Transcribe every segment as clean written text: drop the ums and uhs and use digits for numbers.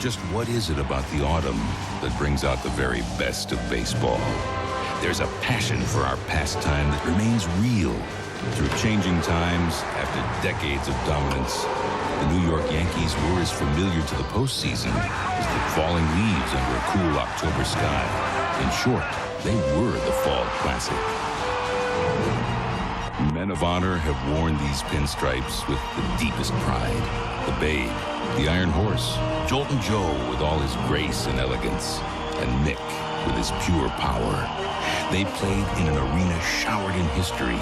Just what is it about the autumn that brings out the very best of baseball? There's a passion for our pastime that remains real through changing times. After decades of dominance, the New York Yankees were as familiar to the postseason as the falling leaves under a cool October sky. In short, they were the Fall Classic. Men of honor have worn these pinstripes with the deepest pride. The Babe, the Iron Horse, Joltin' Joe with all his grace and elegance, and Mick with his pure power. They played in an arena showered in history,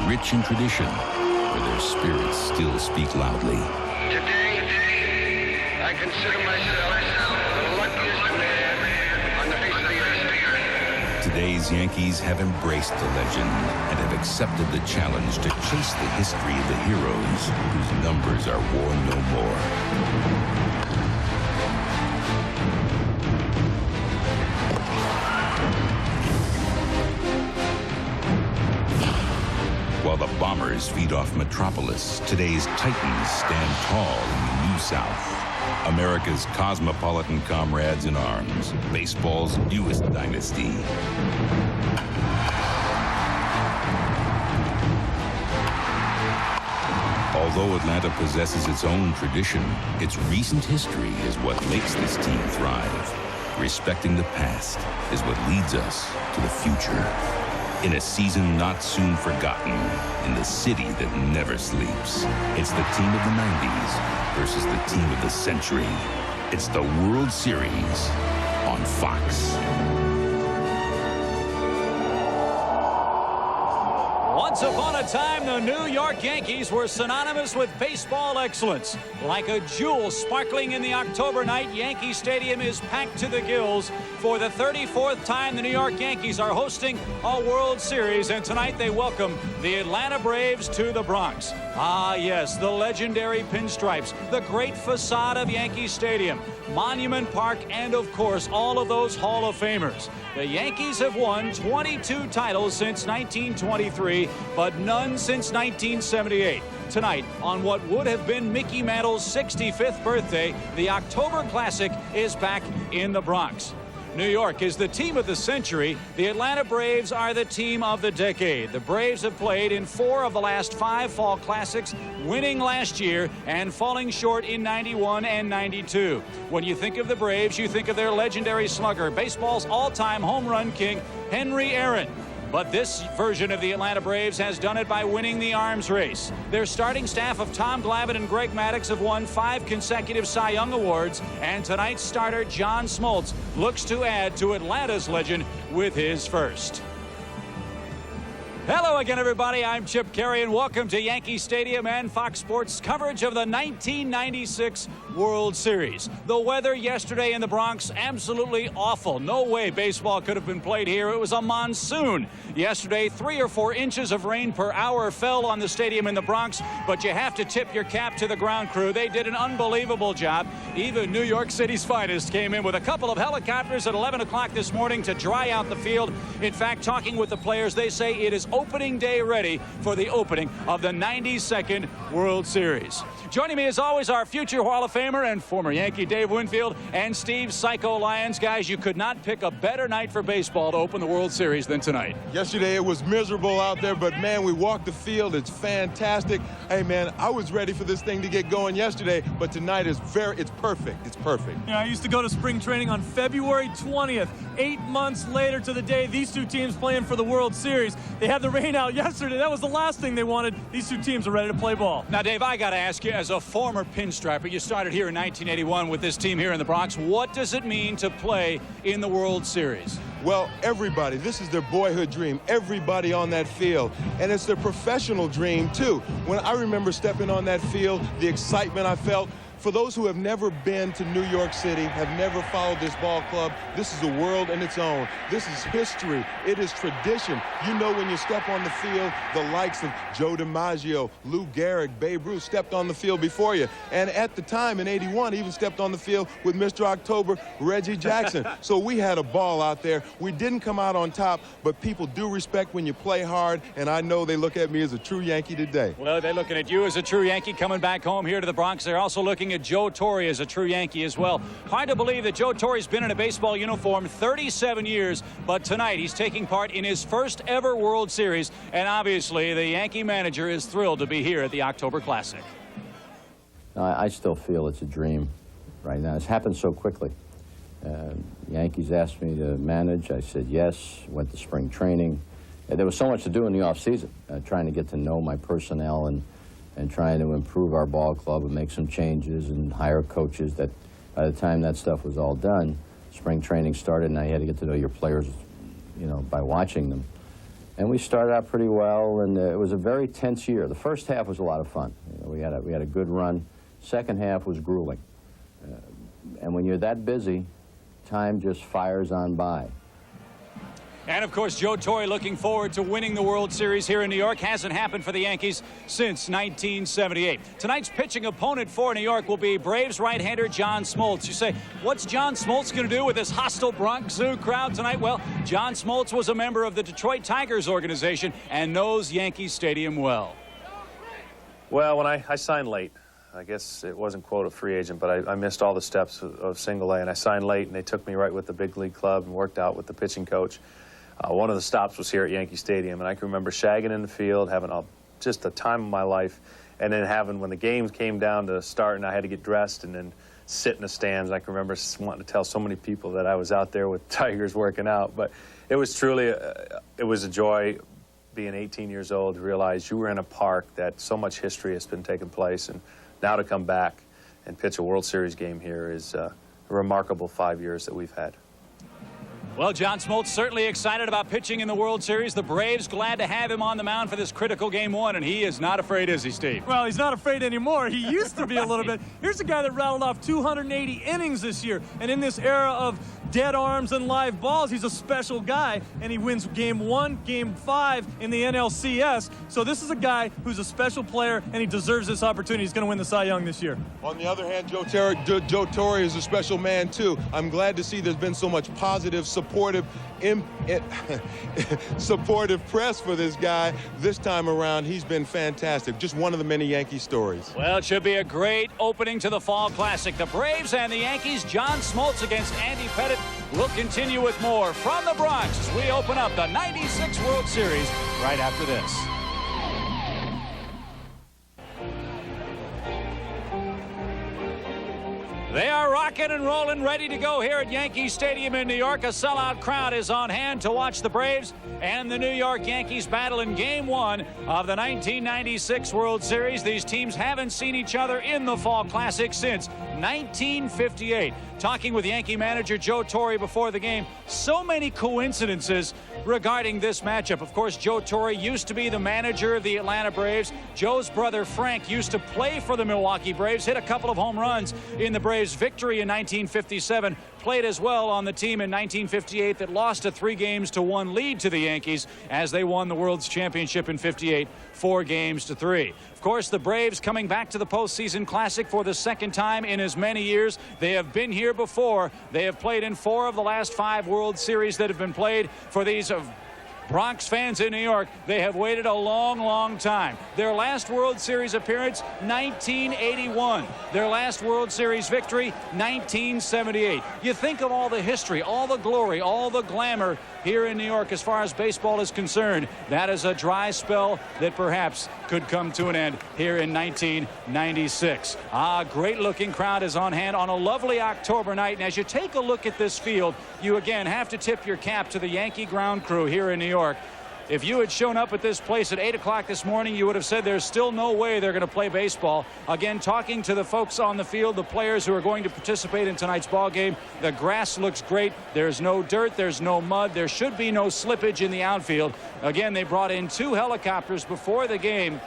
rich in tradition, where their spirits still speak loudly. Today, I consider myself the luckiest man on the face of the earth. Today's Yankees have embraced the legend and have accepted the challenge to chase the history of the heroes whose numbers are worn no more. While the Bombers feed off Metropolis, today's Titans stand tall in the New South. America's cosmopolitan comrades in arms, baseball's newest dynasty. Although Atlanta possesses its own tradition, its recent history is what makes this team thrive. Respecting the past is what leads us to the future. In a season not soon forgotten, in the city that never sleeps, it's the team of the 90s versus the team of the century. It's the World Series on Fox. Once upon a time, the New York Yankees were synonymous with baseball excellence. Like a jewel sparkling in the October night, Yankee Stadium is packed to the gills. For the 34th time, the New York Yankees are hosting a World Series, and tonight they welcome the Atlanta Braves to the Bronx. Ah, yes, the legendary pinstripes, the great facade of Yankee Stadium, Monument Park, and, of course, all of those Hall of Famers. The Yankees have won 22 titles since 1923, but none since 1978. Tonight, on what would have been Mickey Mantle's 65th birthday, the October Classic is back in the Bronx. New York is the team of the century. The Atlanta Braves are the team of the decade. The Braves have played in 4 of the last 5 Fall Classics, winning last year and falling short in 91 and 92. When you think of the Braves, you think of their legendary slugger, baseball's all-time home run king, Henry Aaron. But this version of the Atlanta Braves has done it by winning the arms race. Their starting staff of Tom Glavine and Greg Maddux have won 5 consecutive Cy Young Awards, and tonight's starter, John Smoltz, looks to add to Atlanta's legend with his first. Hello again, everybody. I'm Chip Carey, and welcome to Yankee Stadium and Fox Sports coverage of the 1996 World Series. The weather yesterday in the Bronx, absolutely awful. No way baseball could have been played here. It was a monsoon. Yesterday, 3 or 4 inches of rain per hour fell on the stadium in the Bronx, but you have to tip your cap to the ground crew. They did an unbelievable job. Even New York City's finest came in with a couple of helicopters at 11 o'clock this morning to dry out the field. In fact, talking with the players, they say it is opening day ready for the opening of the 92nd World Series. Joining me as always, our future Hall of Famer and former Yankee Dave Winfield and Steve Psycho Lyons. Guys, you could not pick a better night for baseball to open the World Series than tonight. Yesterday it was miserable out there, but man, we walked the field. It's fantastic. Hey man, I was ready for this thing to get going yesterday, but tonight is it's perfect. It's perfect. You know, I used to go to spring training on February 20th. 8 months later to the day, these two teams playing for the World Series. They had the rain out yesterday. That was the last thing they wanted. These two teams are ready to play ball. Now, Dave, I got to ask you, as a former pinstriper, you started here in 1981 with this team here in the Bronx. What does it mean to play in the World Series? Well, everybody, this is their boyhood dream. Everybody on that field. And it's their professional dream, too. When I remember stepping on that field, the excitement I felt. For those who have never been to New York City, have never followed this ball club, this is a world in its own. This is history. It is tradition. You know, when you step on the field, the likes of Joe DiMaggio, Lou Gehrig, Babe Ruth stepped on the field before you. And at the time, in '81, even stepped on the field with Mr. October, Reggie Jackson. So we had a ball out there. We didn't come out on top, but people do respect when you play hard, and I know they look at me as a true Yankee today. Well, they're looking at you as a true Yankee coming back home here to the Bronx. They're also looking looking at Joe Torre as a true Yankee as well. Hard to believe that Joe Torre's been in a baseball uniform 37 years, but tonight he's taking part in his first ever World Series, and obviously the Yankee manager is thrilled to be here at the October Classic. I still feel it's a dream right now. It's happened so quickly. Yankees asked me to manage. I said yes, went to spring training. There was so much to do in the off-season, trying to get to know my personnel and trying to improve our ball club and make some changes and hire coaches that by the time that stuff was all done, spring training started and I had to get to know your players, you know, by watching them. And we started out pretty well, and it was a very tense year. The first half was a lot of fun. You know, we had a good run. Second half was grueling. And when you're that busy, time just fires on by. And, of course, Joe Torre looking forward to winning the World Series here in New York. Hasn't happened for the Yankees since 1978. Tonight's pitching opponent for New York will be Braves right-hander John Smoltz. You say, what's John Smoltz going to do with this hostile Bronx Zoo crowd tonight? Well, John Smoltz was a member of the Detroit Tigers organization and knows Yankee Stadium well. Well, when I signed late, I guess it wasn't, quote, a free agent, but I missed all the steps of single A, and I signed late, and they took me right with the big league club and worked out with the pitching coach. One of the stops was here at Yankee Stadium, and I can remember shagging in the field, having just a time of my life, and then having, when the games came down to start and I had to get dressed and then sit in the stands, I can remember wanting to tell so many people that I was out there with Tigers working out. But it was truly, it was a joy being 18 years old to realize you were in a park that so much history has been taking place, and now to come back and pitch a World Series game here is a remarkable 5 years that we've had. Well, John Smoltz certainly excited about pitching in the World Series. The Braves glad to have him on the mound for this critical Game 1, and he is not afraid, is he, Steve? Well, he's not afraid anymore. He used to be a little bit. Here's a guy that rattled off 280 innings this year, and in this era of dead arms and live balls, he's a special guy, and he wins Game 1, Game 5 in the NLCS. So this is a guy who's a special player, and he deserves this opportunity. He's going to win the Cy Young this year. On the other hand, Joe Torre is a special man, too. I'm glad to see there's been so much positive, supportive press for this guy. This time around, he's been fantastic. Just one of the many Yankee stories. Well, it should be a great opening to the Fall Classic. The Braves and the Yankees, John Smoltz against Andy Pettitte. We'll continue with more from the Bronx as we open up the '96 World Series right after this. They are rocking and rolling, ready to go here at Yankee Stadium in New York. A sellout crowd is on hand to watch the Braves and the New York Yankees battle in Game 1 of the 1996 World Series. These teams haven't seen each other in the Fall Classic since 1958. Talking with Yankee manager Joe Torre before the game, so many coincidences regarding this matchup. Of course, Joe Torre used to be the manager of the Atlanta Braves. Joe's brother Frank used to play for the Milwaukee Braves, hit a couple of home runs in the Braves' victory in 1957, played as well on the team in 1958 that lost a 3-1 lead to the Yankees as they won the World's Championship in '58, 4-3. Of course, the Braves coming back to the postseason classic for the second time in as many years. They have been here before. They have played in 4 of the last 5 World Series that have been played. For these Bronx fans in New York, they have waited a long, long time. Their last World Series appearance, 1981. Their last World Series victory, 1978. You think of all the history, all the glory, all the glamour here in New York as far as baseball is concerned. That is a dry spell that perhaps could come to an end here in 1996. A great-looking crowd is on hand on a lovely October night. And as you take a look at this field, you again have to tip your cap to the Yankee ground crew here in New York. If you had shown up at this place at 8 o'clock this morning, you would have said there's still no way they're going to play baseball. Again, talking to the folks on the field, the players who are going to participate in tonight's ball game, the grass looks great. There's no dirt. There's no mud. There should be no slippage in the outfield. Again, they brought in 2 helicopters before the game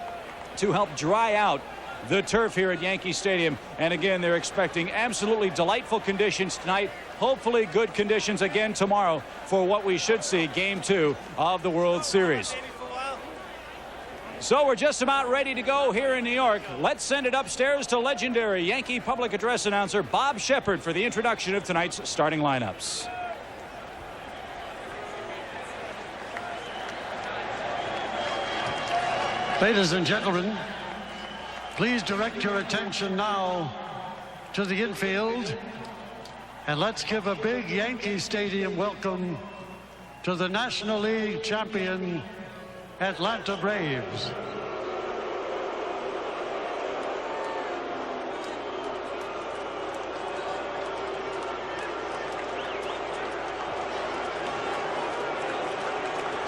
to help dry out the turf here at Yankee Stadium. And again, they're expecting absolutely delightful conditions tonight. Hopefully good conditions again tomorrow for what we should see Game 2 of the World Series. So we're just about ready to go here in New York. Let's send it upstairs to legendary Yankee public address announcer Bob Shepard for the introduction of tonight's starting lineups. Ladies and gentlemen, please direct your attention now to the infield. And let's give a big Yankee Stadium welcome to the National League champion, Atlanta Braves.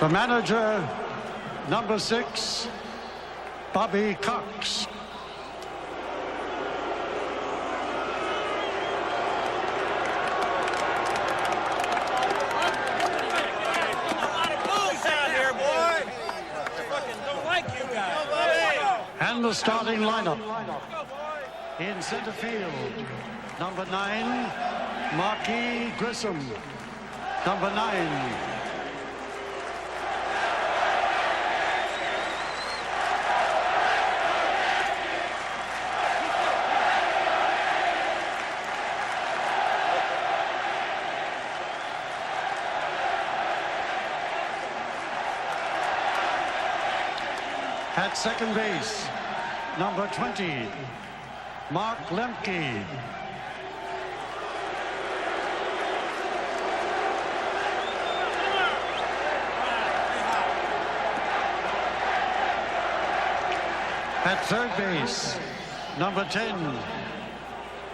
The manager, number 6, Bobby Cox. And the starting lineup. In center field, number 9, Marquis Grissom. Number 9. At second base, number 20, Mark Lemke. At third base, number 10,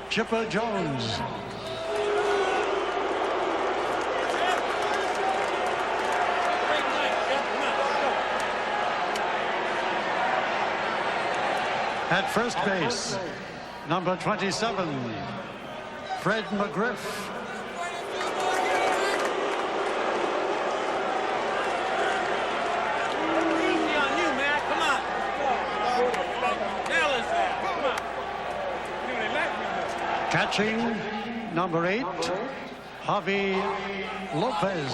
Chipper Jones. At first base, number 27, Fred McGriff. Easy on you, Matt. Come on. Hell is that? Come on. Catching, number 8, Javi Lopez.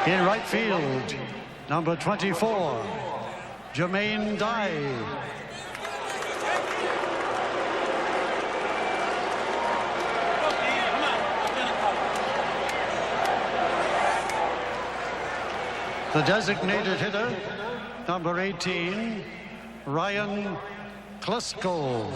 In right field, number 24, Jermaine Dye. The designated hitter, number 18, Ryan Klesko.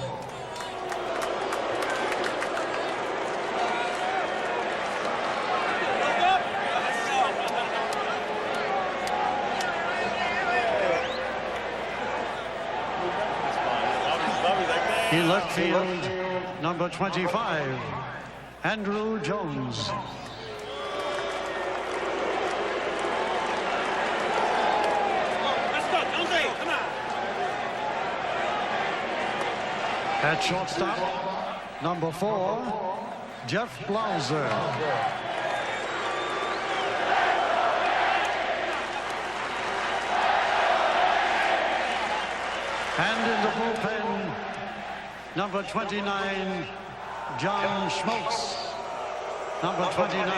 In left field, number 25, Andrew Jones. Let's go. Don't say it. Come on. At shortstop, number 4, Jeff Blauser. And in the bullpen, number 29, John Schmaltz. Number 29.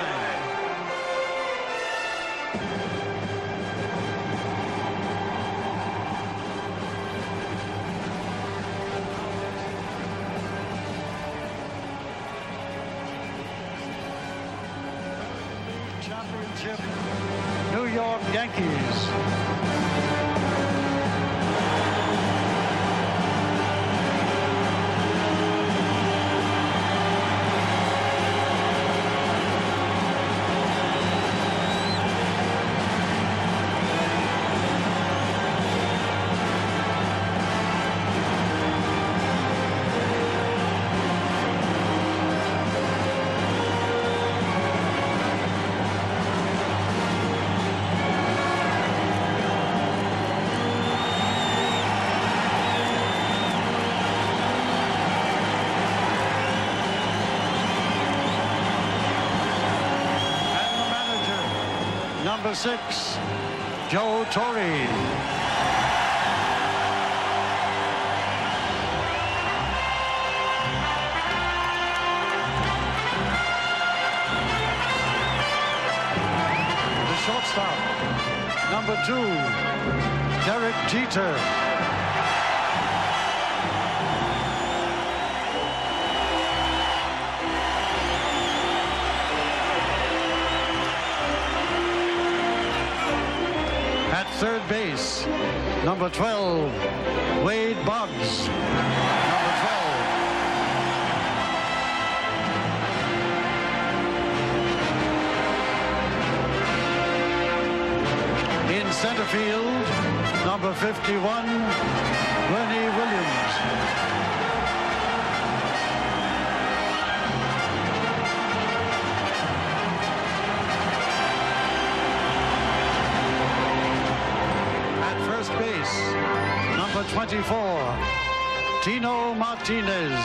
Championship, New York Yankees. Number 6, Joe Torre. The shortstop, number 2, Derek Jeter. third base, number 12, Wade Boggs. Number 12. In center field, number 51, Bernie Williams. First base, number 24, Tino Martinez.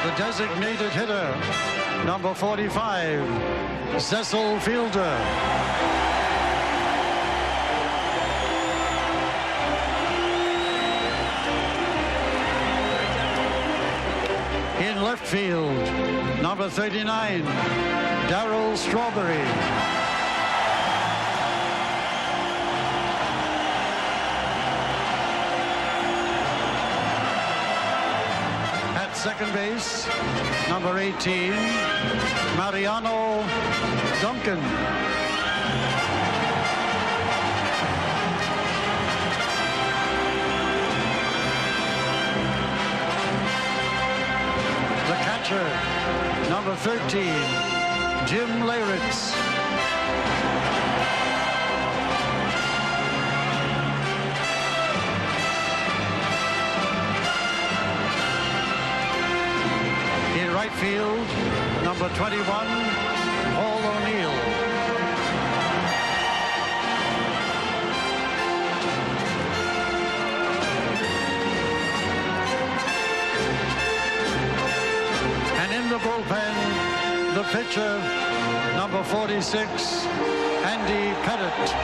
The designated hitter, number 45, Cecil Fielder. In left field, number 39, Darryl Strawberry. At second base, number 18, Mariano Duncan. Number 13, Jim Leyritz. In right field, number 21, Paul O'Neill. The bullpen, the pitcher, number 46, Andy Pettit.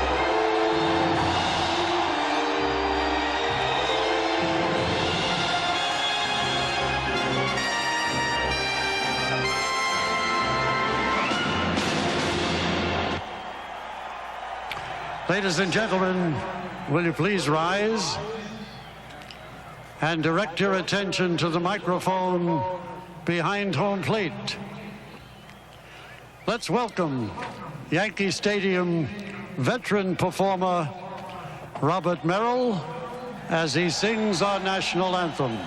Ladies and gentlemen, will you please rise and direct your attention to the microphone behind home plate. Let's welcome Yankee Stadium veteran performer Robert Merrill as he sings our national anthem.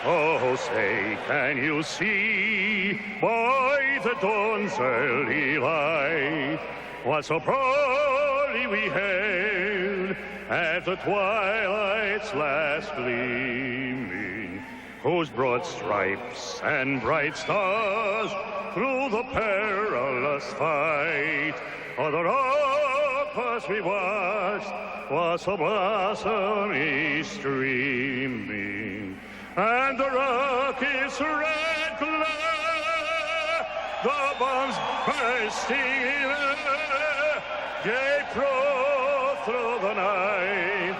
Oh, say, can you see by the dawn's early light what so proudly we hailed at the twilight's last gleaming, whose broad stripes and bright stars through the perilous fight o'er the ramparts we watched was so blossomy streaming, and the rocket's red glare, the bombs bursting in air, gave proof through the night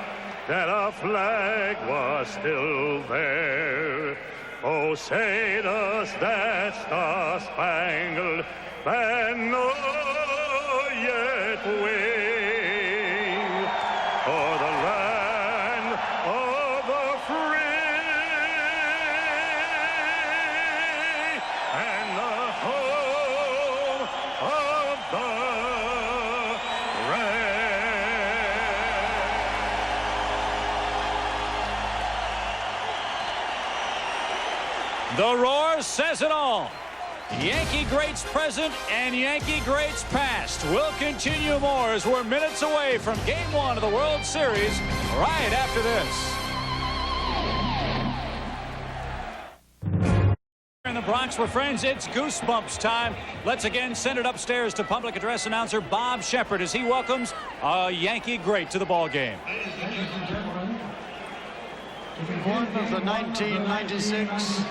that our flag was still there. Oh, say does that star-spangled banner yet wave for the land of the free and the home of the brave? The roar says it all. Yankee greats present and Yankee greats past. We'll continue more as we're minutes away from Game 1 of the World Series right after this. In the Bronx, we're friends. It's Goosebumps time. Let's again send it upstairs to public address announcer Bob Shepard as he welcomes a Yankee great to the ball game. One of the 1996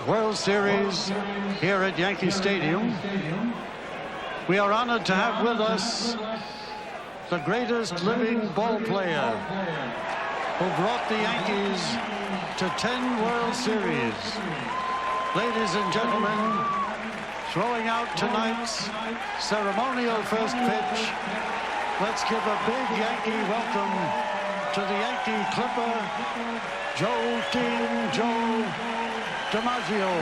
World Series here at Yankee Stadium. We are honored to have with us the greatest living ball player who brought the Yankees to 10 World Series. Ladies and gentlemen, throwing out tonight's ceremonial first pitch, let's give a big Yankee welcome to the Yankee Clipper, Joe DiMaggio.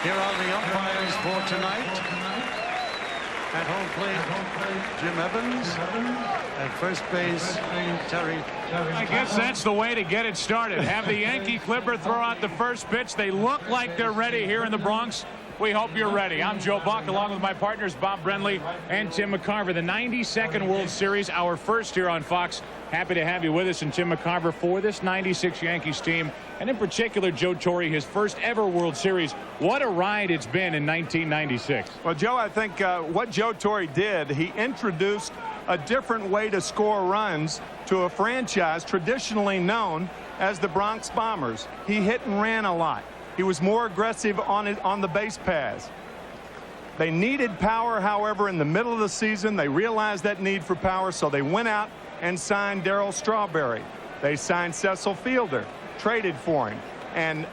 Here are the umpires for tonight. At home plate, Jim Evans. At first base, Terry. I guess that's the way to get it started. Have the Yankee Clipper throw out the first pitch. They look like they're ready here in the Bronx. We hope you're ready. I'm Joe Buck, along with my partners Bob Brenly and Tim McCarver. The 92nd World Series, our first here on Fox. Happy to have you with us, and Tim McCarver, for this 96 Yankees team, and in particular Joe Torre, his first ever World Series. What a ride it's been in 1996. Well, Joe, I think what Joe Torre did, he introduced a different way to score runs to a franchise traditionally known as the Bronx Bombers. He hit and ran a lot. He was more aggressive on the base paths. They needed power, however, in the middle of the season. They realized that need for power, so they went out and signed Darryl Strawberry. They signed Cecil Fielder, traded for him. And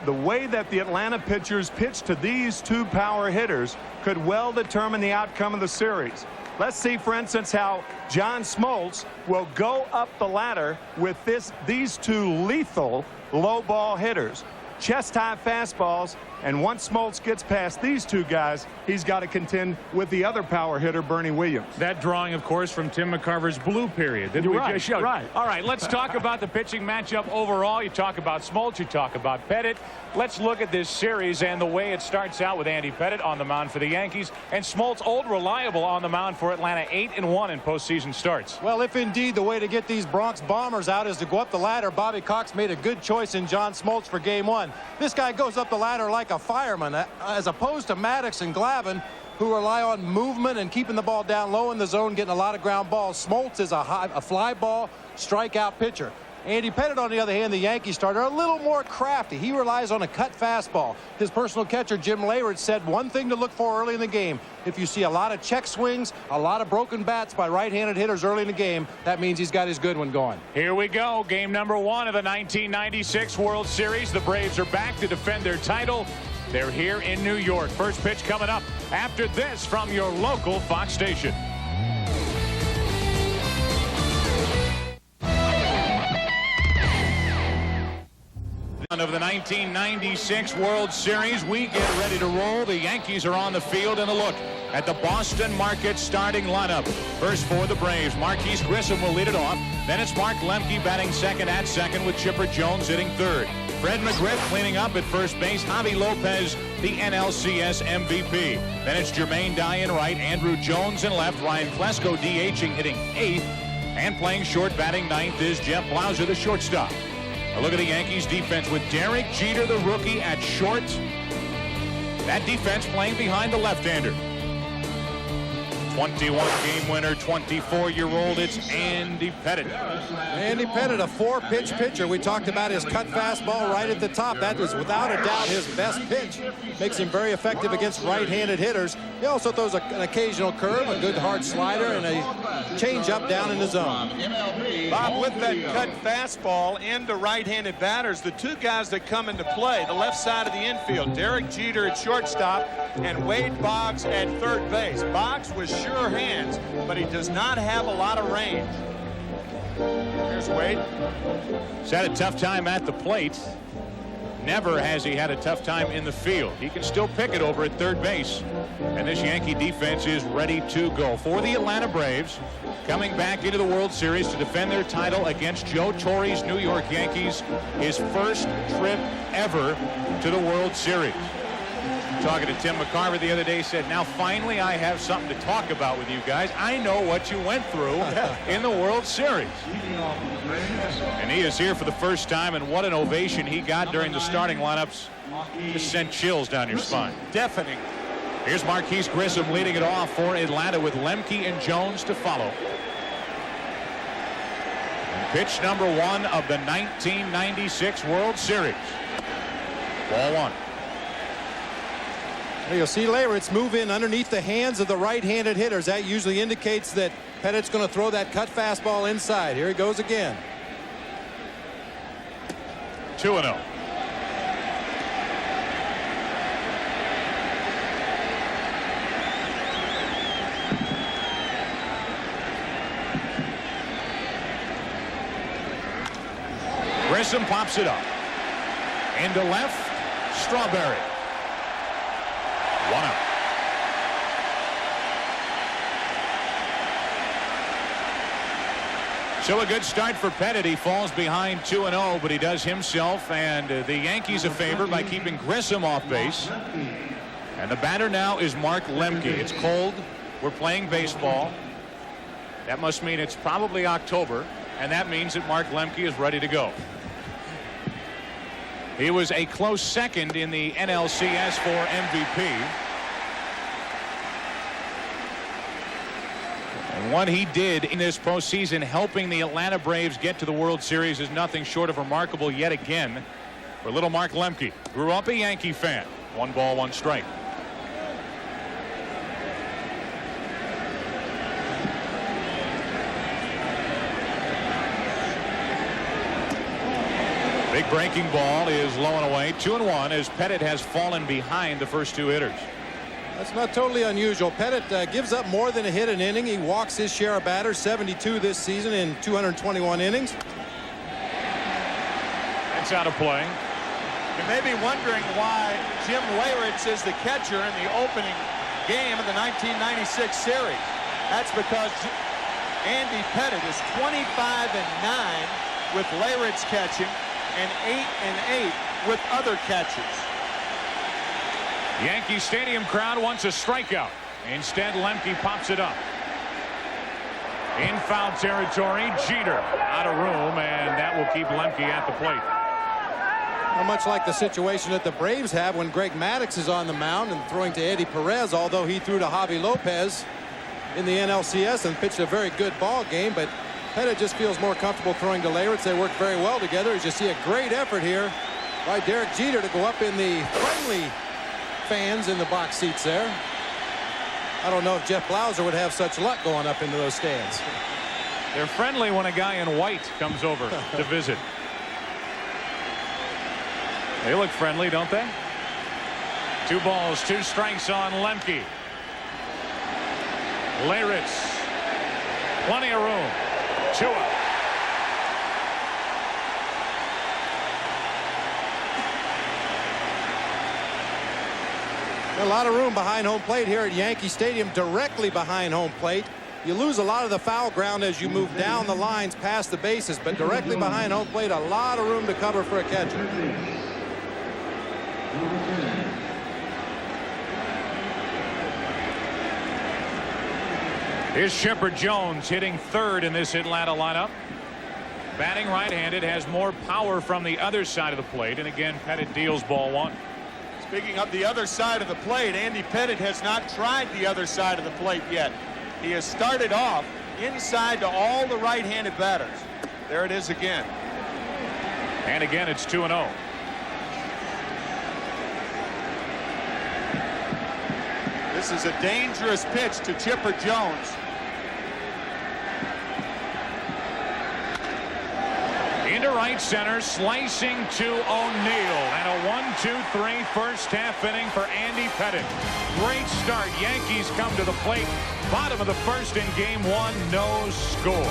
the way that the Atlanta pitchers pitched to these two power hitters could well determine the outcome of the series. Let's see, for instance, how John Smoltz will go up the ladder with these two lethal low ball hitters. Chest-high fastballs, and once Smoltz gets past these two guys, he's got to contend with the other power hitter, Bernie Williams. That drawing, of course, from Tim McCarver's blue period. Didn't we just show? Right. All right, let's talk about the pitching matchup overall. You talk about Smoltz, you talk about Pettit. Let's look at this series and the way it starts out with Andy Pettit on the mound for the Yankees, and Smoltz, old reliable, on the mound for Atlanta, 8-1 in postseason starts. Well, if indeed the way to get these Bronx Bombers out is to go up the ladder, Bobby Cox made a good choice in John Smoltz for game one. This guy goes up the ladder like a fireman, as opposed to Maddox and Glavine, who rely on movement and keeping the ball down low in the zone, getting a lot of ground balls. Smoltz is a fly ball strikeout pitcher. Andy Pettit, on the other hand, the Yankees starter, a little more crafty. He relies on a cut fastball. His personal catcher, Jim Leyritz, said one thing to look for early in the game. If you see a lot of check swings, a lot of broken bats by right-handed hitters early in the game, that means he's got his good one going. Here we go. Game number one of the 1996 World Series. The Braves are back to defend their title. They're here in New York. First pitch coming up after this from your local Fox station. Of the 1996 World Series, we get ready to roll. The Yankees are on the field, and a look at the Boston Market starting lineup. First for the Braves, Marquise Grissom will lead it off. Then it's Mark Lemke batting second at second, with Chipper Jones hitting third. Fred McGriff cleaning up at first base. Javi Lopez, the NLCS MVP. Then it's Jermaine Dye in right, Andrew Jones in left, Ryan Klesko DHing, hitting eighth, and playing short batting ninth is Jeff Blauser, the shortstop. A look at the Yankees defense with Derek Jeter, the rookie, at short. That defense playing behind the left-hander. 21 game winner, 24-year-old, it's Andy Pettit. Andy Pettit, a four-pitch pitcher. We talked about his cut fastball right at the top. That was without a doubt his best pitch. Makes him very effective against right-handed hitters. He also throws an occasional curve, a good hard slider, and a change-up down in the zone. Bob, with that cut fastball into right-handed batters, the two guys that come into play, the left side of the infield, Derek Jeter at shortstop and Wade Boggs at third base. Boggs was sure hands, but he does not have a lot of range. Here's Wade. He's had a tough time at the plate. Never has he had a tough time in the field. He can still pick it over at third base. And this Yankee defense is ready to go. For the Atlanta Braves, coming back into the World Series to defend their title against Joe Torre's New York Yankees, his first trip ever to the World Series. Talking to Tim McCarver the other day, said, now finally I have something to talk about with you guys. I know what you went through in the World Series. And he is here for the first time, and what an ovation he got during the starting lineups. Just sent chills down your spine. Deafening. Here's Marquise Grissom leading it off for Atlanta with Lemke and Jones to follow. And pitch number one of the 1996 World Series. Ball one. You'll see Leyritz move in underneath the hands of the right-handed hitters. That usually indicates that Pettit's going to throw that cut fastball inside. Here he goes again. 2-0. Grissom pops it up. Into left, Strawberry. 1 out. So a good start for Pettit. He falls behind 2-0, but he does himself and the Yankees a favor by keeping Grissom off base. And the batter now is Mark Lemke. It's cold. We're playing baseball. That must mean it's probably October, and that means that Mark Lemke is ready to go. He was a close second in the NLCS for MVP. And what he did in this postseason helping the Atlanta Braves get to the World Series is nothing short of remarkable yet again for little Mark Lemke. Grew up a Yankee fan. 1 ball, 1 strike. Big breaking ball is low and away. 2-1 as Pettit has fallen behind the first 2 hitters. That's not totally unusual. Pettit gives up more than a hit an inning. He walks his share of batters, 72 this season in 221 innings. That's out of play. You may be wondering why Jim Leyritz is the catcher in the opening game of the 1996 series. That's because Andy Pettit is 25-9 with Leyritz catching and 8-8 with other catchers. Yankee Stadium crowd wants a strikeout. Instead, Lemke pops it up. In foul territory, Jeter out of room, and that will keep Lemke at the plate. Not much like the situation that the Braves have when Greg Maddux is on the mound and throwing to Eddie Perez, although he threw to Javi Lopez in the NLCS and pitched a very good ball game. But Pettit just feels more comfortable throwing to Leyritz. They work very well together. As you see, a great effort here by Derek Jeter to go up in the friendly fans in the box seats there. I don't know if Jeff Blauser would have such luck going up into those stands. They're friendly when a guy in white comes over to visit. They look friendly, don't they? 2 balls, 2 strikes on Lemke. Leyritz. Plenty of room. 2 out. A lot of room behind home plate here at Yankee Stadium, directly behind home plate. You lose a lot of the foul ground as you move down the lines past the bases, but directly behind home plate, a lot of room to cover for a catcher. Here's Chipper Jones hitting 3rd in this Atlanta lineup. Batting right-handed, has more power from the other side of the plate, and again Pettit deals ball 1. Speaking of the other side of the plate, Andy Pettit has not tried the other side of the plate yet. He has started off inside to all the right-handed batters. There it is again. And again, it's 2-0. This is a dangerous pitch to Chipper Jones. Into right center, slicing to O'Neill, and a 1-2-3 first half inning for Andy Pettit. Great start. Yankees come to the plate. Bottom of the first in game 1, no score.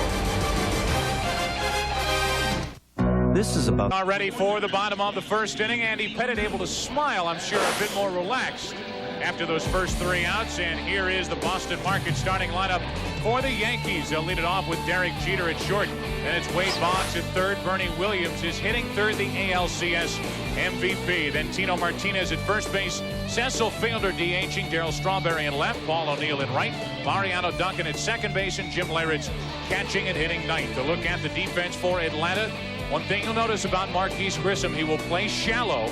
This is about. Ready for the bottom of the first inning. Andy Pettit able to smile, I'm sure, a bit more relaxed after those first 3 outs. And here is the Boston Market starting lineup for the Yankees. They'll lead it off with Derek Jeter at short. Then it's Wade Boggs at 3rd. Bernie Williams is hitting 3rd, the ALCS MVP. Then Tino Martinez at first base. Cecil Fielder DHing. Darryl Strawberry in left. Paul O'Neill in right. Mariano Duncan at second base. And Jim Leyritz catching and hitting 9th. To look at the defense for Atlanta. One thing you'll notice about Marquise Grissom, he will play shallow.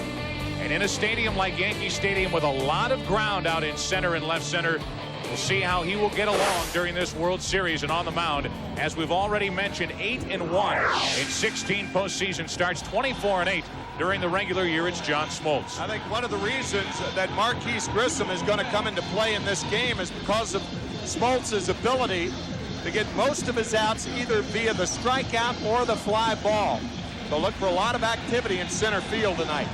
And in a stadium like Yankee Stadium with a lot of ground out in center and left center, We'll see how he will get along during this World Series and on the mound. As we've already mentioned, 8-1 in 16 postseason starts, 24-8 during the regular year. It's John Smoltz. I think one of the reasons that Marquise Grissom is going to come into play in this game is because of Smoltz's ability to get most of his outs either via the strikeout or the fly ball. So look for a lot of activity in center field tonight.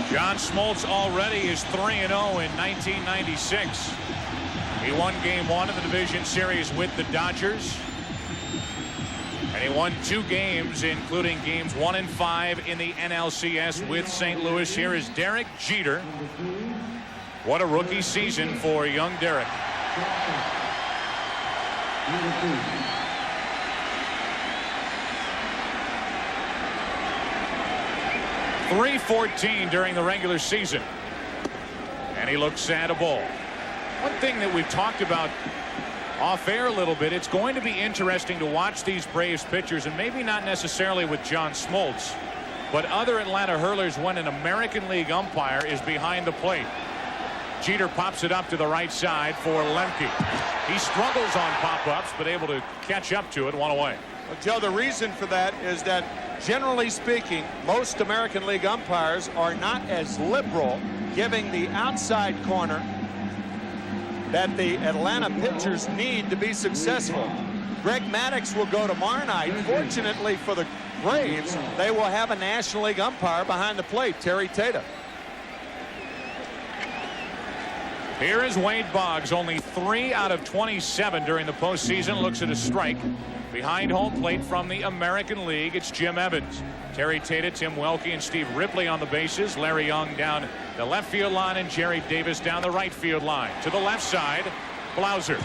John Smoltz already is 3-0 in 1996. He won Game 1 of the division series with the Dodgers. And he won 2 games, including games 1 and 5 in the NLCS with St. Louis. Here is Derek Jeter. What a rookie season for young Derek. 314 during the regular season. And he looks at a ball. One thing that we've talked about off air a little bit, it's going to be interesting to watch these Braves pitchers, and maybe not necessarily with John Smoltz, but other Atlanta hurlers when an American League umpire is behind the plate. Jeter pops it up to the right side for Lemke. He struggles on pop-ups, but able to catch up to it, one away. Well, Joe, the reason for that is that, generally speaking, most American League umpires are not as liberal giving the outside corner that the Atlanta pitchers need to be successful. Greg Maddux will go tomorrow night. Fortunately for the Braves, they will have a National League umpire behind the plate, Terry Tata. Here is Wade Boggs, only 3 out of 27 during the postseason. Looks at a strike. Behind home plate from the American League, it's Jim Evans. Terry Tata, Tim Welke, and Steve Ripley on the bases. Larry Young down the left field line, and Jerry Davis down the right field line. To the left side, Blauser.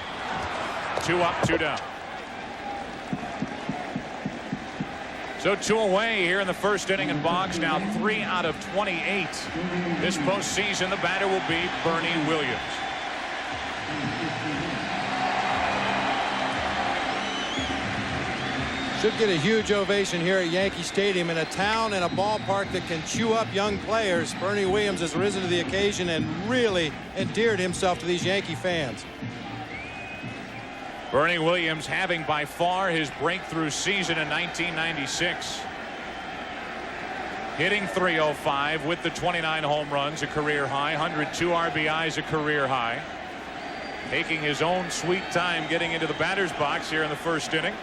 2 up, 2 down. So 2 away here in the first inning, and Boggs now 3 out of 28. This postseason, the batter will be Bernie Williams. Should get a huge ovation here at Yankee Stadium, in a town and a ballpark that can chew up young players. Bernie Williams has risen to the occasion and really endeared himself to these Yankee fans. Bernie Williams having by far his breakthrough season in 1996. Hitting .305 with the 29 home runs, a career high, 102 RBIs, a career high. Taking his own sweet time getting into the batter's box here in the first inning.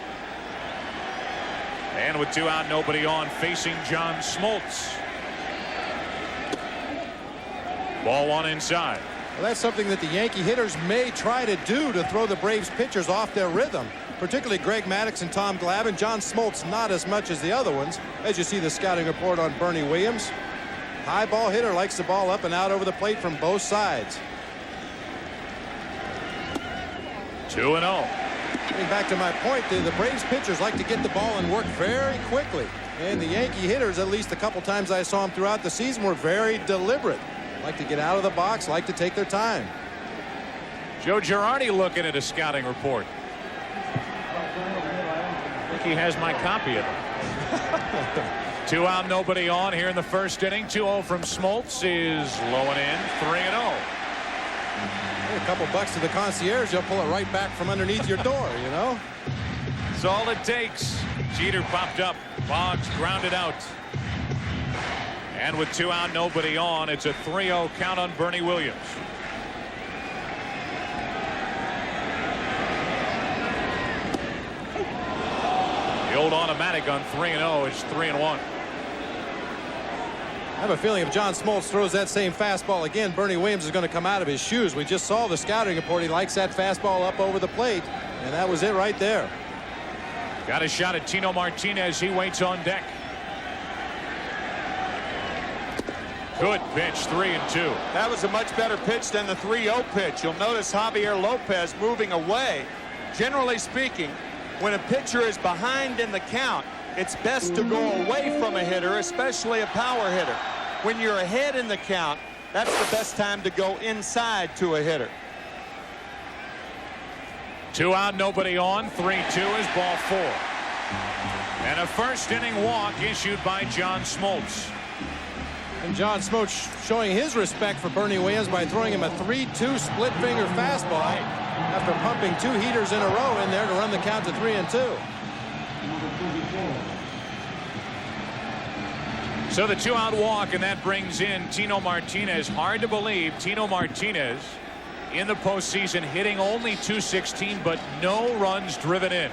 And with 2 out, nobody on, facing John Smoltz. Ball 1 inside. Well, that's something that the Yankee hitters may try to do, to throw the Braves pitchers off their rhythm, particularly Greg Maddux and Tom Glavine. John Smoltz not as much as the other ones, as you see the scouting report on Bernie Williams. High ball hitter, likes the ball up and out over the plate from both sides. 2-0. Getting back to my point, the Braves pitchers like to get the ball and work very quickly. And the Yankee hitters, at least a couple times I saw them throughout the season, were very deliberate. Like to get out of the box, like to take their time. Joe Girardi looking at a scouting report. I think he has my copy of it. 2 out, nobody on here in the first inning. 2-0 from Smoltz is low and in. 3-0. A couple bucks to the concierge, you'll pull it right back from underneath your door, you know. That's all it takes. Jeter popped up. Boggs grounded out. And with 2 out, nobody on, it's a 3-0 count on Bernie Williams. The old automatic on 3-0 is 3-1. I have a feeling if John Smoltz throws that same fastball again, Bernie Williams is going to come out of his shoes. We just saw the scouting report. He likes that fastball up over the plate, and that was it right there. Got a shot at Tino Martinez. He waits on deck. Good pitch, 3-2. That was a much better pitch than the 3-0 pitch. You'll notice Javier Lopez moving away. Generally speaking, when a pitcher is behind in the count, it's best to go away from a hitter, especially a power hitter. When you're ahead in the count, that's the best time to go inside to a hitter. 2 out, nobody on. 3-2 is ball 4. And a first inning walk issued by John Smoltz. And John Smoltz showing his respect for Bernie Williams by throwing him a 3-2 split finger fastball after pumping 2 heaters in a row in there to run the count to 3-2. So the 2-out walk, and that brings in Tino Martinez. Hard to believe Tino Martinez in the postseason hitting only .216, but no runs driven in.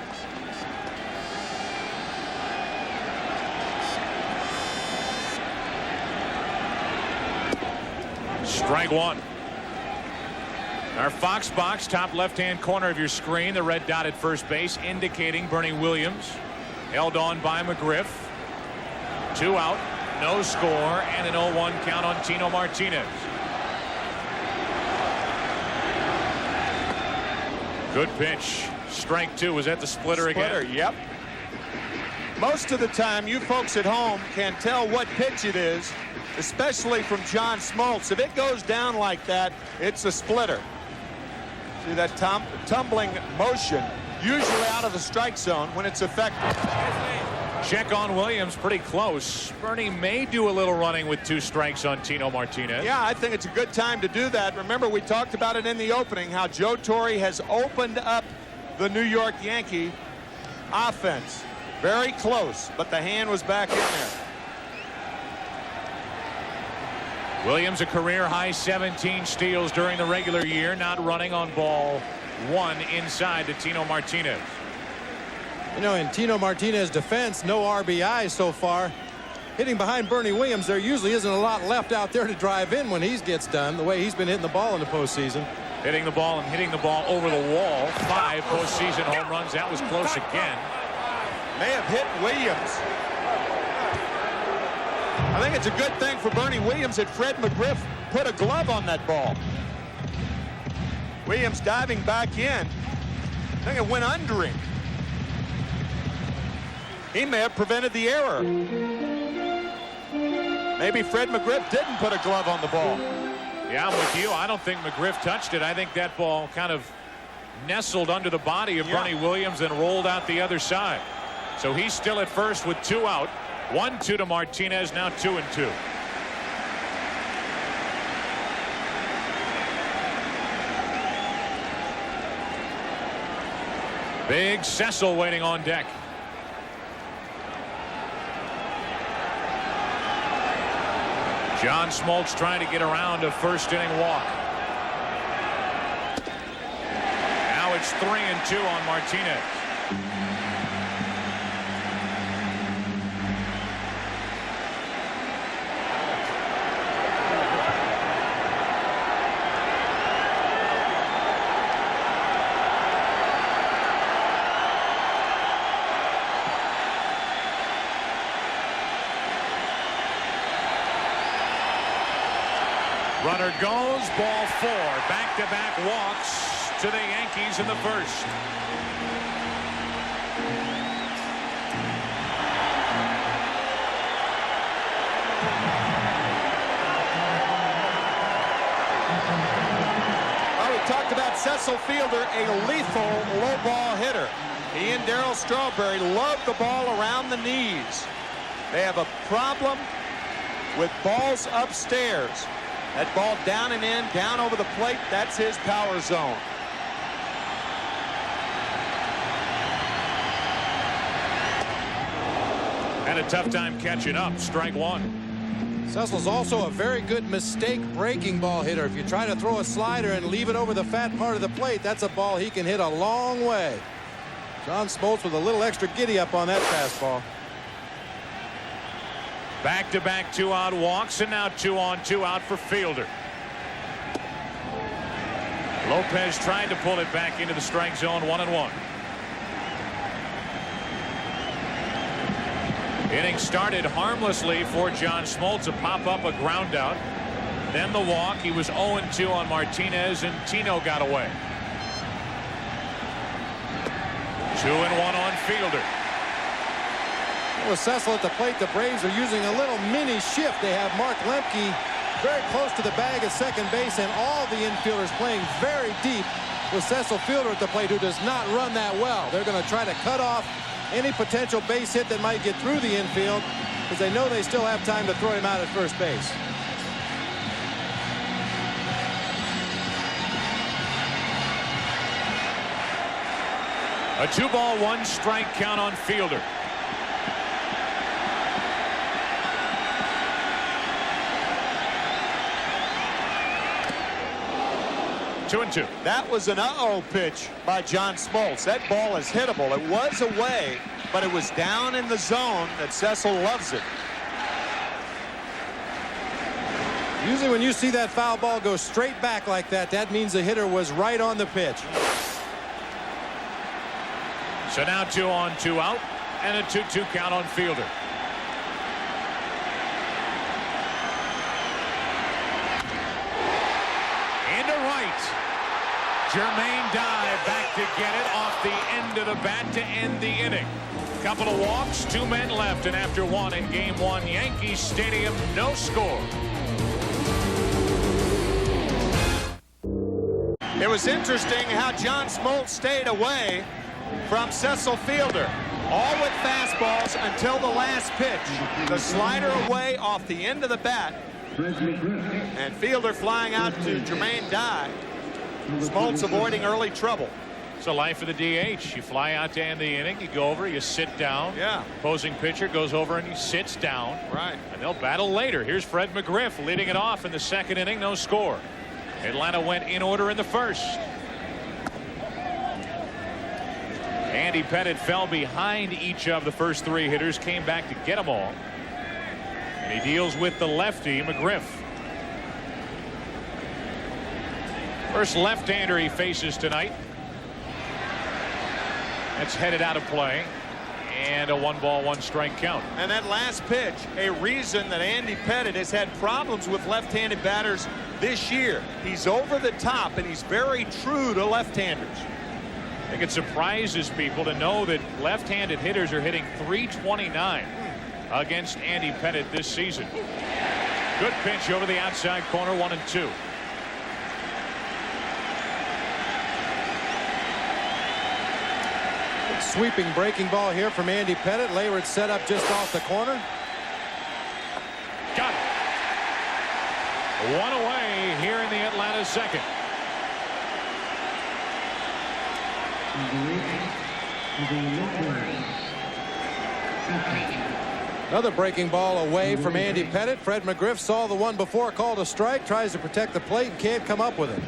Strike one. Our Fox box, top left-hand corner of your screen, the red dot at first base indicating Bernie Williams held on by McGriff. 2 out, no score, and an 0-1 count on Tino Martinez. Good pitch. Strike 2. Was that the splitter again? Yep. Most of the time, you folks at home can tell what pitch it is, especially from John Smoltz. If it goes down like that, it's a splitter. See that tumbling motion, usually out of the strike zone when it's effective. Check on Williams, pretty close. Bernie may do a little running with 2 strikes on Tino Martinez. Yeah, I think it's a good time to do that. Remember, we talked about it in the opening, how Joe Torre has opened up the New York Yankee offense. Very close, but the hand was back in there. Williams, a career-high 17 steals during the regular year, not running on ball 1 inside to Tino Martinez. You know, in Tino Martinez's defense, no RBI so far. Hitting behind Bernie Williams, there usually isn't a lot left out there to drive in when he gets done, the way he's been hitting the ball in the postseason. Hitting the ball and hitting the ball over the wall. 5 postseason home runs. That was close again. May have hit Williams. I think it's a good thing for Bernie Williams that Fred McGriff put a glove on that ball. Williams diving back in. I think it went under him. He may have prevented the error. Maybe Fred McGriff didn't put a glove on the ball. Yeah, I'm with you. I don't think McGriff touched it. I think that ball kind of nestled under the body of Bernie Williams and rolled out the other side. So he's still at first with 2 out. 1-2 to Martinez, now 2-2. Big Cecil waiting on deck. John Smoltz trying to get around a first-inning walk. Now it's 3-2 on Martinez. Runner goes, ball 4. Back-to-back walks to the Yankees in the first. Well, we talked about Cecil Fielder, a lethal low ball hitter. He and Darryl Strawberry love the ball around the knees. They have a problem with balls upstairs. That ball down and in, down over the plate, that's his power zone. Had a tough time catching up. Strike 1. Cecil's also a very good mistake breaking ball hitter. If you try to throw a slider and leave it over the fat part of the plate, that's a ball he can hit a long way. John Smoltz with a little extra giddy up on that fastball. Back-to-back 2-out walks, and now 2-on-2 out for Fielder. Lopez tried to pull it back into the strike zone. 1-1. Inning started harmlessly for John Smoltz. A pop-up, a ground out. Then the walk. He was 0-2 on Martinez, and Tino got away. 2-1 on Fielder. With Cecil at the plate, the Braves are using a little mini shift. They have Mark Lemke very close to the bag at second base, and all the infielders playing very deep with Cecil Fielder at the plate, who does not run that well. They're going to try to cut off any potential base hit that might get through the infield because they know they still have time to throw him out at first base. A 2-ball, 1-strike count on Fielder. Two and two. That was an uh-oh pitch by John Smoltz. That ball is hittable. It was away, but it was down in the zone that Cecil loves it. Usually when you see that foul ball go straight back like that, that means the hitter was right on the pitch. So now 2 on, 2 out, and a 2-2 count on Fielder. Into right. Jermaine Dye back to get it off the end of the bat to end the inning. Couple of walks, 2 men left, and after 1 in Game 1, Yankees Stadium, no score. It was interesting how John Smoltz stayed away from Cecil Fielder. All with fastballs until the last pitch. The slider away off the end of the bat. And Fielder flying out to Jermaine Dye. Smoltz avoiding early trouble. It's the life of the DH. You fly out to end the inning, you go over, you sit down. Yeah. Opposing pitcher goes over and he sits down. Right. And they'll battle later. Here's Fred McGriff leading it off in the 2nd inning, no score. Atlanta went in order in the 1st. Andy Pettitte fell behind each of the first 3 hitters, came back to get them all. And he deals with the lefty, McGriff. First left-hander he faces tonight. That's headed out of play. And a 1-ball, 1-strike count. And that last pitch, a reason that Andy Pettitte has had problems with left-handed batters this year. He's over the top, and he's very true to left-handers. I think it surprises people to know that left-handed hitters are hitting .329 against Andy Pettitte this season. Good pitch over the outside corner, 1-2. Sweeping breaking ball here from Andy Pettitte. Layward set up just off the corner. Got it. 1 away here in the Atlanta 2nd. Another breaking ball away from Andy Pettitte. Fred McGriff saw the one before, called a strike, tries to protect the plate and can't come up with it.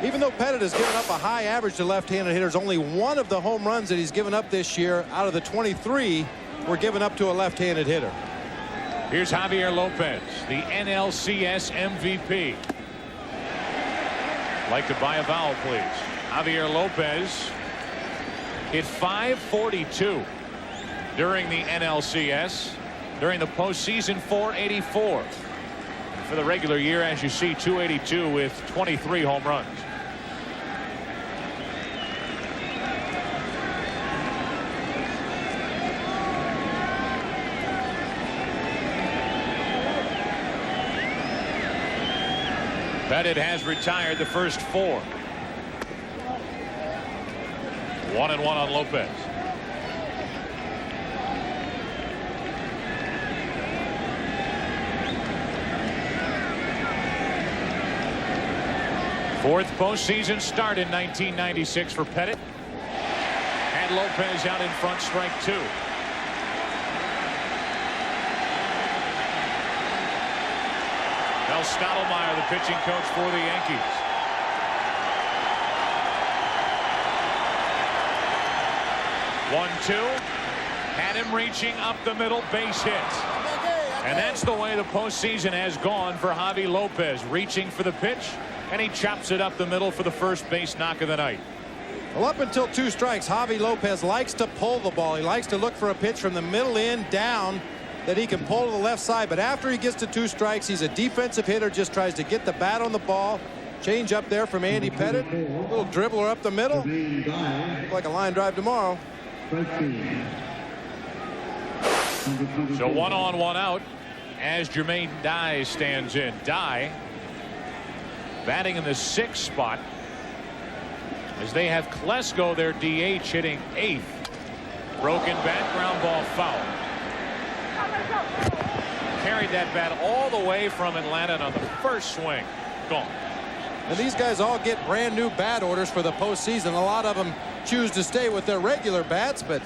Even though Pettitte has given up a high average to left-handed hitters, only 1 of the home runs that he's given up this year out of the 23 were given up to a left-handed hitter. Here's Javier Lopez, the NLCS MVP. Like to buy a vowel, please. Javier Lopez hit .542 during the NLCS. During the postseason, .484. For the regular year, as you see, .282 with 23 home runs. Pettitte has retired the first 4. 1-1 on Lopez. Fourth postseason start in 1996 for Pettitte. And Lopez out in front, strike 2. Mel Stottlemyre, the pitching coach for the Yankees. One-two. Had him reaching up the middle, base hit. And that's the way the postseason has gone for Javi Lopez, reaching for the pitch, and he chops it up the middle for the first base knock of the night. Well, up until 2 strikes, Javi Lopez likes to pull the ball. He likes to look for a pitch from the middle in down that he can pull to the left side. But after he gets to 2 strikes, he's a defensive hitter, just tries to get the bat on the ball. Change up there from Andy Pettitte. A little dribbler up the middle. Look like a line drive tomorrow. So 1 on, 1 out as Jermaine Dye stands in. Dye batting in the 6th spot as they have Klesko, their DH, hitting 8th. Broken bat, ground ball, foul. Carried that bat all the way from Atlanta, and on the first swing, gone. And these guys all get brand new bat orders for the postseason. A lot of them choose to stay with their regular bats, but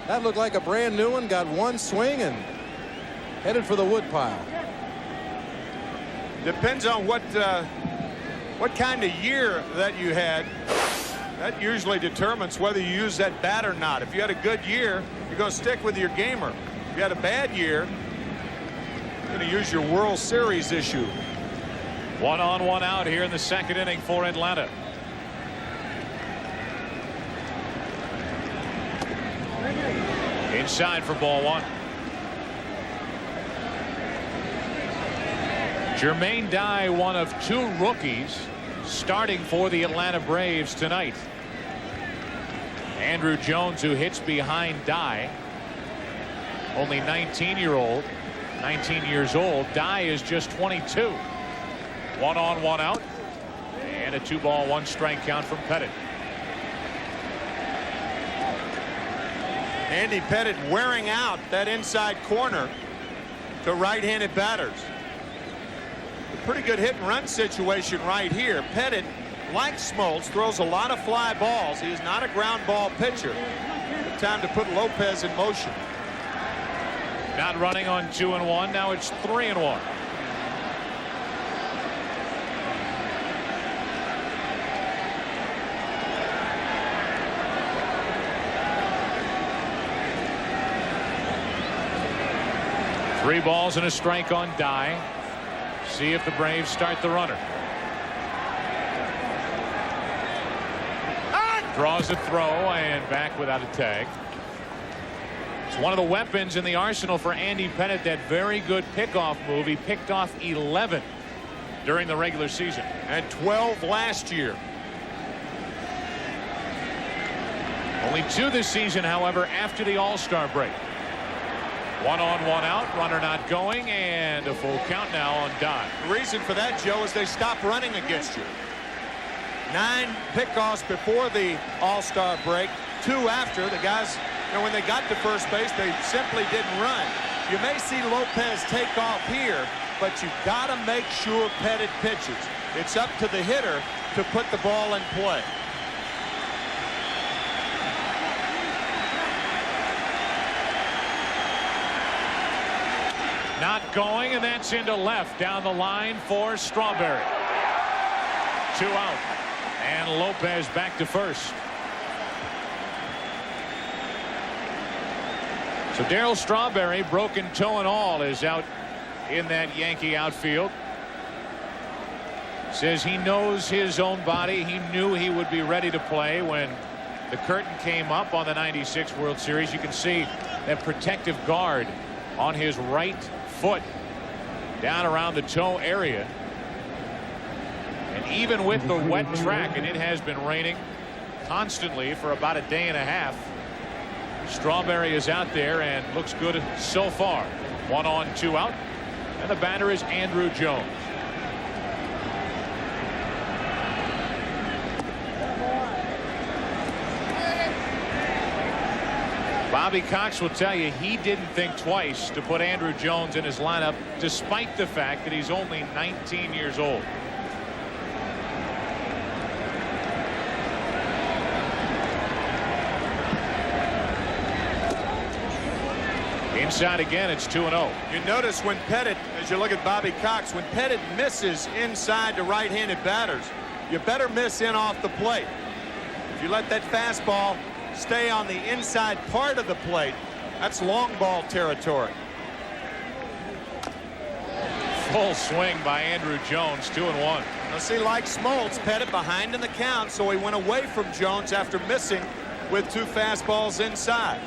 that looked like a brand new one. Got one swing and headed for the woodpile. Depends on what kind of year that you had. That usually determines whether you use that bat or not. If you had a good year, you're going to stick with your gamer. If you had a bad year, you're going to use your World Series issue. 1 on, 1 out here in the second inning for Atlanta. Inside for ball 1. Jermaine Dye, one of 2 rookies starting for the Atlanta Braves tonight. Andrew Jones, who hits behind Dye, only 19 years old. Dye is just 22. 1 on, 1 out, and a 2-ball, 1-strike count from Pettit. Andy Pettit wearing out that inside corner to right-handed batters. A pretty good hit and run situation right here. Pettit, like Smoltz, throws a lot of fly balls. He is not a ground ball pitcher. Time to put Lopez in motion. Not running on 2-1. Now it's 3-1. Three balls and a strike on Dye. See if the Braves start the runner. Draws a throw and back without a tag. It's one of the weapons in the arsenal for Andy Pettit, that very good pickoff move. He picked off 11 during the regular season. And 12 last year. Only 2 this season, however, after the All-Star break. 1 on, 1 out, runner not going, and a full count now on Dye. The reason for that, Joe, is they stopped running against you. 9 pickoffs before the All-Star break, 2 after. The guys, when they got to first base, they simply didn't run. You may see Lopez take off here, but you've got to make sure Pettit pitches. It's up to the hitter to put the ball in play. Not going, and that's into left down the line for Strawberry. 2 out, and Lopez back to first. So Darryl Strawberry, broken toe and all, is out in that Yankee outfield. Says he knows his own body. He knew he would be ready to play when the curtain came up on the '96 World Series. You can see that protective guard on his right foot down around the toe area. And even with the wet track, and it has been raining constantly for about a day and a half, Strawberry is out there and looks good so far. 1 on, 2 out, and the batter is Andrew Jones. Bobby Cox will tell you he didn't think twice to put Andrew Jones in his lineup, despite the fact that he's only 19 years old. Inside again, it's 2-0. You notice when Pettit, as you look at Bobby Cox, when Pettit misses inside to right-handed batters, you better miss in off the plate. If you let that fastball stay on the inside part of the plate, that's long ball territory. Full swing by Andrew Jones, 2-1. Now see, like Smoltz, Pettit behind in the count, so he went away from Jones after missing with 2 fastballs inside.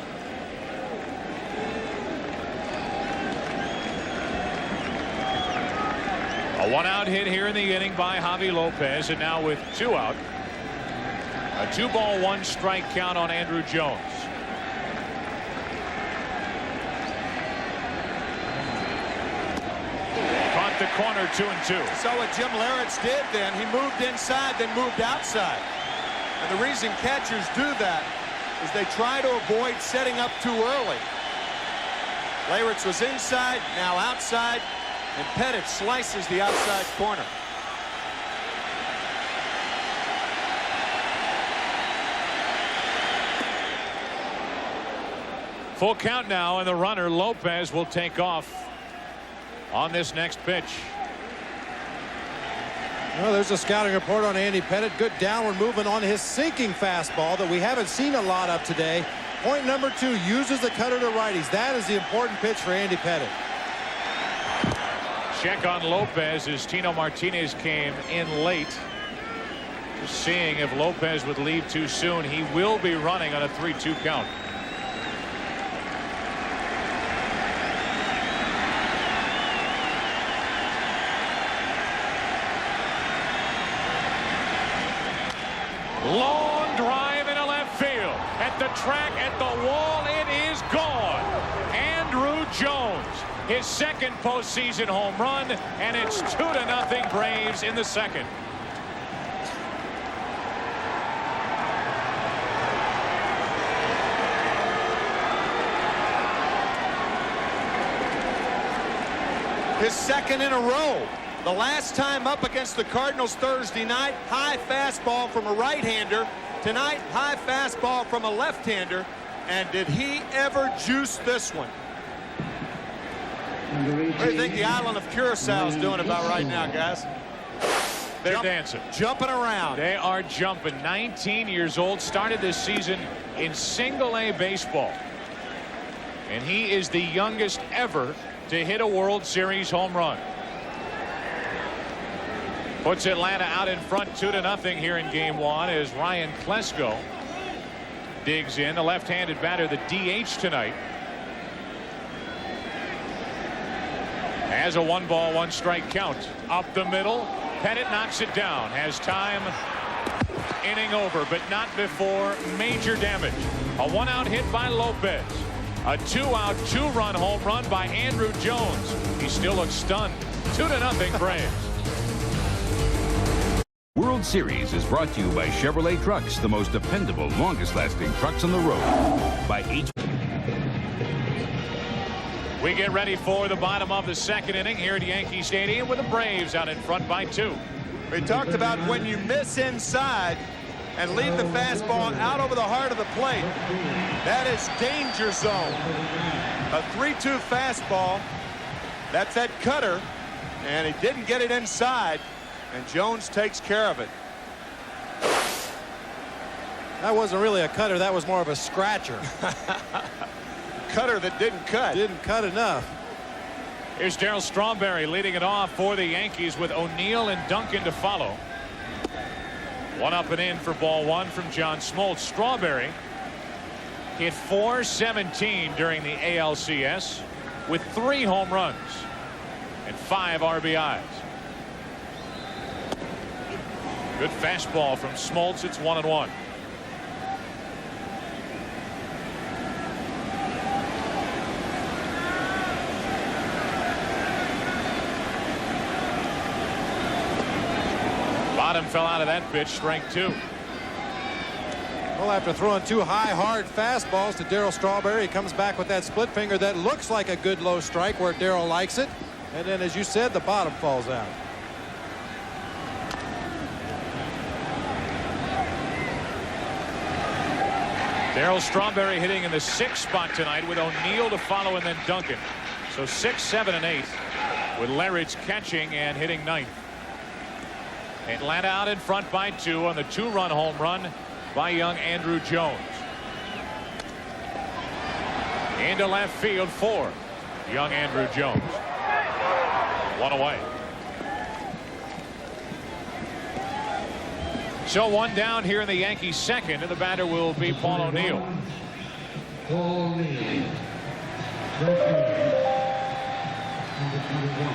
A 1-out hit here in the inning by Javi Lopez, and now with 2 out. A 2-ball, 1-strike count on Andrew Jones. Caught the corner, 2-2. So what Jim Leyritz did then, he moved inside, then moved outside. And the reason catchers do that is they try to avoid setting up too early. Leyritz was inside, now outside, and Pettit slices the outside corner. Full count now, and the runner Lopez will take off on this next pitch. Well, there's a scouting report on Andy Pettit. Good downward movement on his sinking fastball that we haven't seen a lot of today. Point number 2, uses the cutter to righties. That is the important pitch for Andy Pettit. Check on Lopez as Tino Martinez came in late. Just seeing if Lopez would leave too soon. He will be running on a 3-2 count. Long drive into left field. At the track, at the wall, it is gone. Andrew Jones, his second postseason home run, and it's 2-0 Braves in the second. His second in a row. The last time up against the Cardinals Thursday night, high fastball from a right-hander. Tonight, high fastball from a left-hander. And did he ever juice this one? What do you think the island of Curacao is doing about right now, guys? They're dancing. Jumping around. They are jumping. 19 years old, started this season in single-A baseball. And he is the youngest ever to hit a World Series home run. Puts Atlanta out in front 2-0 here in game 1 as Ryan Klesko digs in. The left-handed batter, the DH tonight. Has a 1-ball, 1-strike count. Up the middle. Pettit knocks it down. Has time. Inning over, but not before major damage. A 1-out hit by Lopez. A 2-out, 2-run home run by Andrew Jones. He still looks stunned. 2-0 Braves. World Series is brought to you by Chevrolet Trucks, the most dependable, longest-lasting trucks on the road. By each. We get ready for the bottom of the second inning here at Yankee Stadium with the Braves out in front by 2. We talked about when you miss inside and leave the fastball out over the heart of the plate. That is danger zone. A 3-2 fastball. That's that cutter, and he didn't get it inside. And Jones takes care of it. That wasn't really a cutter. That was more of a scratcher. Cutter that didn't cut. Didn't cut enough. Here's Darryl Strawberry leading it off for the Yankees with O'Neill and Duncan to follow. 1 up and in for ball 1 from John Smoltz. Strawberry hit .417 during the ALCS with 3 home runs and 5 RBIs. Good fastball from Smoltz. It's 1-1. Bottom fell out of that pitch. Strike 2. Well, after throwing 2 high, hard fastballs to Darryl Strawberry, he comes back with that split finger that looks like a good low strike where Darryl likes it. And then, as you said, the bottom falls out. Darryl Strawberry hitting in the 6th spot tonight with O'Neill to follow and then Duncan. So 6, 7, and 8 with Leyritz catching and hitting 9th. Atlanta out in front by 2 on the 2-run home run by young Andrew Jones. Into left field for young Andrew Jones. 1 away. So 1 down here in the Yankees second, and the batter will be Paul O'Neill.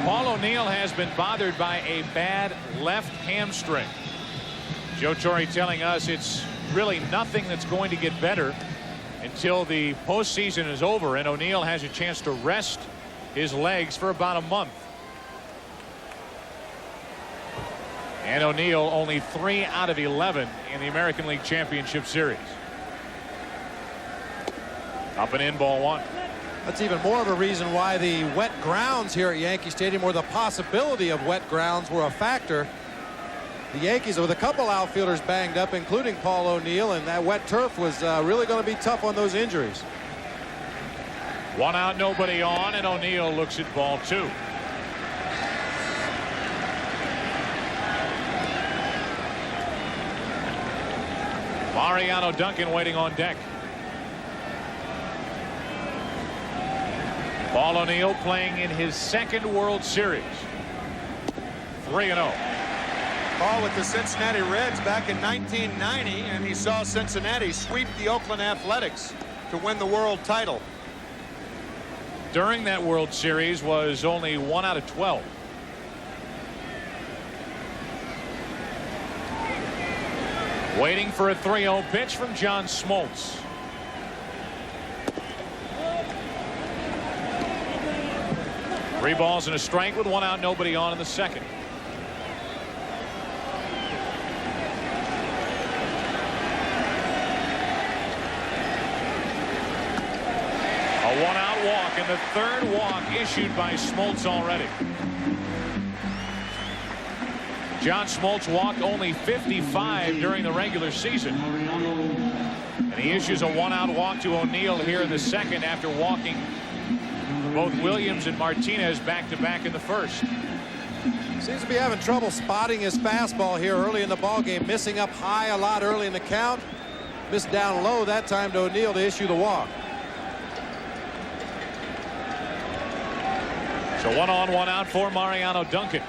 Paul O'Neill has been bothered by a bad left hamstring. Joe Torre telling us it's really nothing that's going to get better until the postseason is over, and O'Neill has a chance to rest his legs for about a month. And O'Neill only 3 out of 11 in the American League Championship Series. Up and in, ball 1. That's even more of a reason why the wet grounds here at Yankee Stadium, or the possibility of wet grounds, were a factor. The Yankees, with a couple outfielders banged up, including Paul O'Neill, and that wet turf was really going to be tough on those injuries. 1 out, nobody on, and O'Neill looks at ball 2. Mariano Duncan waiting on deck. Paul O'Neill playing in his second World Series. 3-0. Paul with the Cincinnati Reds back in 1990, and he saw Cincinnati sweep the Oakland Athletics to win the world title. During that World Series was only 1 out of 12. Waiting for a 3-0 pitch from John Smoltz. Three balls and a strike with 1 out, nobody on in the second. A 1-out walk, and the third walk issued by Smoltz already. John Smoltz walked only 55 during the regular season. And he issues a 1-out walk to O'Neill here in the second after walking both Williams and Martinez back-to-back in the first. Seems to be having trouble spotting his fastball here early in the ball game, missing up high a lot early in the count. Missed down low that time to O'Neill to issue the walk. So 1 on, 1 out for Mariano Duncan.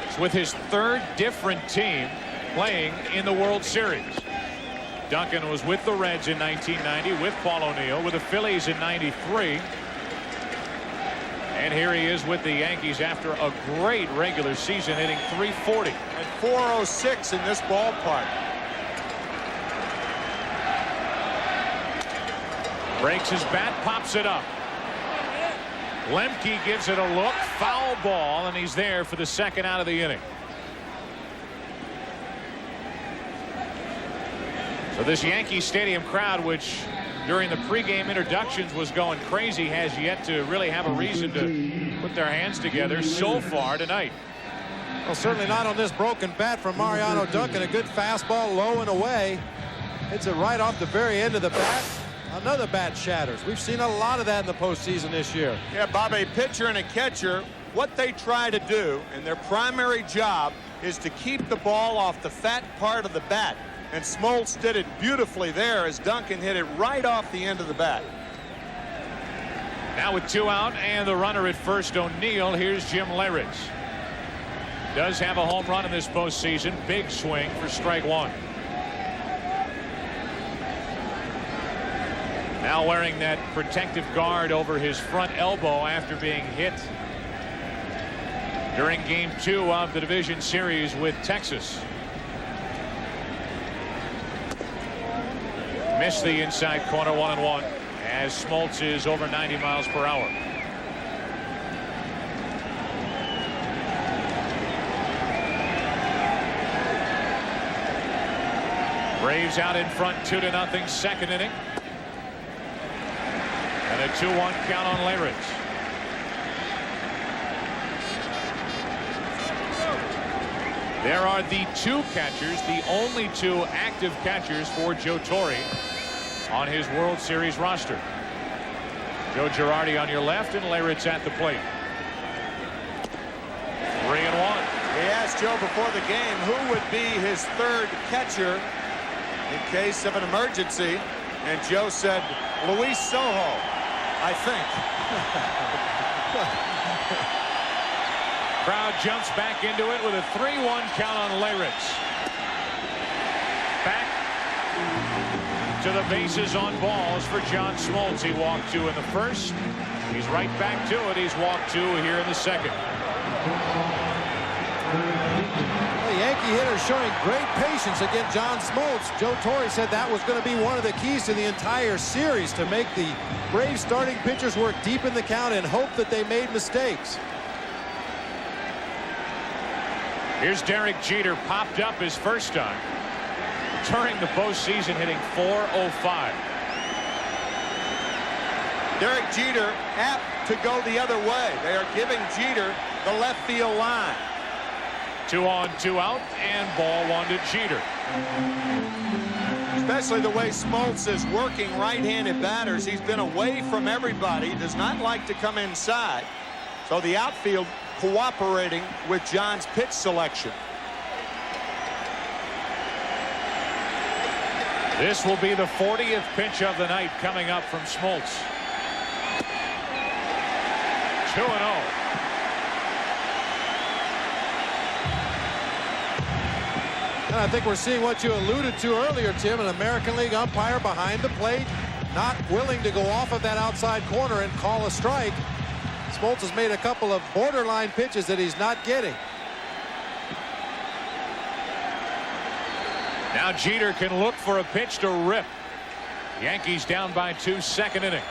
It's with his third different team playing in the World Series. Duncan was with the Reds in 1990, with Paul O'Neill, with the Phillies in 93. And here he is with the Yankees after a great regular season, hitting .340. And .406 in this ballpark. Breaks his bat, pops it up. Lemke gives it a look, foul ball, and he's there for the second out of the inning. So this Yankee Stadium crowd, which during the pregame introductions was going crazy, has yet to really have a reason to put their hands together so far tonight. Well, certainly not on this broken bat from Mariano Duncan. A good fastball low and away. Hits it right off the very end of the bat. Another bat shatters. We've seen a lot of that in the postseason this year. Yeah, Bob, a pitcher and a catcher, what they try to do, and their primary job, is to keep the ball off the fat part of the bat. And Smoltz did it beautifully there as Duncan hit it right off the end of the bat. Now with 2 out and the runner at first, O'Neill, here's Jim Leyritz. Does have a home run in this postseason. Big swing for strike 1. Now wearing that protective guard over his front elbow after being hit during Game 2 of the division series with Texas. Missed the inside corner, 1-1, as Smoltz is over 90 miles per hour. Braves out in front 2-0, second inning. And a 2-1 count on Leyritz. There are the 2 catchers, the only 2 active catchers for Joe Torre on his World Series roster. Joe Girardi on your left and Leyritz at the plate. 3-1. He asked Joe before the game who would be his third catcher in case of an emergency, and Joe said Luis Sojo, I think. Crowd jumps back into it with a 3-1 count on Leyritz. Back to the bases on balls for John Smoltz. He walked 2 in the first. He's right back to it. He's walked 2 here in the second. The Yankee hitter showing great patience against John Smoltz. Joe Torre said that was going to be one of the keys to the entire series, to make the Braves starting pitchers work deep in the count and hope that they made mistakes. Here's Derek Jeter, popped up his first time during the postseason, hitting .405. Derek Jeter apt to go the other way. They are giving Jeter the left field line. 2 on, 2 out, and ball 1 to Jeter. Especially the way Smoltz is working right-handed batters. He's been away from everybody. He does not like to come inside. So the outfield cooperating with John's pitch selection. This will be the 40th pitch of the night coming up from Smoltz. 2-0. And I think we're seeing what you alluded to earlier, Tim, an American League umpire behind the plate, not willing to go off of that outside corner and call a strike. Smoltz has made a couple of borderline pitches that he's not getting. Now Jeter can look for a pitch to rip. Yankees down by 2, second inning.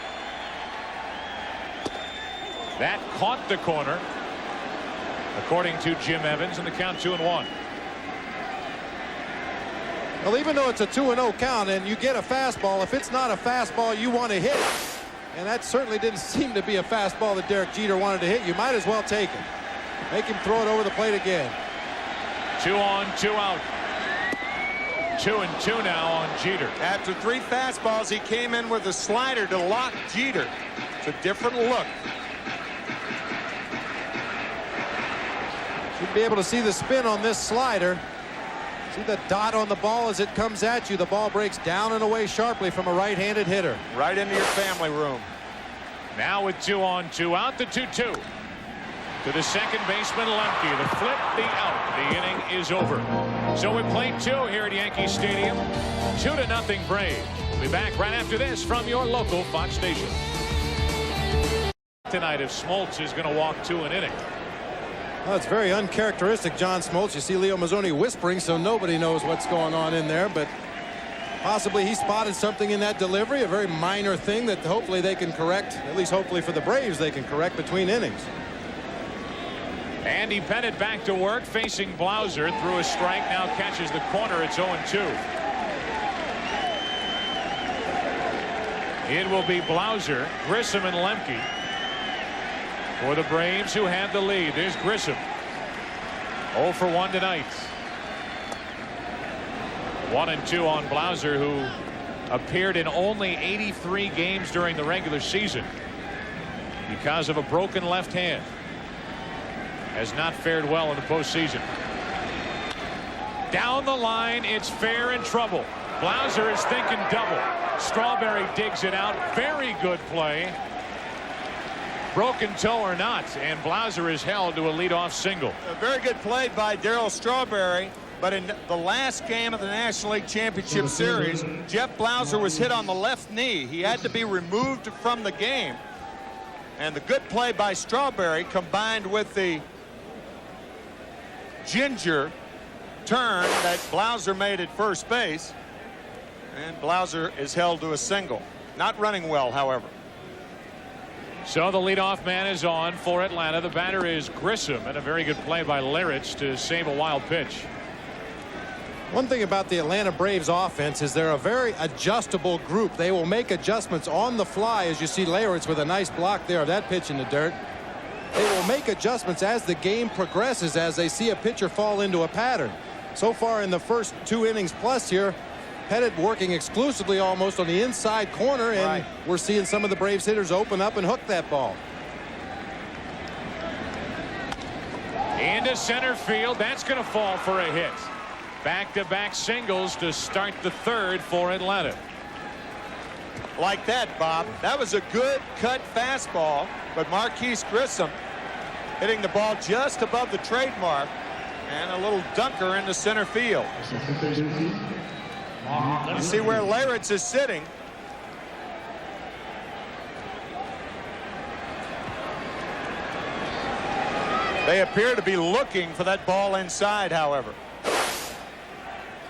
That caught the corner, according to Jim Evans, and the count 2-1. Well, even though it's a 2-0 count and you get a fastball, if it's not a fastball, you want to hit it. And that certainly didn't seem to be a fastball that Derek Jeter wanted to hit. You might as well take it. Make him throw it over the plate again. 2 on, 2 out. 2-2 now on Jeter. After 3 fastballs, he came in with a slider to lock Jeter. It's a different look. Should be able to see the spin on this slider. See the dot on the ball as it comes at you. The ball breaks down and away sharply from a right-handed hitter. Right into your family room. Now with 2 on, 2 out, the 2-2. To the second baseman, Lemke. The flip, the out. The inning is over. So we played 2 here at Yankee Stadium. 2-0 Braves. We'll be back right after this from your local Fox station. Tonight, if Smoltz is going to walk 2 an inning. Well, it's very uncharacteristic, John Smoltz. You see Leo Mazzoni whispering, so nobody knows what's going on in there. But possibly he spotted something in that delivery, a very minor thing that hopefully they can correct. At least hopefully for the Braves they can correct between innings. Andy Pettitte back to work, facing Blauser. Through a strike, now catches the corner. It's 0-2. It will be Blauser, Grissom, and Lemke for the Braves, who have the lead. There's Grissom. 0 for 1 tonight. 1-2 on Blauser, who appeared in only 83 games during the regular season because of a broken left hand. Has not fared well in the postseason. Down the line, it's fair and trouble. Blauser is thinking double. Strawberry digs it out. Very good play. Broken toe or not, and Blauser is held to a leadoff single. A very good play by Darryl Strawberry, but in the last game of the National League Championship Series, Jeff Blauser was hit on the left knee. He had to be removed from the game. And the good play by Strawberry combined with the ginger turn that Blauser made at first base, and Blauser is held to a single. Not running well, however. So the leadoff man is on for Atlanta. The batter is Grissom, and a very good play by Larich to save a wild pitch. One thing about the Atlanta Braves offense is they're a very adjustable group. They will make adjustments on the fly, as you see Larich with a nice block there of that pitch in the dirt. They will make adjustments as the game progresses, as they see a pitcher fall into a pattern. So far in the first 2 innings plus here, Pettitte working exclusively almost on the inside corner, and we're seeing some of the Braves hitters open up and hook that ball. Into center field. That's going to fall for a hit. Back-to-back singles to start the third for Atlanta. Like that, Bob. That was a good cut fastball, but Marquise Grissom hitting the ball just above the trademark, and a little dunker into center field. You see where Larich is sitting. They appear to be looking for that ball inside, however.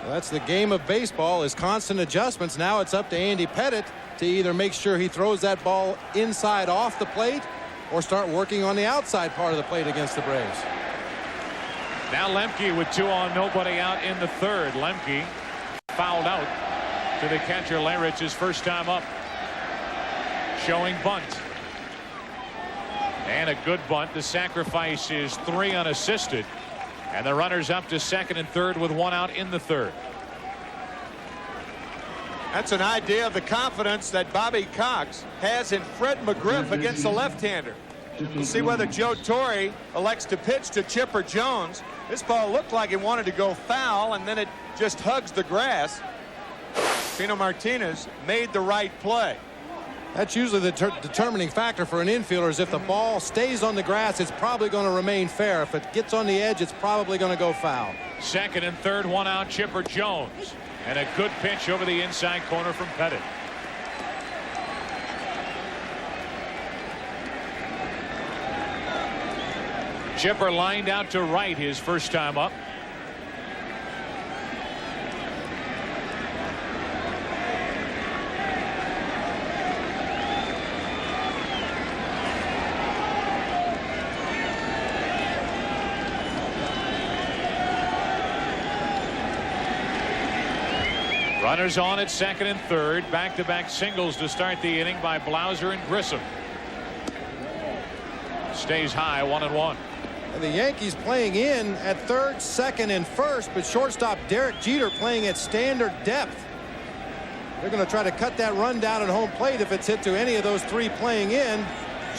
Well, that's the game of baseball, is constant adjustments. Now it's up to Andy Pettitte to either make sure he throws that ball inside off the plate or start working on the outside part of the plate against the Braves. Now Lemke with 2 on, nobody out in the third. Lemke fouled out to the catcher Larich, his first time up. showing bunt. And a good bunt. The sacrifice is 3 unassisted. And the runner's up to second and third with 1 out in the third. That's an idea of the confidence that Bobby Cox has in Fred McGriff against the left-hander. We'll see whether Joe Torre elects to pitch to Chipper Jones. This ball looked like it wanted to go foul, and then it just hugs the grass. Pino Martinez made the right play. That's usually the determining factor for an infielder is if the ball stays on the grass, it's probably going to remain fair. If it gets on the edge, it's probably going to go foul. Second and third, 1 out, Chipper Jones. And a good pitch over the inside corner from Pettit. Chipper lined out to right his first time up. Runners on at second and third. Back-to-back singles to start the inning by Blauser and Grissom. Stays high, 1-1. And the Yankees playing in at third, second, and first, but shortstop Derek Jeter playing at standard depth. They're going to try to cut that run down at home plate if it's hit to any of those 3 playing in.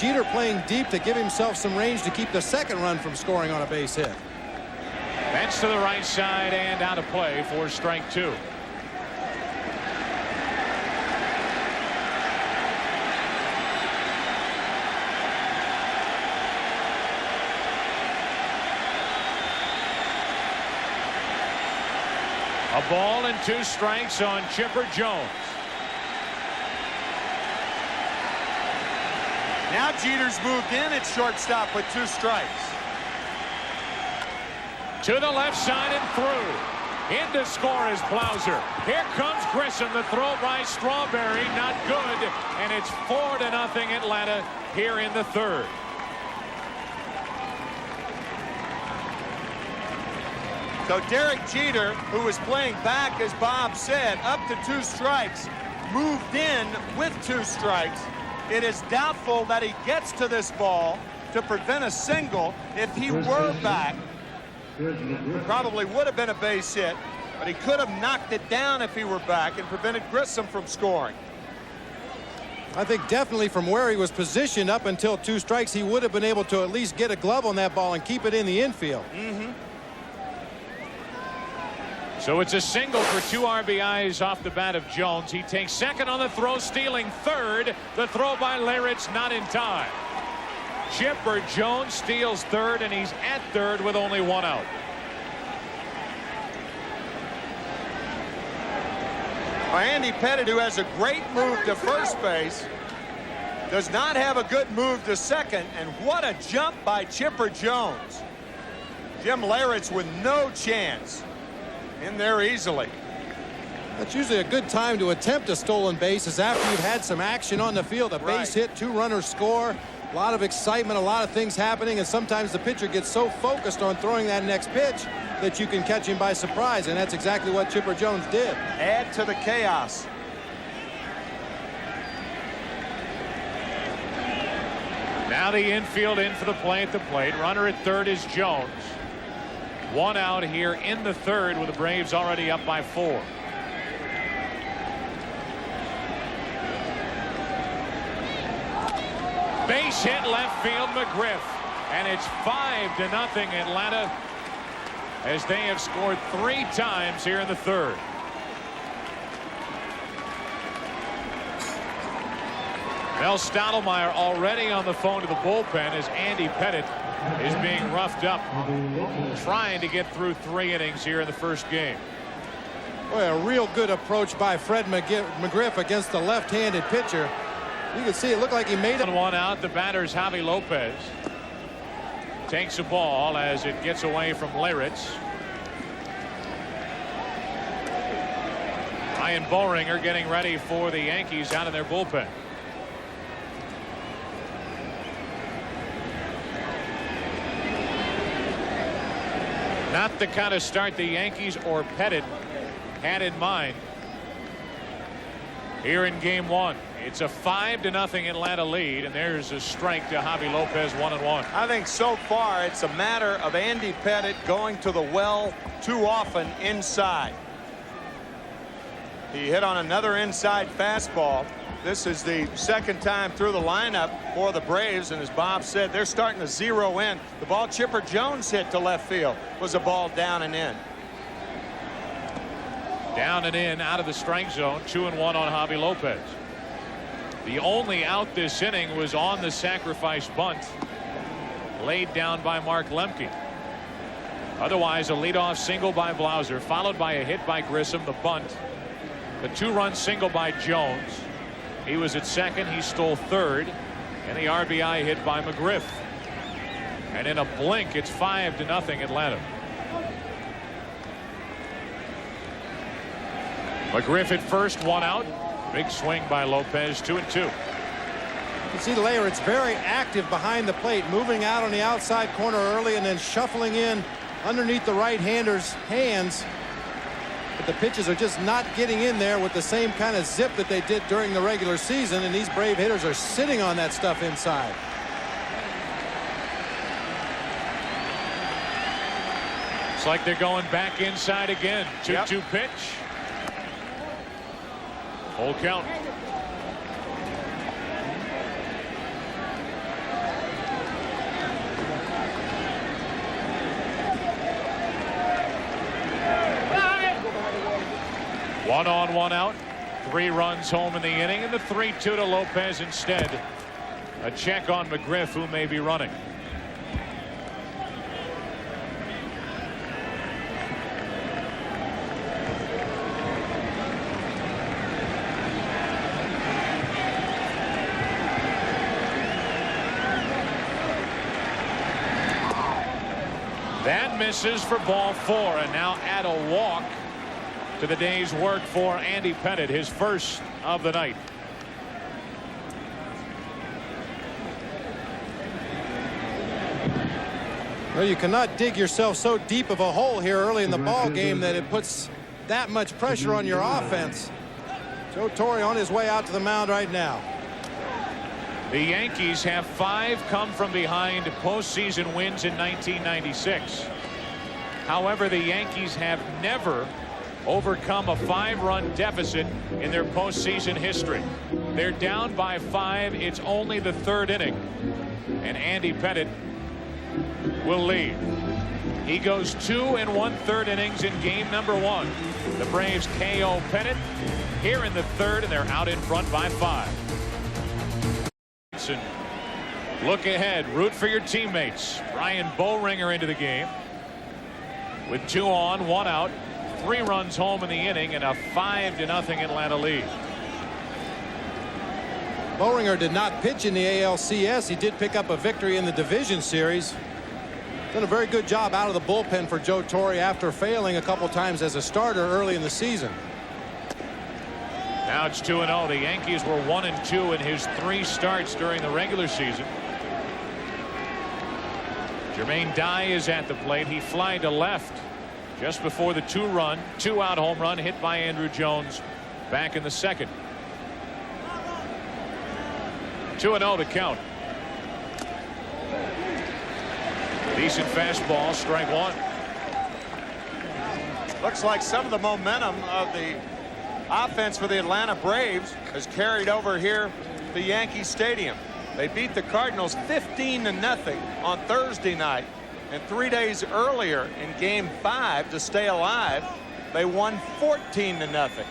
Jeter playing deep to give himself some range to keep the second run from scoring on a base hit. That's to the right side and out of play for strike 2. A ball and 2 strikes on Chipper Jones. Now Jeter's moved in at shortstop with 2 strikes. To the left side and through. In to score is Blauser. Here comes Grissom. The throw by Strawberry, not good. And it's 4-0 Atlanta here in the third. So Derek Jeter, who was playing back, as Bob said, up to 2 strikes, moved in with 2 strikes. It is doubtful that he gets to this ball to prevent a single. If he were back, it probably would have been a base hit, but he could have knocked it down if he were back and prevented Grissom from scoring. I think definitely from where he was positioned up until 2 strikes, he would have been able to at least get a glove on that ball and keep it in the infield. So it's a single for 2 RBIs off the bat of Jones. He takes second on the throw, stealing third. The throw by Leyritz not in time. Chipper Jones steals third, and he's at third with only 1 out. Andy Pettit, who has a great move to first base, does not have a good move to second, and what a jump by Chipper Jones. Jim Leyritz with no chance. In there easily. That's usually a good time to attempt a stolen base is after you've had some action on the field. A base hit, 2 runners score, a lot of excitement, a lot of things happening, and sometimes the pitcher gets so focused on throwing that next pitch that you can catch him by surprise, and that's exactly what Chipper Jones did. Add to the chaos. Now the infield in for the play at the plate. Runner at third is Jones. 1 out here in the third with the Braves already up by 4. Base hit left field, McGriff. And it's 5-0 Atlanta as they have scored 3 times here in the third. Mel Stottlemyre already on the phone to the bullpen as Andy Pettit is being roughed up, trying to get through 3 innings here in the first game. Boy, a real good approach by Fred McGriff against the left-handed pitcher. You can see it looked like he made it. 1 out. The batter's Javi Lopez. Takes a ball as it gets away from Leyritz. Ryan Boehringer getting ready for the Yankees out of their bullpen. Not the kind of start the Yankees or Pettit had in mind here in game 1. It's a 5-0 Atlanta lead, and there's a strike to Javi Lopez, 1-1. I think so far it's a matter of Andy Pettitte going to the well too often inside. He hit on another inside fastball. This is the second time through the lineup for the Braves, and as Bob said, they're starting to zero in. The ball Chipper Jones hit to left field was a ball down and in. Down and in, out of the strike zone, 2-1 on Javi Lopez. The only out this inning was on the sacrifice bunt laid down by Mark Lemke. Otherwise, a leadoff single by Blauser, followed by a hit by Grissom, the bunt, the 2-run single by Jones. He was at second, he stole third, and the RBI hit by McGriff. And in a blink, it's 5-0 Atlanta. McGriff at first, 1 out. Big swing by Lopez, 2-2. You can see Leyritz very active behind the plate, moving out on the outside corner early and then shuffling in underneath the right-hander's hands. But the pitches are just not getting in there with the same kind of zip that they did during the regular season, and these Brave hitters are sitting on that stuff inside. It's like they're going back inside again. 2-2 pitch. Full count. One on, one out. 3 runs home in the inning, and the 3-2 to Lopez instead. A check on McGriff, who may be running. That misses for ball 4, and now add a walk to the day's work for Andy Pettitte, his first of the night. Well, you cannot dig yourself so deep of a hole here early in the ball game that it puts that much pressure on your offense. Joe Torre on his way out to the mound right now. The Yankees have 5 come from behind postseason wins in 1996. However, the Yankees have never overcome a 5-run deficit in their postseason history. They're down by 5. It's only the 3rd inning, and Andy Pettitte will lead. He goes 2 1/3 innings in game number 1. The Braves KO Pettitte here in the 3rd, and they're out in front by 5. Look ahead, root for your teammates. Brian Boehringer into the game with 2 on, 1 out, 3 runs home in the inning, and a 5-0 Atlanta lead. Boehringer did not pitch in the ALCS. He did pick up a victory in the division series. Done a very good job out of the bullpen for Joe Torre after failing a couple times as a starter early in the season. Now it's 2-0. The Yankees were 1-2 in his 3 starts during the regular season. Jermaine Dye is at the plate. He flied to left just before the 2-out home run hit by Andrew Jones back in the 2nd. 2-0 to count. Decent fastball, strike 1. Looks like some of the momentum of the offense for the Atlanta Braves has carried over here to Yankee Stadium. They beat the Cardinals 15-0 on Thursday night, and 3 days earlier in game 5 to stay alive, they won 14-0.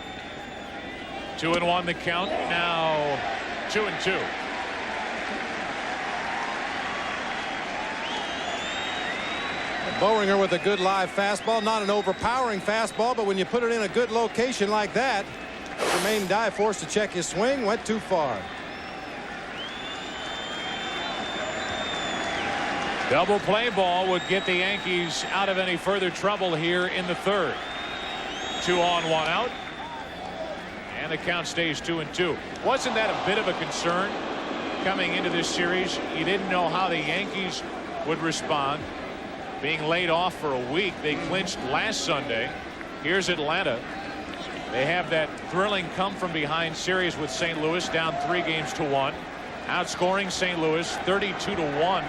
2-1 the count. Now 2-2. Boehringer with a good live fastball, not an overpowering fastball, but when you put it in a good location like that, Jermaine Dye forced to check his swing, went too far. Double play ball would get the Yankees out of any further trouble here in the 3rd. 2 on, 1 out, and the count stays 2-2. Wasn't that a bit of a concern coming into this series? You didn't know how the Yankees would respond. Being laid off for a week, they clinched last Sunday. Here's Atlanta They have that thrilling come from behind series with St. Louis, down 3-1, outscoring St. Louis 32-1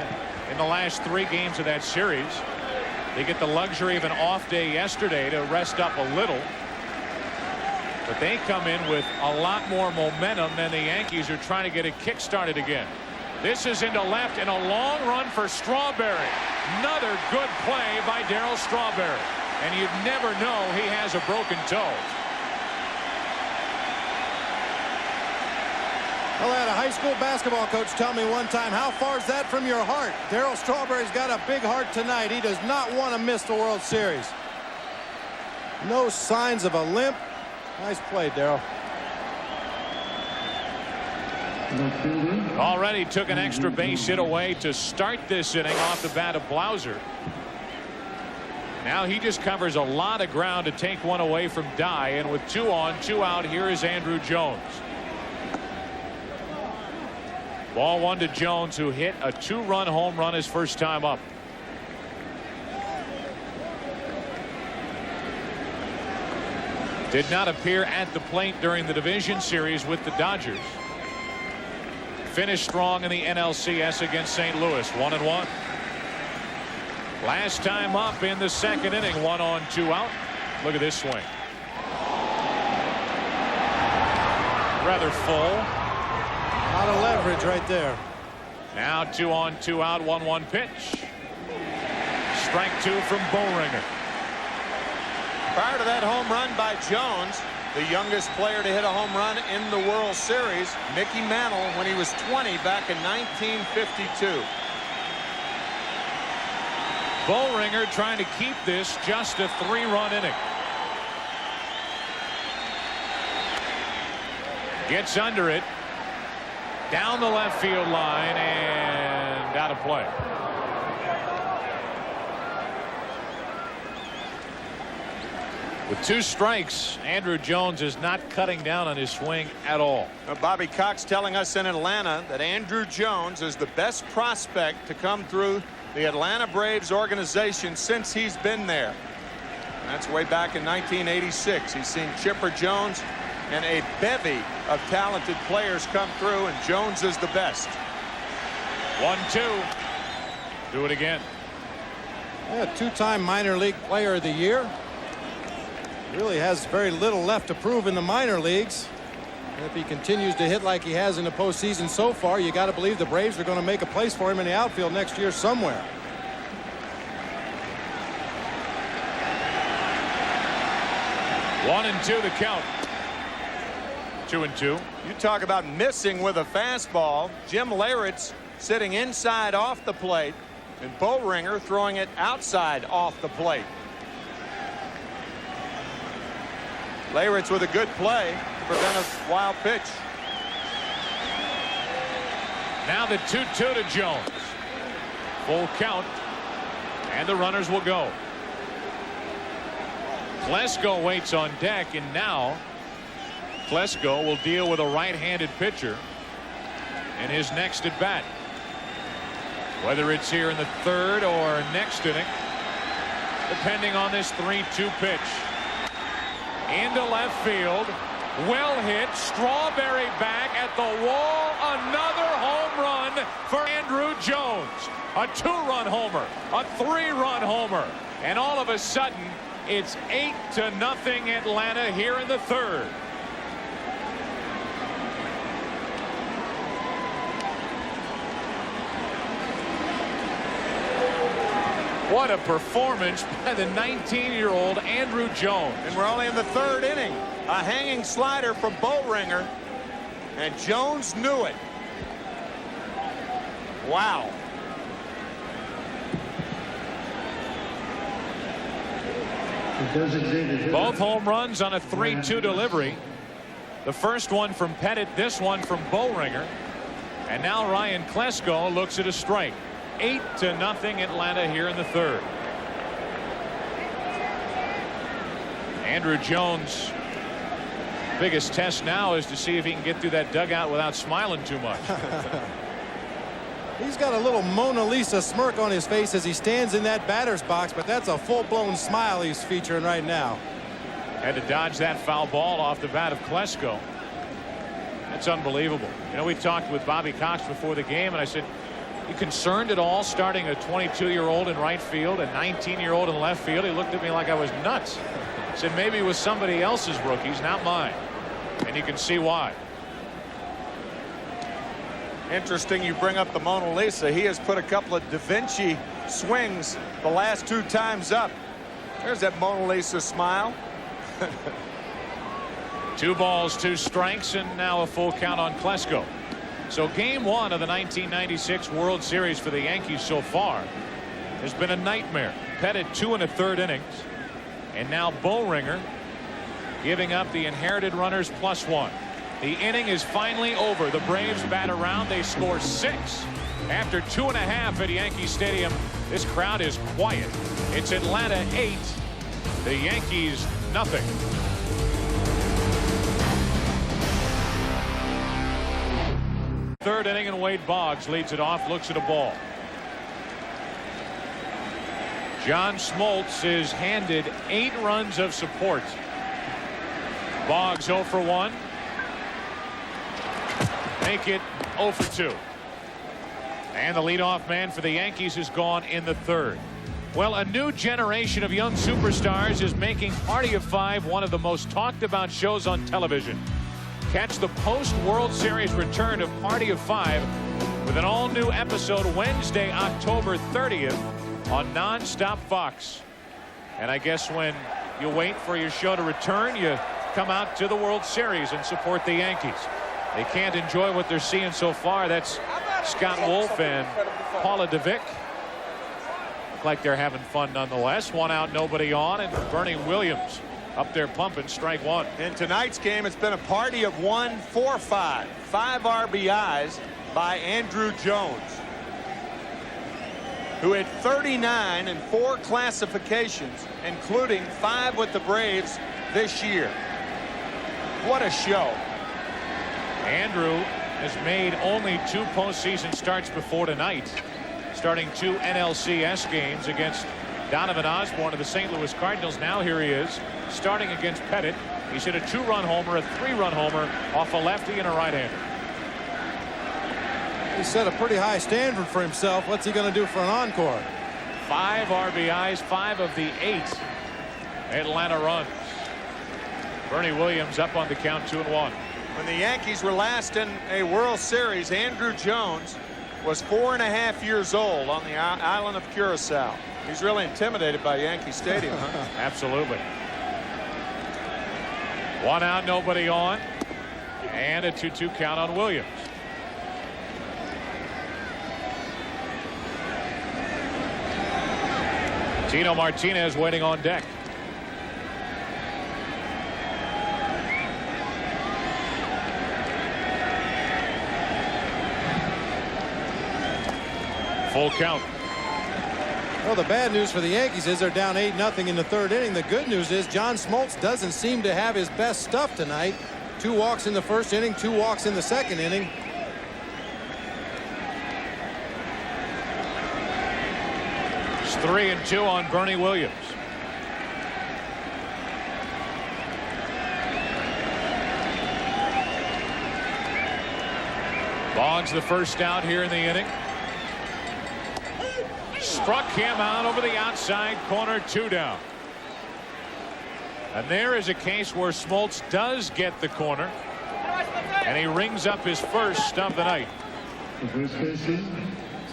in the last 3 games of that series. They get the luxury of an off day yesterday to rest up a little, but they come in with a lot more momentum than the Yankees, are trying to get it kick-started again. This is into left and a long run for Strawberry. Another good play by Darryl Strawberry, and you'd never know he has a broken toe. Well, I had a high school basketball coach tell me one time, how far is that from your heart? Darryl Strawberry's got a big heart tonight. He does not want to miss the World Series. No signs of a limp. Nice play, Darryl. Already took an extra base hit away to start this inning off the bat of Blauser. Now he just covers a lot of ground to take one away from Dye, and with 2 on, 2 out, here is Andrew Jones. Ball 1 to Jones, who hit a 2-run home run his first time up. Did not appear at the plate during the division series with the Dodgers. Finished strong in the NLCS against St. Louis, 1-1. Last time up in the second inning, 1 on, 2 out. Look at this swing. Rather full. A lot of leverage right there. Now 2 on, 2 out, 1-1 pitch. Strike 2 from Bowringer. Prior to that home run by Jones, the youngest player to hit a home run in the World Series, Mickey Mantle, when he was 20 back in 1952. Bowringer trying to keep this just a 3-run inning. Gets under it. Down the left field line and out of play. With 2 strikes, Andrew Jones is not cutting down on his swing at all. Bobby Cox telling us in Atlanta that Andrew Jones is the best prospect to come through the Atlanta Braves organization since he's been there. That's way back in 1986. He's seen Chipper Jones and a bevy of talented players come through, and Jones is the best. 1-2. Do it again. Yeah, 2-time minor league player of the year. Really has very little left to prove in the minor leagues. And if he continues to hit like he has in the postseason so far, you got to believe the Braves are going to make a place for him in the outfield next year somewhere. One and 2 the count. 2-2. You talk about missing with a fastball. Jim Leyritz sitting inside off the plate, and Bowringer throwing it outside off the plate. Leyritz with a good play to prevent a wild pitch. Now the 2-2 to Jones. Full count, and the runners will go. Klesko waits on deck, and now Klesko will deal with a right-handed pitcher in his next at bat. Whether it's here in the 3rd or next inning, depending on this 3-2 pitch. Into left field. Well hit. Strawberry back at the wall. Another home run for Andrew Jones. A 2-run homer. A 3-run homer. And all of a sudden, it's 8-0 Atlanta here in the 3rd. What a performance by the 19-year-old Andrew Jones. And we're only in the 3rd inning. A hanging slider from Bowringer, and Jones knew it. Wow. Both home runs on a 3-2 delivery. The first one from Pettit, this one from Bowringer. And now Ryan Klesko looks at a strike. 8-0 Atlanta here in the 3rd. Andrew Jones' biggest test now is to see if he can get through that dugout without smiling too much. He's got a little Mona Lisa smirk on his face as he stands in that batter's box, but that's a full-blown smile he's featuring right now. Had to dodge that foul ball off the bat of Klesko. That's unbelievable. You know, we talked with Bobby Cox before the game, and I said, you concerned at all starting a 22-year-old in right field, a 19-year-old in left field? He looked at me like I was nuts. Said maybe it was somebody else's rookies, not mine. And you can see why. Interesting you bring up the Mona Lisa. He has put a couple of Da Vinci swings the last 2 times up. There's that Mona Lisa smile. 2 balls, 2 strikes, and now a full count on Klesko. So game 1 of the 1996 World Series for the Yankees so far has been a nightmare. Pettit 2 1/3 innings, and now Boehringer giving up the inherited runners +1. The inning is finally over. The Braves bat around. They score 6 after 2.5 at Yankee Stadium. This crowd is quiet. It's Atlanta 8, the Yankees nothing. Third inning, and Wade Boggs leads it off, looks at a ball. John Smoltz is handed 8 runs of support. Boggs 0 for 1. Make it 0 for 2. And the leadoff man for the Yankees is gone in the 3rd. Well, a new generation of young superstars is making Party of 5 one of the most talked about shows on television. Catch the post-World Series return of Party of 5 with an all-new episode Wednesday, October 30th on Nonstop Fox. And I guess when you wait for your show to return, you come out to the World Series and support the Yankees. They can't enjoy what they're seeing so far. That's Scott Wolf and Paula DeVick. Look like they're having fun nonetheless. 1 out, nobody on, and Bernie Williams up there pumping, strike 1. In tonight's game, it's been a party of 1 for 5. 5 RBIs by Andrew Jones, who had 39 in 4 classifications, including 5 with the Braves this year. What a show. Andrew has made only 2 postseason starts before tonight, starting 2 NLCS games against Donovan Osborne of the St. Louis Cardinals. Now here he is starting against Pettit. He's hit a 2-run homer, a 3-run homer off a lefty and a right-hander. He set a pretty high standard for himself. What's he going to do for an encore? 5 RBIs, 5 of the 8 Atlanta runs. Bernie Williams up on the count, 2-1. When the Yankees were last in a World Series, Andrew Jones was 4.5 years old on the island of Curacao. He's really intimidated by Yankee Stadium. Huh? Absolutely. 1 out, nobody on, and a 2-2 count on Williams. Tino Martinez waiting on deck. Full count. Well, the bad news for the Yankees is they're down 8-0 in the 3rd inning. The good news is John Smoltz doesn't seem to have his best stuff tonight. 2 walks in the 1st inning, 2 walks in the 2nd inning. It's 3-2 on Bernie Williams. Boggs the first out here in the inning. Struck him out over the outside corner, 2 down. And there is a case where Smoltz does get the corner, and he rings up his first of the night.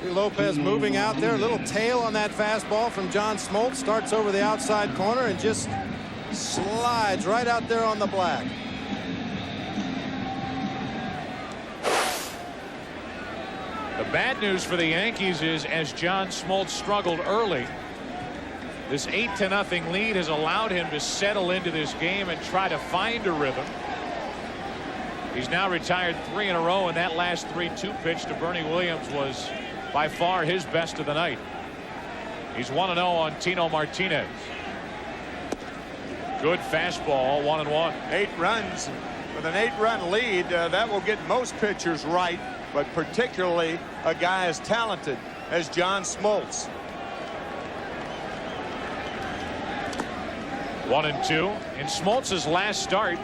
See Lopez moving out there, a little tail on that fastball from John Smoltz. Starts over the outside corner and just slides right out there on the black. The bad news for the Yankees is, as John Smoltz struggled early, this 8-0 lead has allowed him to settle into this game and try to find a rhythm. He's now retired 3 in a row, and that last 3-2 pitch to Bernie Williams was by far his best of the night. He's 1-0 on Tino Martinez. Good fastball, 1-1. 8 runs with an 8-run lead. That will get most pitchers right, but particularly a guy as talented as John Smoltz. 1-2. In Smoltz's last start,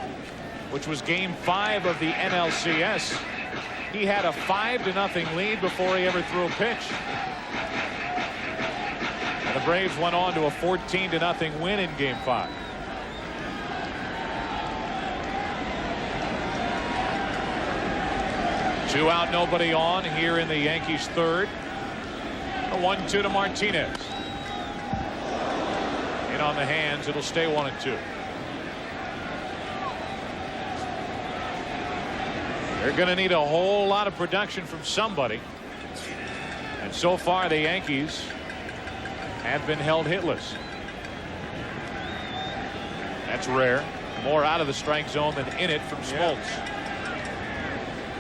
which was Game 5 of the NLCS, he had a 5-0 lead before he ever threw a pitch. And the Braves went on to a 14-0 win in Game 5. Two out, nobody on here in the Yankees' third. A 1-2 to Martinez. In on the hands, it'll stay 1-2. They're going to need a whole lot of production from somebody. And so far, the Yankees have been held hitless. That's rare. More out of the strike zone than in it from Smoltz.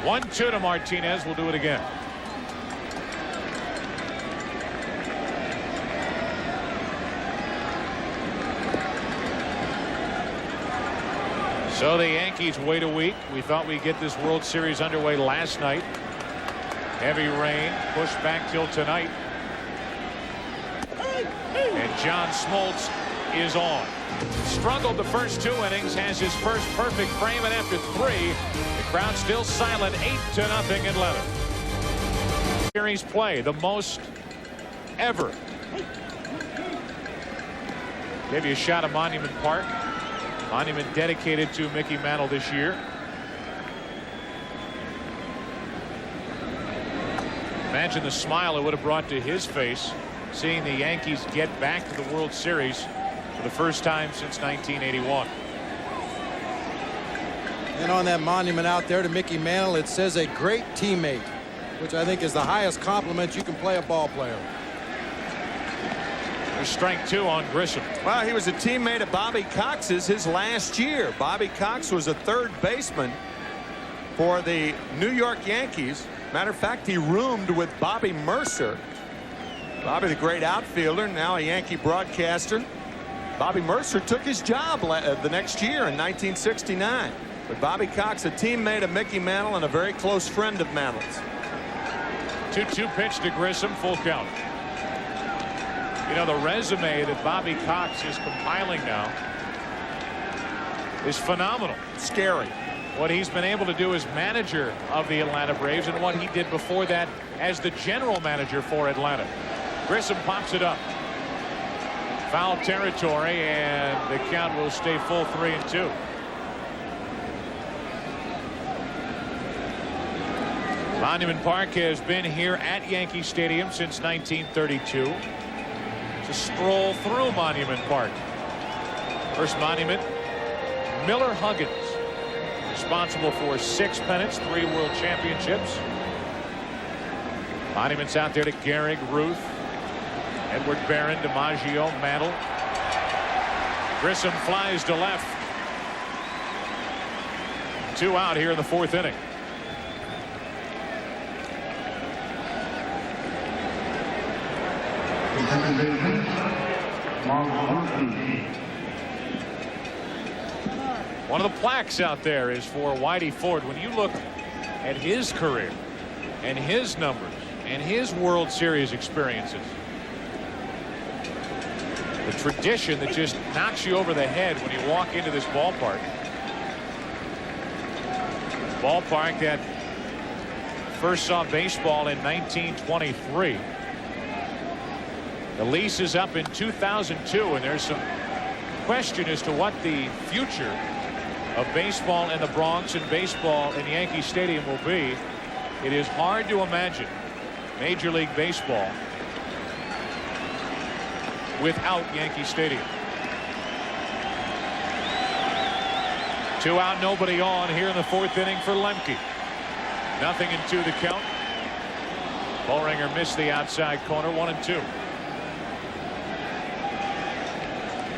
1-2 to Martinez. We'll do it again. So the Yankees wait a week. We thought we'd get this World Series underway last night. Heavy rain pushed back till tonight. And John Smoltz is on. Struggled the first 2 innings, has his first perfect frame, and after 3, the crowd still silent, 8-0 in 11th. Series play, the most ever. Gave you a shot of Monument Park. Monument dedicated to Mickey Mantle this year. Imagine the smile it would have brought to his face seeing the Yankees get back to the World Series for the first time since 1981. And on that monument out there to Mickey Mantle, it says a great teammate, which I think is the highest compliment you can play a ball player. There's strike 2 on Grissom. Well, he was a teammate of Bobby Cox's his last year. Bobby Cox was a third baseman for the New York Yankees. Matter of fact, he roomed with Bobby Mercer. Bobby, the great outfielder, now a Yankee broadcaster. Bobby Mercer took his job the next year in 1969. But Bobby Cox, a teammate of Mickey Mantle and a very close friend of Mantle's. 2-2 pitch to Grissom, full count. You know, the resume that Bobby Cox is compiling now is phenomenal. Scary. What he's been able to do as manager of the Atlanta Braves and what he did before that as the general manager for Atlanta. Grissom pops it up. Foul territory, and the count will stay full 3-2. Monument Park has been here at Yankee Stadium since 1932. To stroll through Monument Park. First monument, Miller Huggins, responsible for 6 pennants, 3 world championships. Monuments out there to Gehrig, Ruth, Edward Barron, DiMaggio, Mantle. Grissom flies to left. 2 out here in the 4th inning. One of the plaques out there is for Whitey Ford. When you look at his career and his numbers and his World Series experiences, the tradition that just knocks you over the head when you walk into this ballpark. Ballpark that first saw baseball in 1923. The lease is up in 2002, and there's some question as to what the future of baseball in the Bronx and baseball in Yankee Stadium will be. It is hard to imagine Major League Baseball without Yankee Stadium. 2 out, nobody on here in the 4th inning for Lemke. 0-2 the count. Boehringer missed the outside corner. 1-2.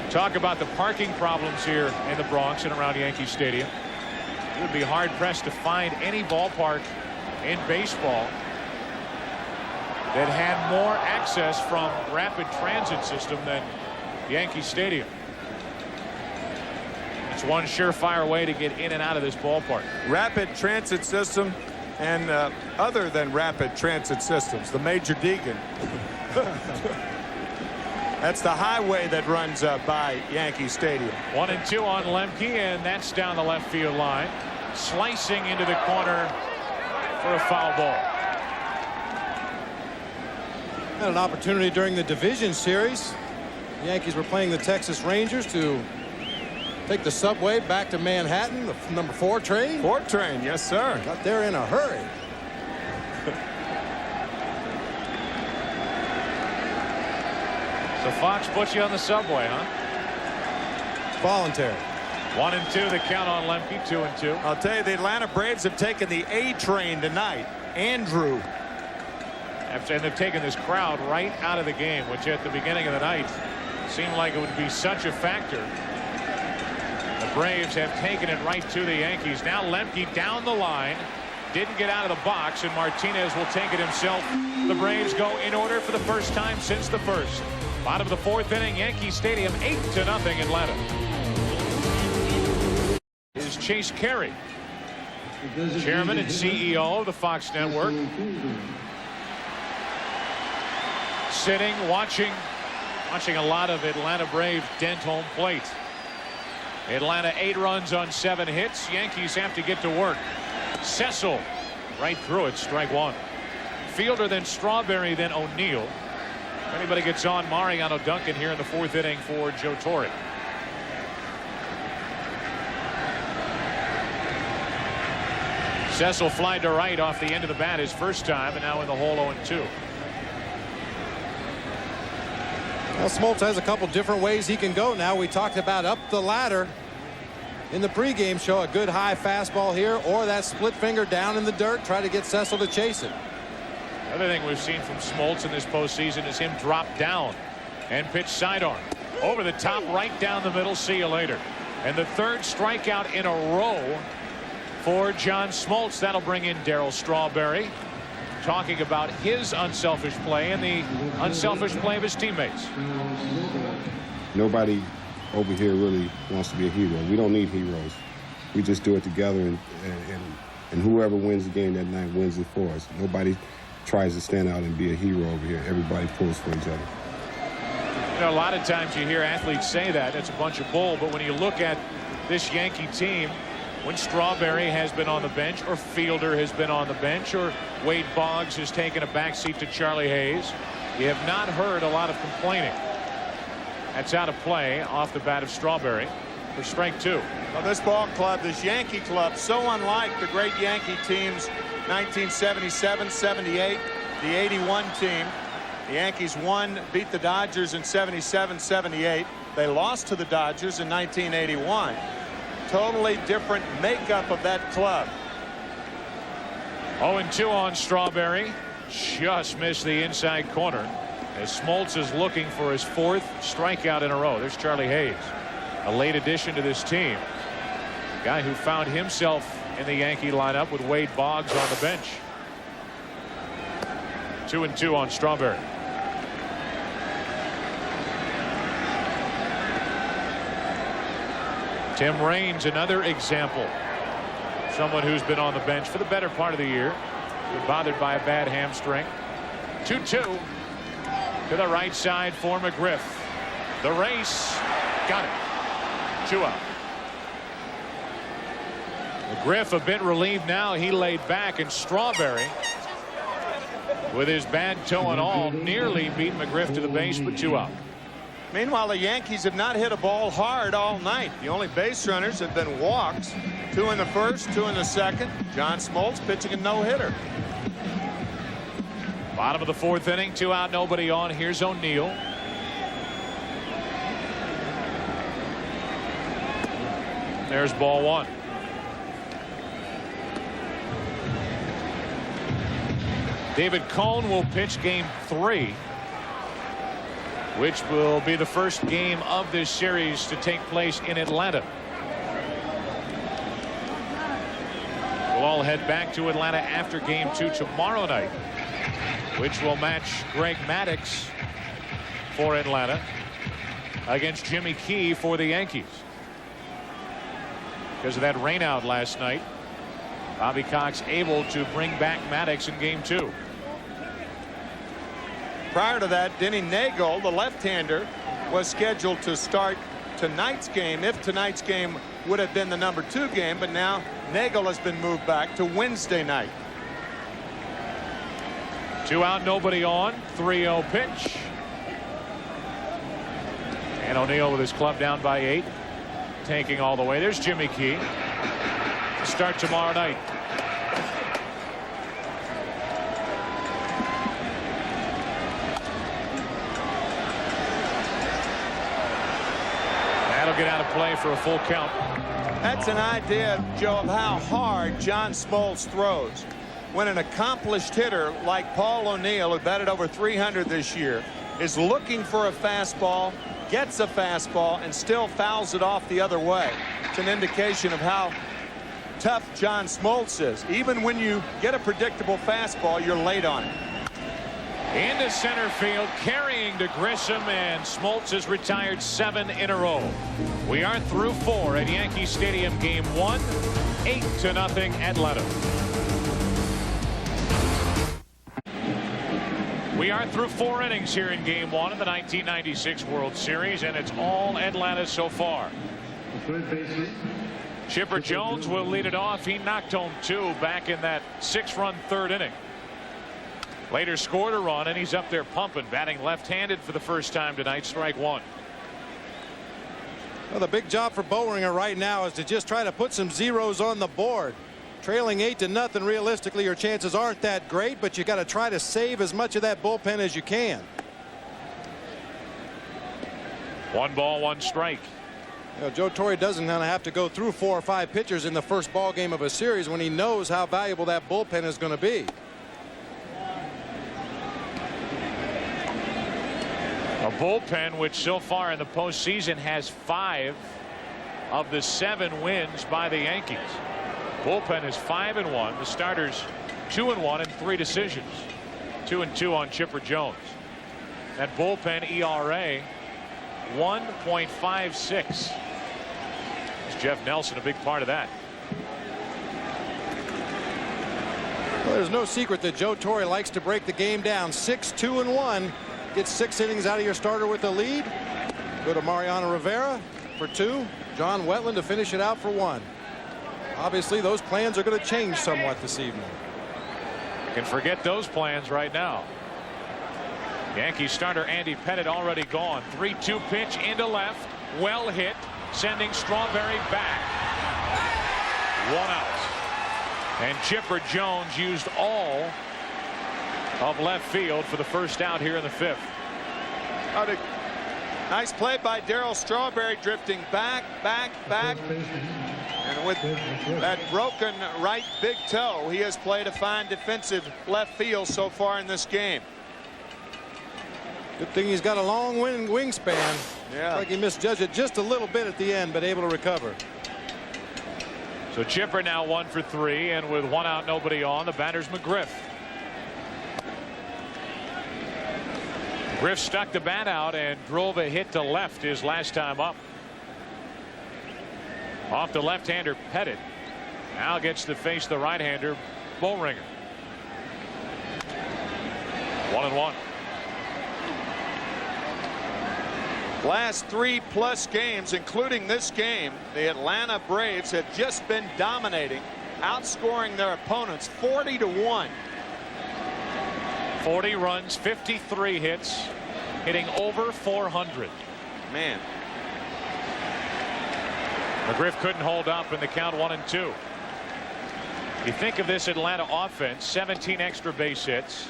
Talk about the parking problems here in the Bronx and around Yankee Stadium. You would be hard-pressed to find any ballpark in baseball that had more access from rapid transit system than Yankee Stadium. It's one surefire way to get in and out of this ballpark. Rapid transit system and other than rapid transit systems, the Major Deegan. That's the highway that runs by Yankee Stadium. 1-2 on Lemke, and that's down the left field line. Slicing into the corner for a foul ball. Had an opportunity during the division series. The Yankees were playing the Texas Rangers to take the subway back to Manhattan, the number 4 train. 4 train, yes, sir. Got there in a hurry. So Fox puts you on the subway, huh? Voluntary. 1-2 the count on Lemke. 2-2. I'll tell you, the Atlanta Braves have taken the A train tonight. Andrew. And they've taken this crowd right out of the game, which at the beginning of the night seemed like it would be such a factor. The Braves have taken it right to the Yankees. Now Lemke down the line. Didn't get out of the box, and Martinez will take it himself. The Braves go in order for the first time since the first. Bottom of the 4th inning, Yankee Stadium, 8-0 Atlanta. Is Chase Carey, chairman and CEO of the Fox Network. Sitting, watching a lot of Atlanta Braves dent home plate. Atlanta 8 runs on 7 hits. Yankees have to get to work. Cecil right through it, strike 1. Fielder, then Strawberry, then O'Neill. If anybody gets on, Mariano Duncan here in the 4th inning for Joe Torre. Cecil fly to right off the end of the bat his first time, and now in the hole 0-2. Well, Smoltz has a couple different ways he can go now. We talked about up the ladder in the pregame show, a good high fastball here, or that split finger down in the dirt, try to get Cecil to chase it. Another thing we've seen from Smoltz in this postseason is him drop down and pitch sidearm over the top, right down the middle. See you later. And the 3rd strikeout in a row for John Smoltz. That'll bring in Darryl Strawberry, talking about his unselfish play and the unselfish play of his teammates. Nobody over here really wants to be a hero. We don't need heroes. We just do it together, and whoever wins the game that night wins it for us. Nobody tries to stand out and be a hero over here. Everybody pulls for each other. You know, a lot of times you hear athletes say that. It's a bunch of bull. But when you look at this Yankee team, when Strawberry has been on the bench, or Fielder has been on the bench, or Wade Boggs has taken a backseat to Charlie Hayes, you have not heard a lot of complaining. That's out of play off the bat of Strawberry for strike 2. Well, this ball club, this Yankee club, so unlike the great Yankee teams 1977, 78, the 81 team. The Yankees beat the Dodgers in 77, 78. They lost to the Dodgers in 1981. Totally different makeup of that club. 0-2 on Strawberry. Just missed the inside corner as Smoltz is looking for his 4th strikeout in a row. There's Charlie Hayes, a late addition to this team. Guy who found himself in the Yankee lineup with Wade Boggs on the bench. 2-2 on Strawberry. Tim Raines, another example. Someone who's been on the bench for the better part of the year. Been bothered by a bad hamstring. 2-2 to the right side for McGriff. The race. Got it. 2 out. McGriff a bit relieved now. He laid back, and Strawberry, with his bad toe and all, nearly beat McGriff to the base, but 2 out. Meanwhile, the Yankees have not hit a ball hard all night. The only base runners have been walks. 2 in the first, 2 in the second. John Smoltz pitching a no-hitter. Bottom of the 4th inning, 2 out, nobody on. Here's O'Neill. There's ball 1. David Cone will pitch game 3, which will be the first game of this series to take place in Atlanta. We'll all head back to Atlanta after game 2 tomorrow night, which will match Greg Maddux for Atlanta against Jimmy Key for the Yankees. Because of that rainout last night, Bobby Cox able to bring back Maddux in game 2. Prior to that, Denny Nagel, the left-hander, was scheduled to start tonight's game if tonight's game would have been the #2 game, but now Nagel has been moved back to Wednesday night. 2 out, nobody on. 3-0 pitch. And O'Neill with his club down by 8. Tanking all the way. There's Jimmy Key. Start tomorrow night. That'll get out of play for a full count. That's an idea, Joe, of how hard John Smoltz throws. When an accomplished hitter like Paul O'Neill, who batted over 300 this year, is looking for a fastball, gets a fastball, and still fouls it off the other way. It's an indication of how tough John Smoltz is. Even when you get a predictable fastball, you're late on it. Into center field, carrying to Grissom, and Smoltz has retired 7 in a row. We are through 4 at Yankee Stadium, Game 1, 8-0 Atlanta. We are through 4 innings here in Game 1 of the 1996 World Series, and it's all Atlanta so far. Chipper Jones will lead it off. He knocked home 2 back in that 6-run 3rd inning. Later scored a run, and he's up there pumping, batting left-handed for the first time tonight. Strike 1. Well, the big job for Boehringer right now is to just try to put some zeros on the board. Trailing 8-0, realistically, your chances aren't that great, but you got to try to save as much of that bullpen as you can. 1 ball, 1 strike. You know, Joe Torre doesn't have to go through 4 or 5 pitchers in the first ball game of a series when he knows how valuable that bullpen is going to be. A bullpen which so far in the postseason has 5 of the 7 wins by the Yankees. Bullpen is 5-1. The starters 2-1 and 3 decisions. 2-2 on Chipper Jones. That bullpen ERA 1.56. Jeff Nelson a big part of that. Well, there's no secret that Joe Torre likes to break the game down. 6-2-1. Get 6 innings out of your starter with a lead. Go to Mariano Rivera for 2. John Wetland to finish it out for 1. Obviously, those plans are going to change somewhat this evening. Can forget those plans right now. Yankee starter Andy Pettitte already gone. 3-2 pitch into left. Well hit. Sending Strawberry back. 1 out. And Chipper Jones used all of left field for the first out here in the 5th. Nice play by Darryl Strawberry, drifting back. And with that broken right big toe, he has played a fine defensive left field so far in this game. Good thing he's got a long wingspan. Yeah. Looks like he misjudged it just a little bit at the end, but able to recover. So Chipper now 1 for 3, and with 1 out, nobody on, the batter's McGriff. Griff stuck the bat out and drove a hit to left his last time up. Off the left-hander Pettitte. Now gets to face the right-hander Boehringer. 1-1. Last 3+ games, including this game, the Atlanta Braves have just been dominating, outscoring their opponents 40-1. 40 runs, 53 hits, hitting over 400. Man. McGriff couldn't hold up in the count 1-2. You think of this Atlanta offense, 17 extra base hits,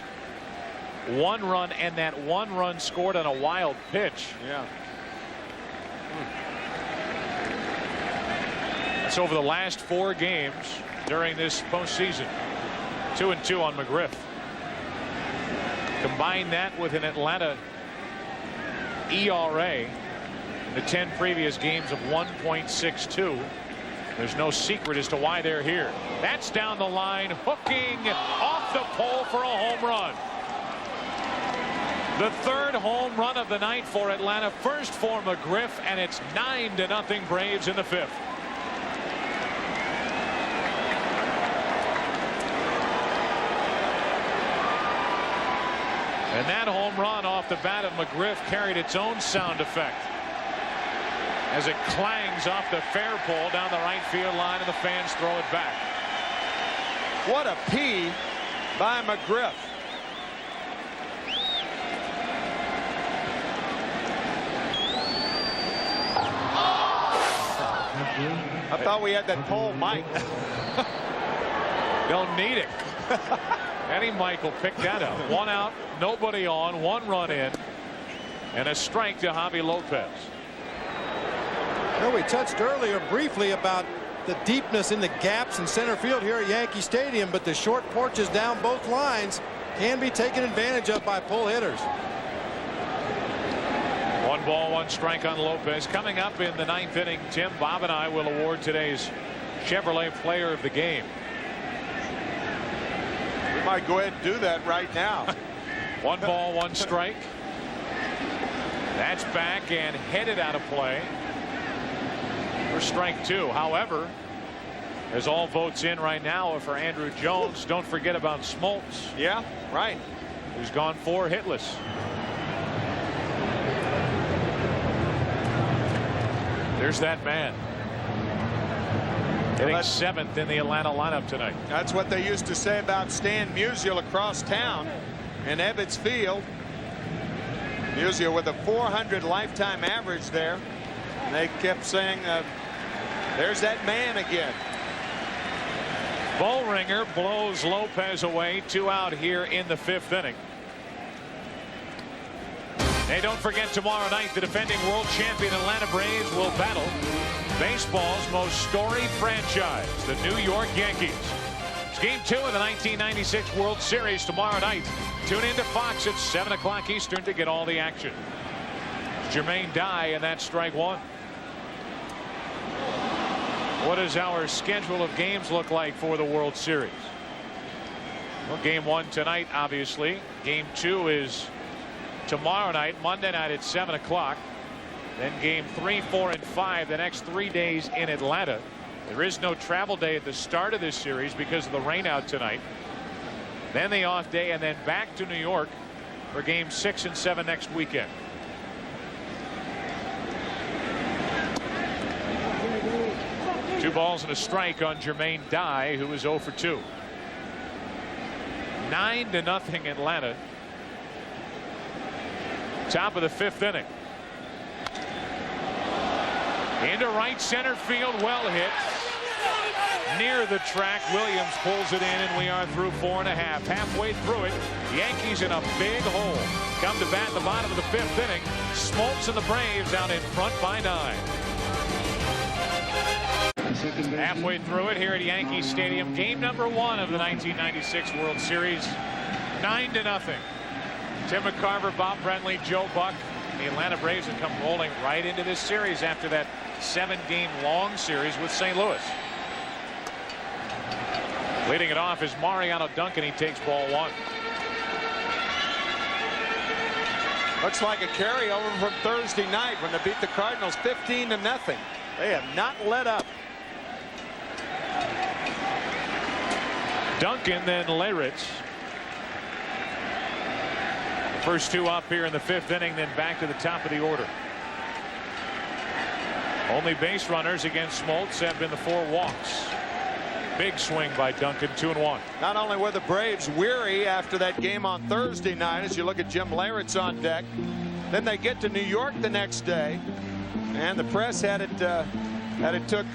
1 run, and that 1 run scored on a wild pitch. Yeah. That's over the last 4 games during this postseason. 2-2 on McGriff. Combine that with an Atlanta ERA in the 10 previous games of 1.62. There's no secret as to why they're here. That's down the line, hooking off the pole for a home run. The 3rd home run of the night for Atlanta, first for McGriff, and it's 9-0 Braves in the 5th. And that home run off the bat of McGriff carried its own sound effect as it clangs off the fair pole down the right field line, and the fans throw it back. What a P by McGriff. I thought we had that pole mic. Don't need it. Eddie Michael picked that up. 1 out, nobody on, 1 run in, and a strike to Javi Lopez. Well, we touched earlier briefly about the deepness in the gaps in center field here at Yankee Stadium, but the short porches down both lines can be taken advantage of by pull hitters. 1 ball, 1 strike on Lopez. Coming up in the 9th inning, Tim, Bob, and I will award today's Chevrolet Player of the Game. We might go ahead and do that right now. 1 ball, 1 strike. That's back and headed out of play for strike 2. However, as all votes in right now for Andrew Jones, don't forget about Smoltz. Yeah, right. Who's gone 4 hitless. There's that man. Hitting 7th in the Atlanta lineup tonight. That's what they used to say about Stan Musial across town in Ebbets Field. Musial with a 400 lifetime average there. And they kept saying, there's that man again. Bullringer blows Lopez away. 2 out here in the 5th inning. Hey, don't forget, tomorrow night the defending world champion Atlanta Braves will battle baseball's most storied franchise, the New York Yankees. It's Game 2 of the 1996 World Series tomorrow night. Tune in to Fox at 7 o'clock Eastern to get all the action. Jermaine Dye, and that's strike 1. What does our schedule of games look like for the World Series? Well, Game 1 tonight, obviously. Game 2 is tomorrow night, Monday night at 7 o'clock. Then Game 3, 4, and 5 the next 3 days in Atlanta. There is no travel day at the start of this series because of the rain out tonight. Then the off day, and then back to New York for Game 6 and 7 next weekend. Two balls and a strike on Jermaine Dye, who is 0 for 2. 9-0 Atlanta. Top of the 5th inning. Into right center field, well hit. Near the track, Williams pulls it in, and we are through 4 1/2. Halfway through it, Yankees in a big hole. Come to bat in the bottom of the 5th inning. Smoltz and the Braves out in front by 9. Halfway through it here at Yankee Stadium. Game number 1 of the 1996 World Series. 9-0. Tim McCarver, Bob Brenly, Joe Buck. The Atlanta Braves have come rolling right into this series after that 7-game long series with St. Louis. Leading it off is Mariano Duncan. He takes ball 1. Looks like a carryover from Thursday night when they beat the Cardinals 15-0. They have not let up. Duncan, then Leyritz. First 2 up here in the 5th inning, then back to the top of the order. Only base runners against Smoltz have been the 4 walks. Big swing by Duncan, 2-1. Not only were the Braves weary after that game on Thursday night, as you look at Jim Leyritz on deck, then they get to New York the next day, and the press had it took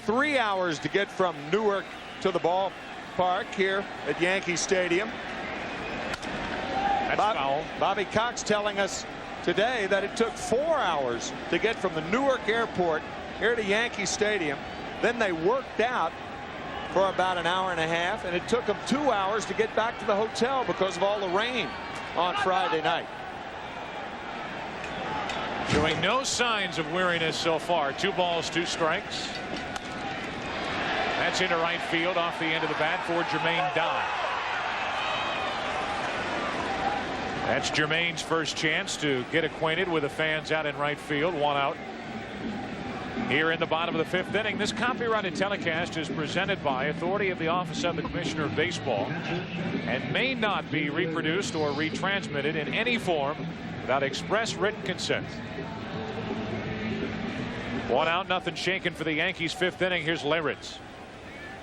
3 hours to get from Newark to the ballpark here at Yankee Stadium. That's foul. Bobby Cox telling us today that it took 4 hours to get from the Newark airport here to Yankee Stadium. Then they worked out for about an hour and a half, and it took them 2 hours to get back to the hotel because of all the rain on Friday night. Showing no signs of weariness so far. 2 balls, 2 strikes. That's into right field off the end of the bat for Jermaine Dye. That's Jermaine's first chance to get acquainted with the fans out in right field. 1 out Here in the bottom of the 5th inning, this copyrighted telecast is presented by authority of the Office of the Commissioner of Baseball and may not be reproduced or retransmitted in any form without express written consent. 1 out, nothing shaken for the Yankees. 5th inning. Here's Leyritz.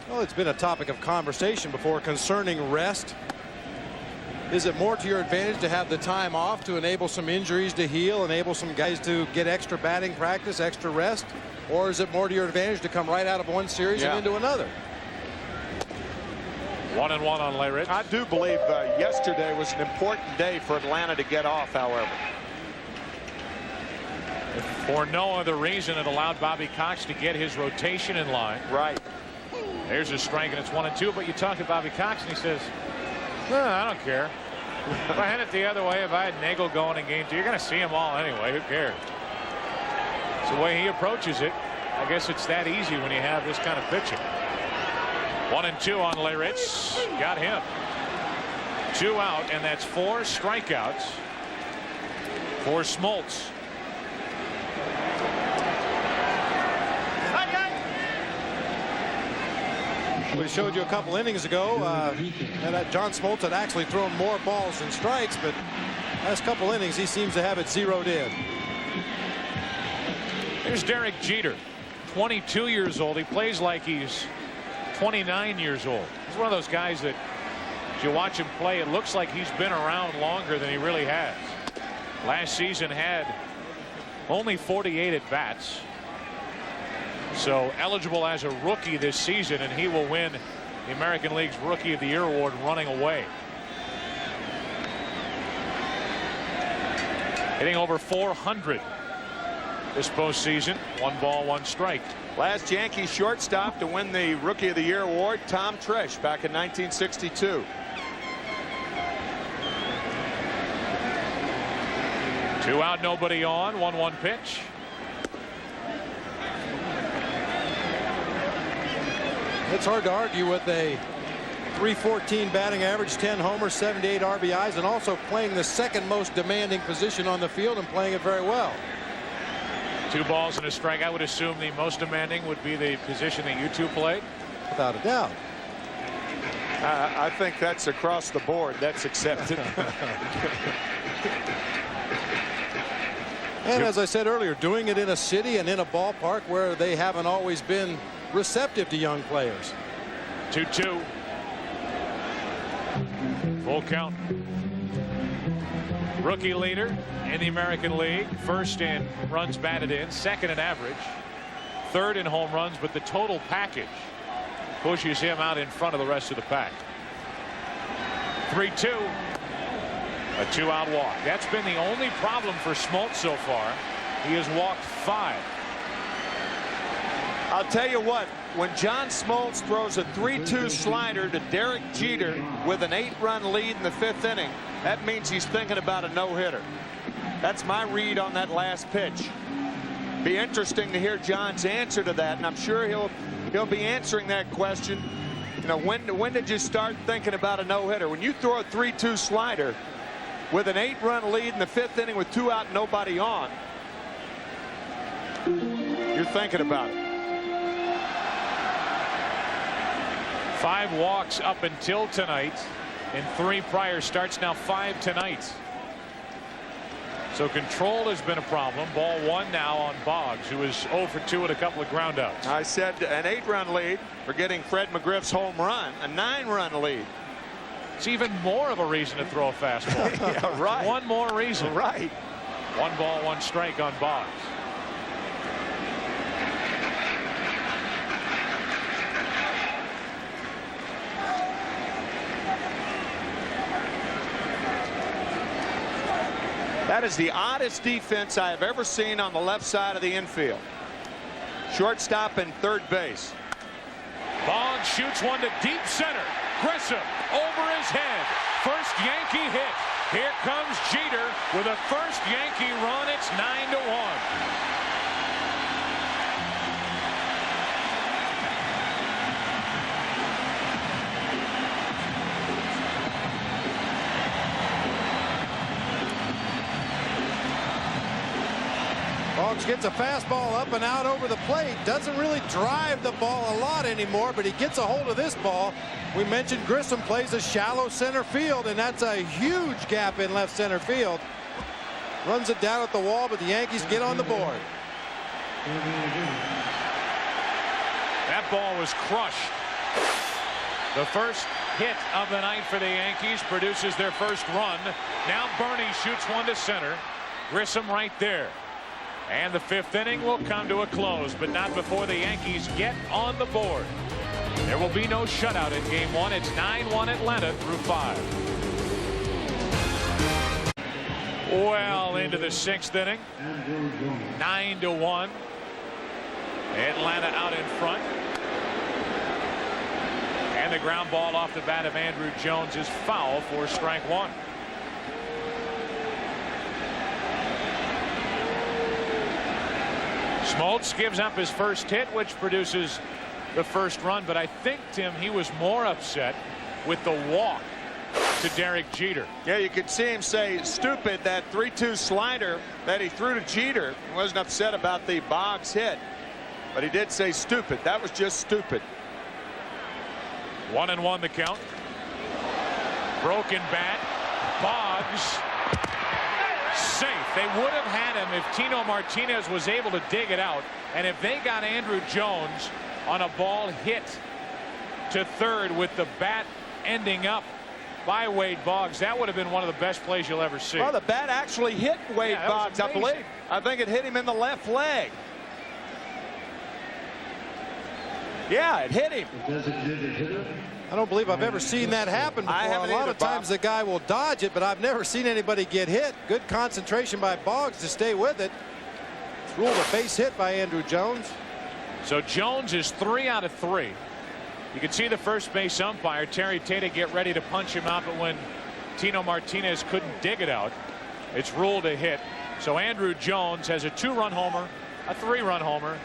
Well, it's been a topic of conversation before concerning rest. Is it more to your advantage to have the time off to enable some injuries to heal, enable some guys to get extra batting practice, extra rest? Or is it more to your advantage to come right out of one series and into another? 1-1 on Leyritz. I do believe yesterday was an important day for Atlanta to get off, however. For no other reason, it allowed Bobby Cox to get his rotation in line. Right. There's a strike, and it's 1-2. But you talk to Bobby Cox, and he says, "No, I don't care. If I had it the other way, if I had Nagel going in game 2, you're going to see them all anyway. Who cares?" It's the way he approaches it. I guess it's that easy when you have this kind of pitching. 1-2 on Leyritz. Got him. 2 out, and that's 4 strikeouts for Smoltz. We showed you a couple innings ago that John Smoltz had actually thrown more balls than strikes, but last couple innings he seems to have it zeroed in. Here's Derek Jeter, 22 years old. He plays like he's 29 years old. He's one of those guys that, as you watch him play, it looks like he's been around longer than he really has. Last season had only 48 at bats. So eligible as a rookie this season, and he will win the American League's Rookie of the Year award running away. Hitting over 400 this postseason. 1 ball, 1 strike. Last Yankees shortstop to win the Rookie of the Year award, Tom Tresh, back in 1962. 2 out, nobody on. 1-1 pitch. It's hard to argue with a .314 batting average, 10 homers, 78 RBIs, and also playing the second most demanding position on the field and playing it very well. 2 balls and a strike. I would assume the most demanding would be the position that you two played. Without a doubt. I think that's across the board. That's accepted. And as I said earlier, doing it in a city and in a ballpark where they haven't always been receptive to young players. 2-2. Full count. Rookie leader in the American League. First in runs batted in, second in average, third in home runs, but the total package pushes him out in front of the rest of the pack. 3-2. A 2-out walk. That's been the only problem for Smoltz so far. He has walked 5. I'll tell you what, when John Smoltz throws a 3-2 slider to Derek Jeter with an 8-run lead in the 5th inning, that means he's thinking about a no-hitter. That's my read on that last pitch. Be interesting to hear John's answer to that, and I'm sure he'll be answering that question. You know, when did you start thinking about a no-hitter? When you throw a 3-2 slider with an 8-run lead in the 5th inning with 2 out and nobody on, you're thinking about it. 5 walks up until tonight in 3 prior starts, now 5 tonight. So control has been a problem. Ball 1 now on Boggs, who is 0 for 2 with a couple of groundouts. I said an 8-run lead for getting Fred McGriff's home run, a 9-run lead. It's even more of a reason to throw a fastball. Yeah, right. One more reason. Right. 1 ball, 1 strike on Boggs. That is the oddest defense I have ever seen on the left side of the infield. Shortstop and third base. Boggs shoots one to deep center. Grissom over his head. First Yankee hit. Here comes Jeter with a first Yankee run. It's 9-1. Boggs Smoltz gets a fastball up and out over the plate. Doesn't really drive the ball a lot anymore, but he gets a hold of this ball. We mentioned Grissom plays a shallow center field, and that's a huge gap in left center field. Runs it down at the wall, but the Yankees get on the board. That ball was crushed. The first hit of the night for the Yankees produces their first run. Now Bernie shoots one to center. Grissom right there. And the 5th inning will come to a close, but not before the Yankees get on the board. There will be no shutout in game 1. It's 9-1 Atlanta through 5. Well into the 6th inning. 9-1. Atlanta out in front. And the ground ball off the bat of Andrew Jones is foul for strike 1. Smoltz gives up his first hit, which produces the first run. But I think, Tim, he was more upset with the walk to Derek Jeter. Yeah, you could see him say stupid. That 3-2 slider that he threw to Jeter. He wasn't upset about the Boggs hit, but he did say stupid. That was just stupid. 1-1 the count. Broken bat. Boggs safe. They would have had him if Tino Martinez was able to dig it out, and if they got Andrew Jones on a ball hit to third with the bat ending up by Wade Boggs, that would have been one of the best plays you'll ever see. Well, the bat actually hit Wade Boggs, I believe. I think it hit him in the left leg. Yeah, it hit him. I don't believe I've ever seen that happen before. A lot of times the guy will dodge it, but I've never seen anybody get hit. Good concentration by Boggs to stay with it. It's ruled a base hit by Andrew Jones. So Jones is 3 out of 3. You can see the first base umpire, Terry Tata, get ready to punch him out, but when Tino Martinez couldn't dig it out, it's ruled a hit. So Andrew Jones has a 2-run homer, a 3-run homer,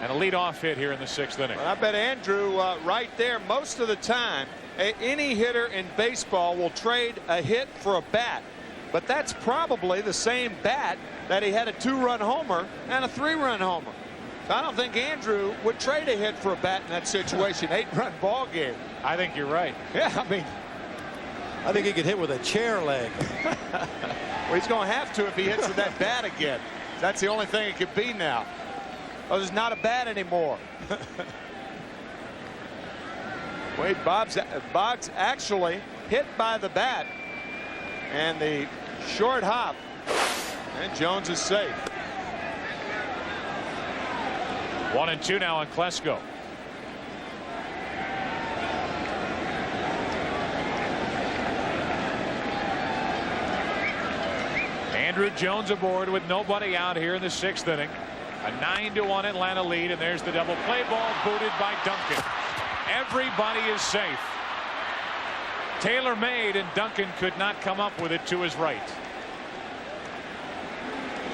and a leadoff hit here in the 6th inning. Well, I bet Andrew right there, most of the time, any hitter in baseball will trade a hit for a bat. But that's probably the same bat that he had a 2-run homer and a 3-run homer. So I don't think Andrew would trade a hit for a bat in that situation. 8-run ball game. I think you're right. Yeah, I mean, I think he could hit with a chair leg. Well, he's going to have to if he hits with that bat again. That's the only thing it could be now. Oh, it's not a bat anymore. Wade Boggs actually hit by the bat, and the short hop, and Jones is safe. 1-2 now on Klesko. Andrew Jones aboard with nobody out here in the 6th inning. A 9-1 Atlanta lead, and there's the double play ball booted by Duncan. Everybody is safe. Taylor made, and Duncan could not come up with it to his right.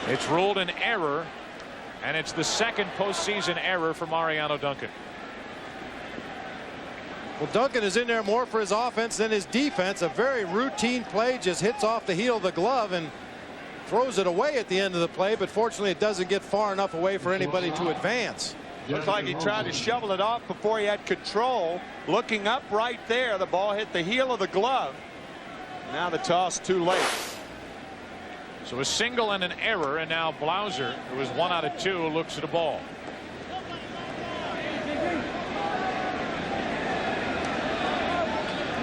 It's ruled an error, and it's the second postseason error for Mariano Duncan. Well, Duncan is in there more for his offense than his defense. A very routine play, just hits off the heel of the glove and throws it away at the end of the play, but fortunately it doesn't get far enough away for anybody to advance. Looks like he tried to shovel it off before he had control. Looking up right there, the ball hit the heel of the glove. Now the toss too late. So a single and an error, and now Blauser, who is 1 out of 2, looks at a ball.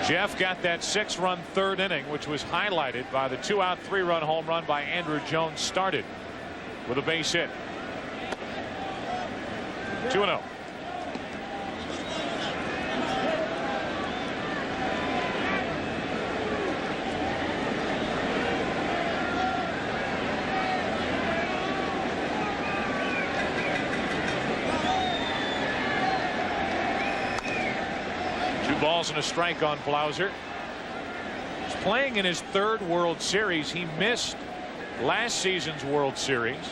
Jeff got that 6-run 3rd inning, which was highlighted by the 2-out 3-run home run by Andrew Jones, started with a base hit. 2-0. Balls and a strike on Blauser. He's playing in his 3rd World Series. He missed last season's World Series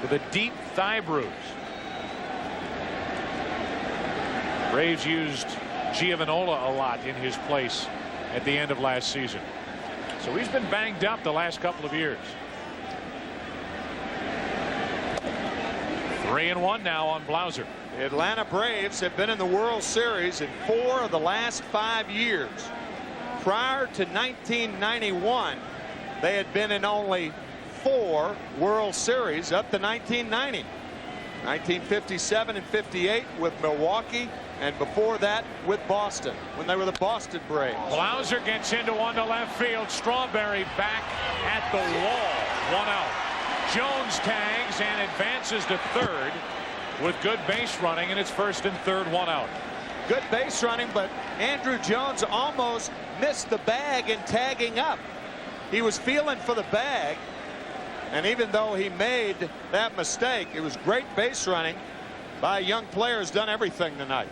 with a deep thigh bruise. Braves used Giovanola a lot in his place at the end of last season. So he's been banged up the last couple of years. 3-1 now on Blauser. The Atlanta Braves have been in the World Series in 4 of the last 5 years. Prior to 1991, they had been in only 4 World Series up to 1990. 1957 and 58 with Milwaukee, and before that with Boston when they were the Boston Braves. Blauser gets into one to left field. Strawberry back at the wall. 1 out. Jones tags and advances to third with good base running, and it's first and third, 1 out. Good base running, but Andrew Jones almost missed the bag in tagging up. He was feeling for the bag, and even though he made that mistake, it was great base running by a young player who's done everything tonight.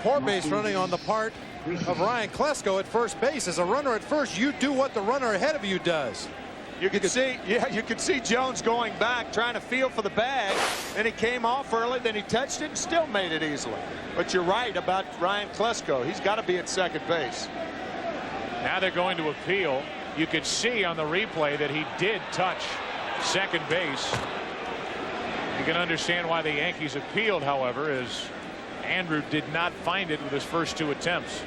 Poor base running on the part of Ryan Klesko at first base. As a runner at first, you do what the runner ahead of you does. You could see Jones going back, trying to feel for the bag, and he came off early, then he touched it and still made it easily. But you're right about Ryan Klesko. He's got to be at second base. Now they're going to appeal. You could see on the replay that he did touch second base. You can understand why the Yankees appealed, however, as Andrew did not find it with his first 2 attempts.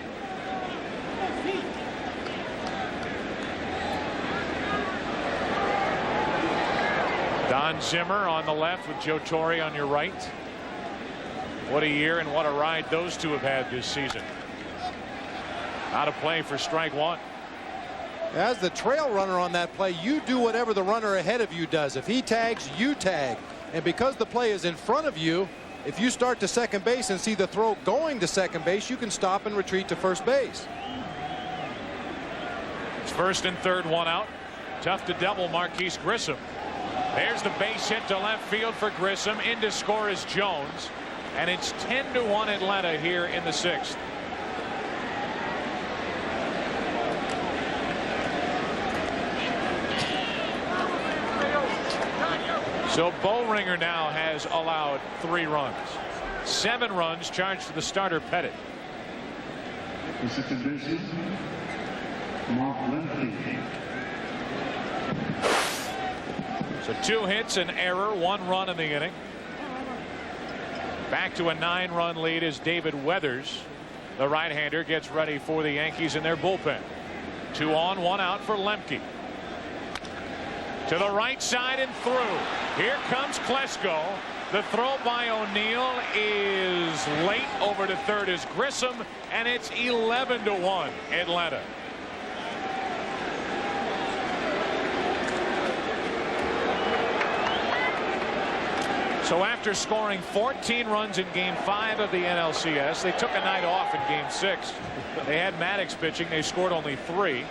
Don Zimmer on the left with Joe Torre on your right. What a year and what a ride those two have had this season. Out of play for strike 1. As the trail runner on that play, you do whatever the runner ahead of you does. If he tags, you tag. And because the play is in front of you, if you start to second base and see the throw going to second base, you can stop and retreat to first base. It's first and third, 1 out. Tough to double Marquise Grissom. There's the base hit to left field for Grissom. In to score is Jones. And it's 10-1 Atlanta here in the 6th. So Boehringer now has allowed 3 runs. 7 runs charged to the starter Pettit. So 2 hits, an error, 1 run in the inning. Back to a 9-run lead as David Weathers, the right-hander, gets ready for the Yankees in their bullpen. 2 on, 1 out for Lemke. To the right side and through. Here comes Klesko. The throw by O'Neill is late. Over to third is Grissom, and it's 11-1 Atlanta. So after scoring 14 runs in Game 5 of the NLCS, they took a night off in Game 6. They had Maddox pitching. They scored only 3.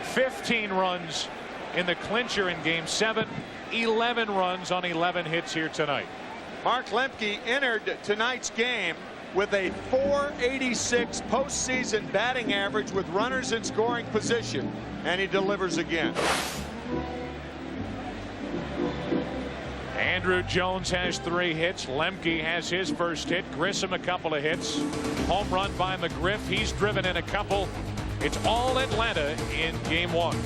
15 runs in the clincher in Game 7. 11 runs on 11 hits here tonight. Mark Lemke entered tonight's game with a .486 postseason batting average with runners in scoring position, and he delivers again. Andrew Jones has 3 hits. Lemke has his first hit. Grissom a couple of hits. Home run by McGriff. He's driven in a couple. It's all Atlanta in Game 1.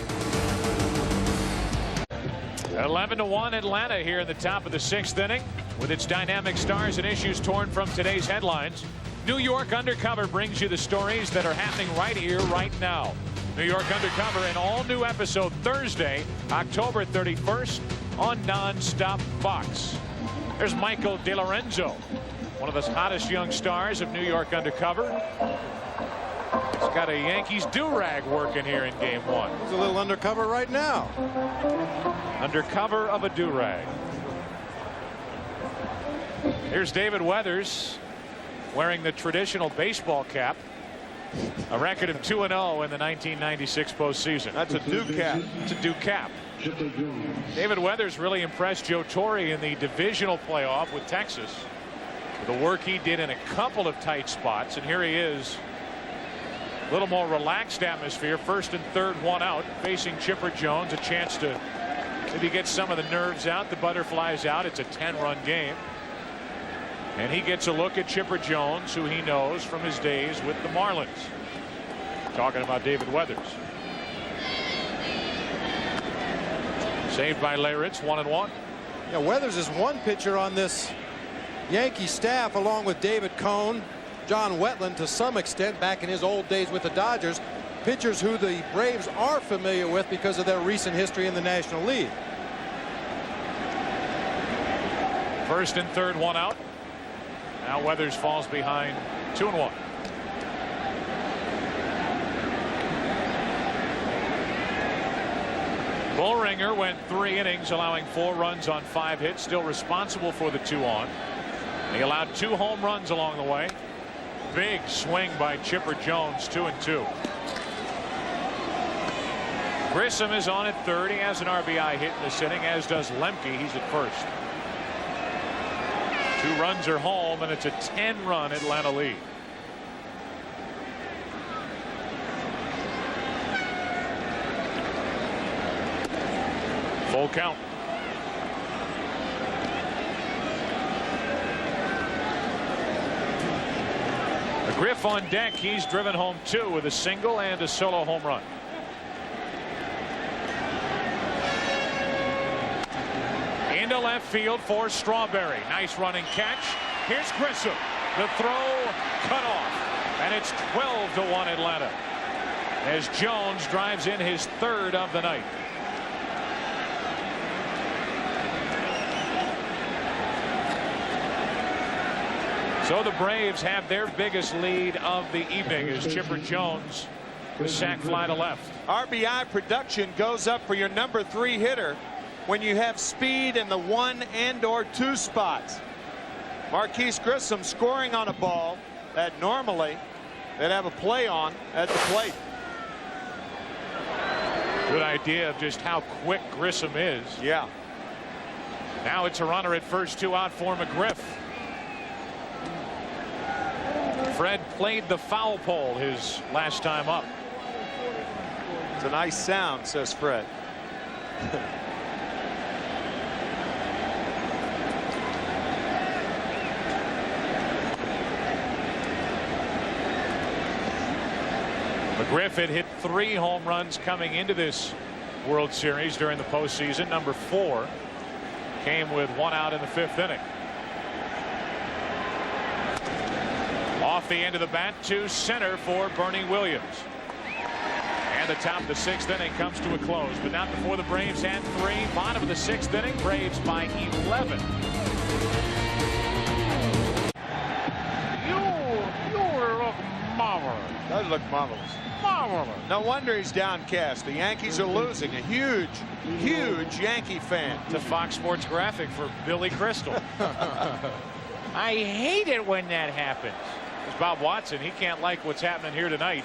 11-1 Atlanta here in the top of the 6th inning. With its dynamic stars and issues torn from today's headlines, New York Undercover brings you the stories that are happening right here, right now. New York Undercover, an all-new episode Thursday, October 31st on Nonstop Fox. There's Michael DeLorenzo, one of the hottest young stars of New York Undercover. He's got a Yankees do-rag working here in Game 1. He's a little undercover right now. Undercover of a do-rag. Here's David Weathers wearing the traditional baseball cap. A record of 2-0 in the 1996 postseason. That's a do cap. It's a do cap. David Weathers really impressed Joe Torre in the divisional playoff with Texas. The work he did in a couple of tight spots, and here he is. A little more relaxed atmosphere. First and third, 1 out, facing Chipper Jones. A chance to maybe get some of the nerves out, the butterflies out. It's a 10-run game. And he gets a look at Chipper Jones, who he knows from his days with the Marlins. Talking about David Weathers. Saved by Leyritz, 1-1. Yeah, Weathers is one pitcher on this Yankee staff, along with David Cone, John Wetland to some extent back in his old days with the Dodgers. Pitchers who the Braves are familiar with because of their recent history in the National League. First and third, one out. Now Weathers falls behind 2-1. Bullringer went 3 innings, allowing 4 runs on 5 hits, still responsible for the 2 on. He allowed 2 home runs along the way. Big swing by Chipper Jones, 2-2. Grissom is on at third. He has an RBI hit in this inning, as does Lemke. He's at first. 2 runs are home, and it's a 10-run Atlanta lead. Full count. McGriff on deck. He's driven home 2 with a single and a solo home run. Into left field for Strawberry. Nice running catch. Here's Grissom. The throw cut off, and it's 12-1 Atlanta as Jones drives in his 3rd of the night. So the Braves have their biggest lead of the evening as Chipper Jones, the sac fly to left. RBI production goes up for your number 3 hitter when you have speed in the 1 and/or 2 spots. Marquise Grissom scoring on a ball that normally they'd have a play on at the plate. Good idea of just how quick Grissom is. Yeah. Now it's a runner at first, 2 out for McGriff. Fred played the foul pole his last time up. It's a nice sound, says Fred. McGriff had hit 3 home runs coming into this World Series during the postseason. Number 4 came with 1 out in the 5th inning. Off the end of the bat to center for Bernie Williams. And the top of the 6th inning comes to a close, but not before the Braves had 3. Bottom of the 6th inning, Braves by 11. You look marvelous. Does look marvelous. Marvelous. No wonder he's downcast. The Yankees are losing. A huge, huge Yankee fan. It's a Fox Sports graphic for Billy Crystal. I hate it when that happens. It's Bob Watson. He can't like what's happening here tonight.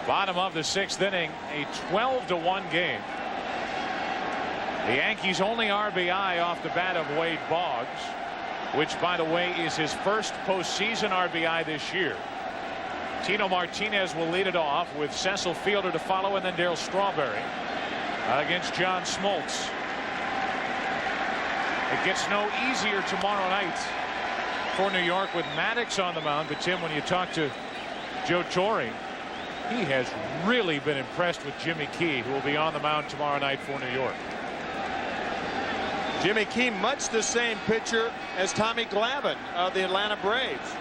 Bottom of the 6th inning, a 12-1 game. The Yankees' only RBI off the bat of Wade Boggs, which, by the way, is his first postseason RBI this year. Tino Martinez will lead it off with Cecil Fielder to follow, and then Darryl Strawberry against John Smoltz. It gets no easier tomorrow night for New York with Maddox on the mound. But Tim, when you talk to Joe Torre, he has really been impressed with Jimmy Key, who will be on the mound tomorrow night for New York. Jimmy Key, much the same pitcher as Tommy Glavine of the Atlanta Braves.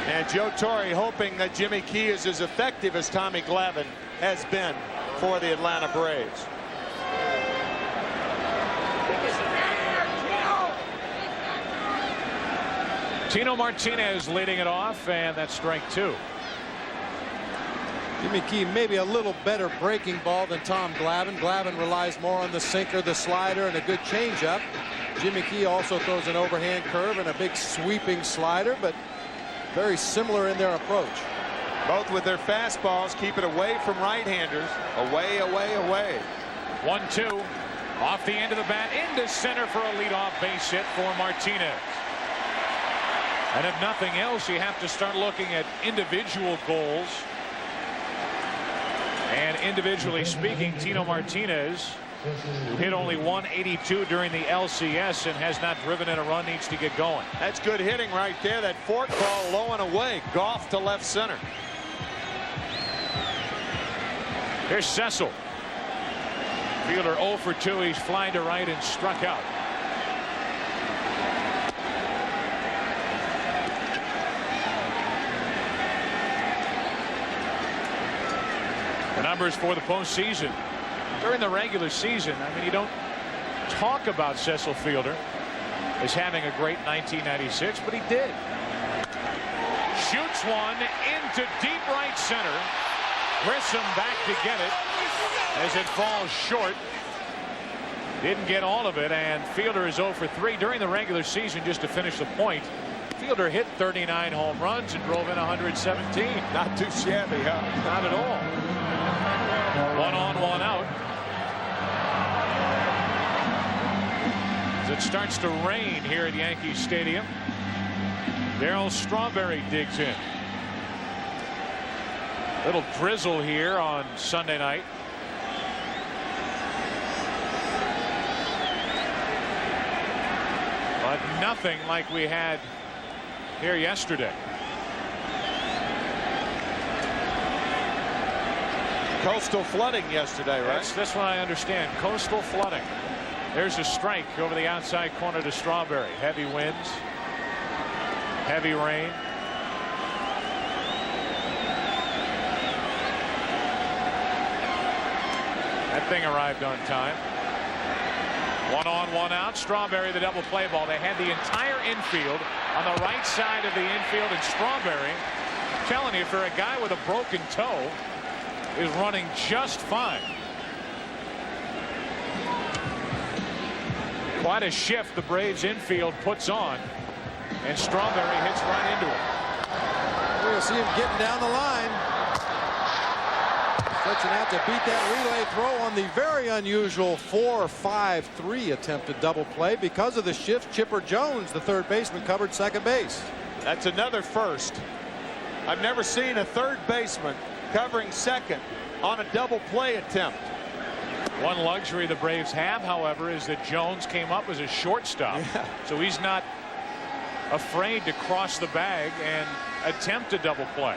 And Joe Torre hoping that Jimmy Key is as effective as Tommy Glavine has been for the Atlanta Braves. Tino Martinez leading it off, and that's strike 2. Jimmy Key maybe a little better breaking ball than Tom Glavine. Glavine relies more on the sinker, the slider, and a good changeup. Jimmy Key also throws an overhand curve and a big sweeping slider, but very similar in their approach. Both with their fastballs keep it away from right-handers. Away, away, away. 1-2 off the end of the bat into center for a leadoff base hit for Martinez. And if nothing else, you have to start looking at individual goals. And individually speaking, Tino Martinez, who hit only 182 during the LCS and has not driven in a run, needs to get going. That's good hitting right there. That fork ball low and away. Goff to left center. Here's Cecil. Fielder 0 for 2. He's flying to right and struck out. The numbers for the postseason. During the regular season, I mean, you don't talk about Cecil Fielder as having a great 1996, but he did. Shoots one into deep right center. Grissom back to get it as it falls short. Didn't get all of it, and Fielder is 0 for 3 during the regular season. Just to finish the point, Fielder hit 39 home runs and drove in 117. Not too shabby, huh? Not at all. 1 on, 1 out. As it starts to rain here at Yankee Stadium, Darryl Strawberry digs in. Little drizzle here on Sunday night. But nothing like we had here yesterday. Coastal flooding yesterday, right? That's this one I understand. Coastal flooding. There's a strike over the outside corner to Strawberry. Heavy winds. Heavy rain. That thing arrived on time. 1 on, 1 out. Strawberry, the double play ball. They had the entire infield on the right side of the infield, and Strawberry, I'm telling you, for a guy with a broken toe, is running just fine. Quite a shift the Braves infield puts on, and Strawberry hits right into it. We'll see him getting down the line. Stretching out to beat that relay throw on the very unusual 4-5-3 attempted double play. Because of the shift, Chipper Jones, the third baseman, covered second base. That's another first. I've never seen a third baseman covering second on a double play attempt. One luxury the Braves have, however, is that Jones came up as a shortstop. So he's not afraid to cross the bag and attempt a double play.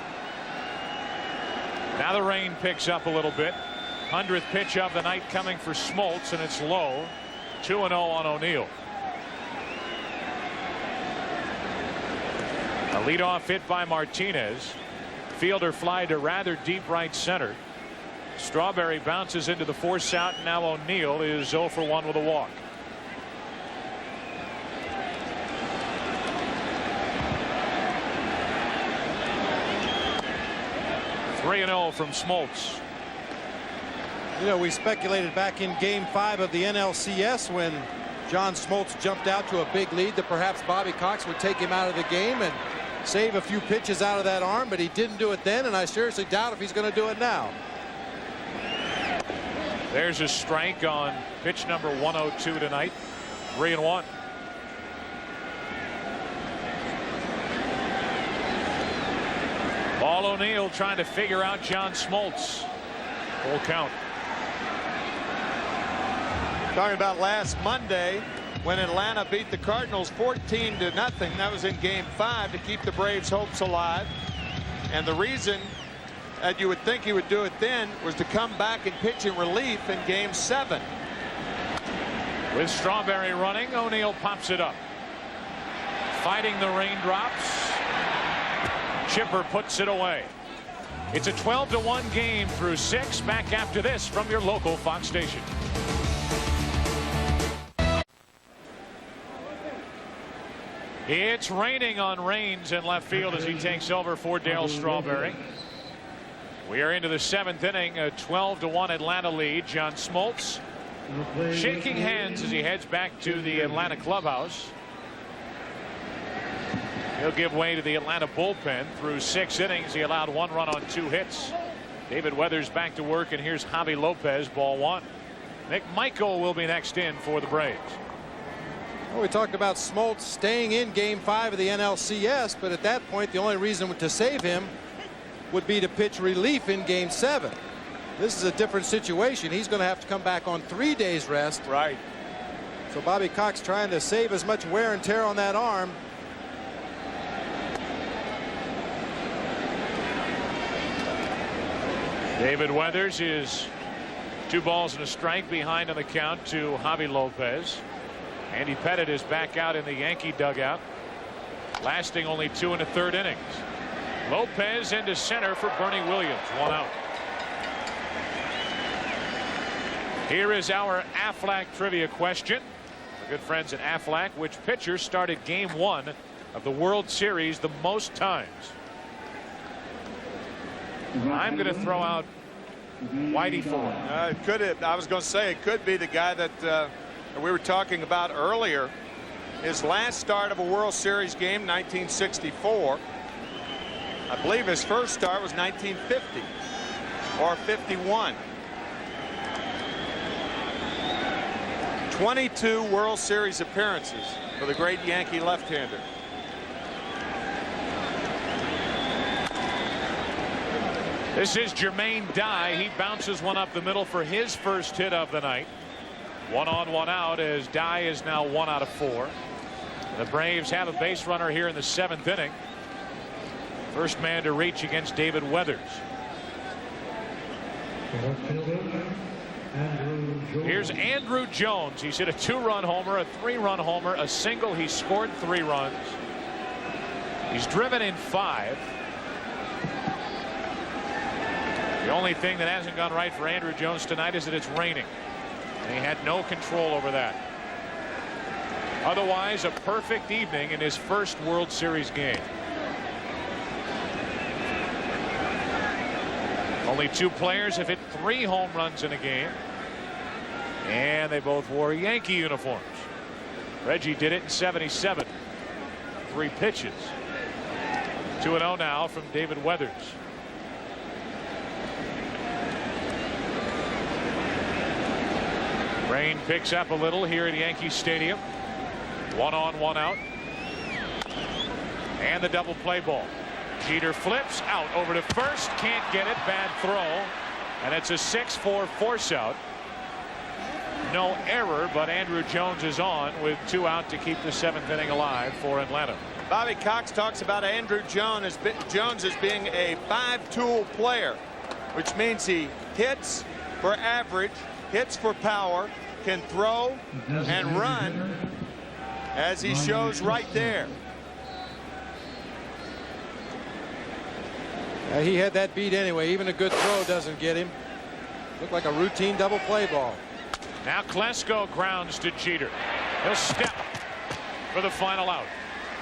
Now the rain picks up a little bit. 100th pitch of the night coming for Smoltz, and it's low. 2-0 on O'Neill. A leadoff hit by Martinez. Fielder fly to rather deep right center. Strawberry bounces into the force out, and now O'Neill is 0 for 1 with a walk. (3-0) from Smoltz. You know, we speculated back in Game 5 of the NLCS when John Smoltz jumped out to a big lead that perhaps Bobby Cox would take him out of the game and save a few pitches out of that arm, but he didn't do it then, and I seriously doubt if he's going to do it now. There's a strike on pitch number 102 tonight. 3-1. Paul O'Neill trying to figure out John Smoltz. Full count. Talking about last Monday when Atlanta beat the Cardinals 14-0. That was in Game 5 to keep the Braves' hopes alive. And the reason that you would think he would do it then was to come back and pitch in relief in Game 7. With Strawberry running, O'Neill pops it up. Fighting the raindrops. Chipper puts it away. It's a 12-1 game through 6. Back after this from your local Fox station. It's raining on Raines in left field as he takes over for Dale Strawberry. We are into the 7th inning, a 12-1 Atlanta lead. John Smoltz shaking hands as he heads back to the Atlanta clubhouse. He'll give way to the Atlanta bullpen. Through 6 innings, he allowed 1 run on 2 hits. David Weathers back to work, and here's Javi Lopez, ball 1. Nick Michael will be next in for the Braves. Well, we talked about Smoltz staying in Game 5 of the NLCS, but at that point, the only reason to save him would be to pitch relief in Game 7. This is a different situation. He's going to have to come back on 3 days rest. Right. So Bobby Cox trying to save as much wear and tear on that arm. David Weathers is 2 balls and a strike behind on the count to Javi Lopez. Andy Pettitte is back out in the Yankee dugout, lasting only 2 1/3 innings. Lopez into center for Bernie Williams. 1 out. Here is our Aflac trivia question. Our good friends at Aflac, which pitcher started game 1 of the World Series the most times? I'm going to throw out Whitey Ford. I was going to say it could be the guy that we were talking about earlier. His last start of a World Series game, 1964. I believe his first start was 1950 or 51. 22 World Series appearances for the great Yankee left-hander. This is Jermaine Dye. He bounces one up the middle for his first hit of the night. 1 on, 1 out, as Dye is now 1 out of 4. The Braves have a base runner here in the 7th inning. First man to reach against David Weathers. Here's Andrew Jones. He's hit a 2-run homer, a 3-run homer, a single. He scored 3 runs. He's driven in 5. The only thing that hasn't gone right for Andrew Jones tonight is that it's raining. And he had no control over that. Otherwise, a perfect evening in his first World Series game. Only 2 players have hit 3 home runs in a game. And they both wore Yankee uniforms. Reggie did it in '77. 3 pitches. 2-0 now from David Weathers. Rain picks up a little here at Yankee Stadium. 1 on, 1 out. And the double play ball. Jeter flips out over to first. Can't get it. Bad throw. And it's a 6-4 force out. No error, but Andrew Jones is on with 2 out to keep the 7th inning alive for Atlanta. Bobby Cox talks about Andrew Jones as being a 5-tool player, which means he hits for average, hits for power, can throw and run, as he shows right there. He had that beat anyway. Even a good throw doesn't get him. Looked like a routine double play ball. Now Klesko grounds to Jeter. He'll step for the final out.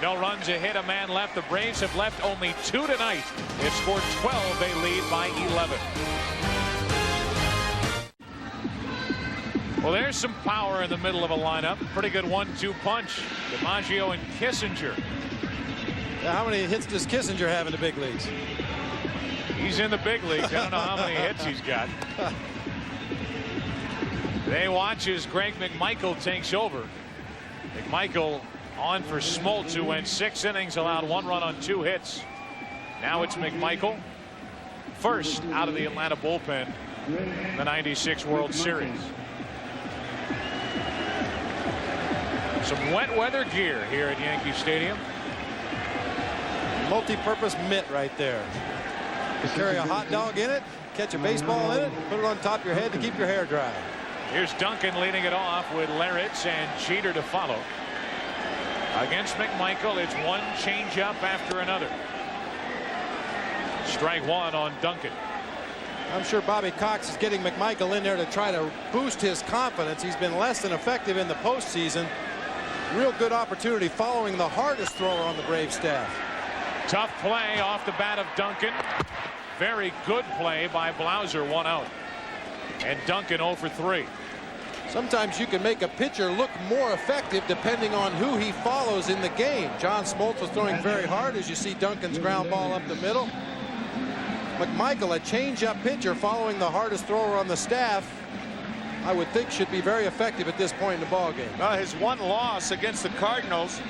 No runs, a hit, a man left. The Braves have left only 2 tonight. They've scored 12. They lead by 11. Well, there's some power in the middle of a lineup. Pretty good 1-2 punch. DiMaggio and Kissinger. Now, how many hits does Kissinger have in the big leagues? He's in the big leagues. I don't know how many hits he's got. They watch as Greg McMichael takes over. McMichael on for Smoltz, who went 6 innings, allowed 1 run on 2 hits. Now it's McMichael, first out of the Atlanta bullpen in the '96 World Series. Some wet weather gear here at Yankee Stadium. Multi-purpose mitt right there. You carry a hot dog in it, catch a baseball in it, put it on top of your head to keep your hair dry. Here's Duncan leading it off with Larritz and Jeter to follow. Against McMichael, it's one changeup after another. Strike 1 on Duncan. I'm sure Bobby Cox is getting McMichael in there to try to boost his confidence. He's been less than effective in the postseason. Real good opportunity following the hardest thrower on the Braves staff. Tough play off the bat of Duncan. Very good play by Blauser, 1 out. And Duncan 0 for 3. Sometimes you can make a pitcher look more effective depending on who he follows in the game. John Smoltz was throwing very hard, as you see Duncan's ground ball up the middle. McMichael, a changeup pitcher following the hardest thrower on the staff, I would think should be very effective at this point in the ball game. His one loss against the Cardinals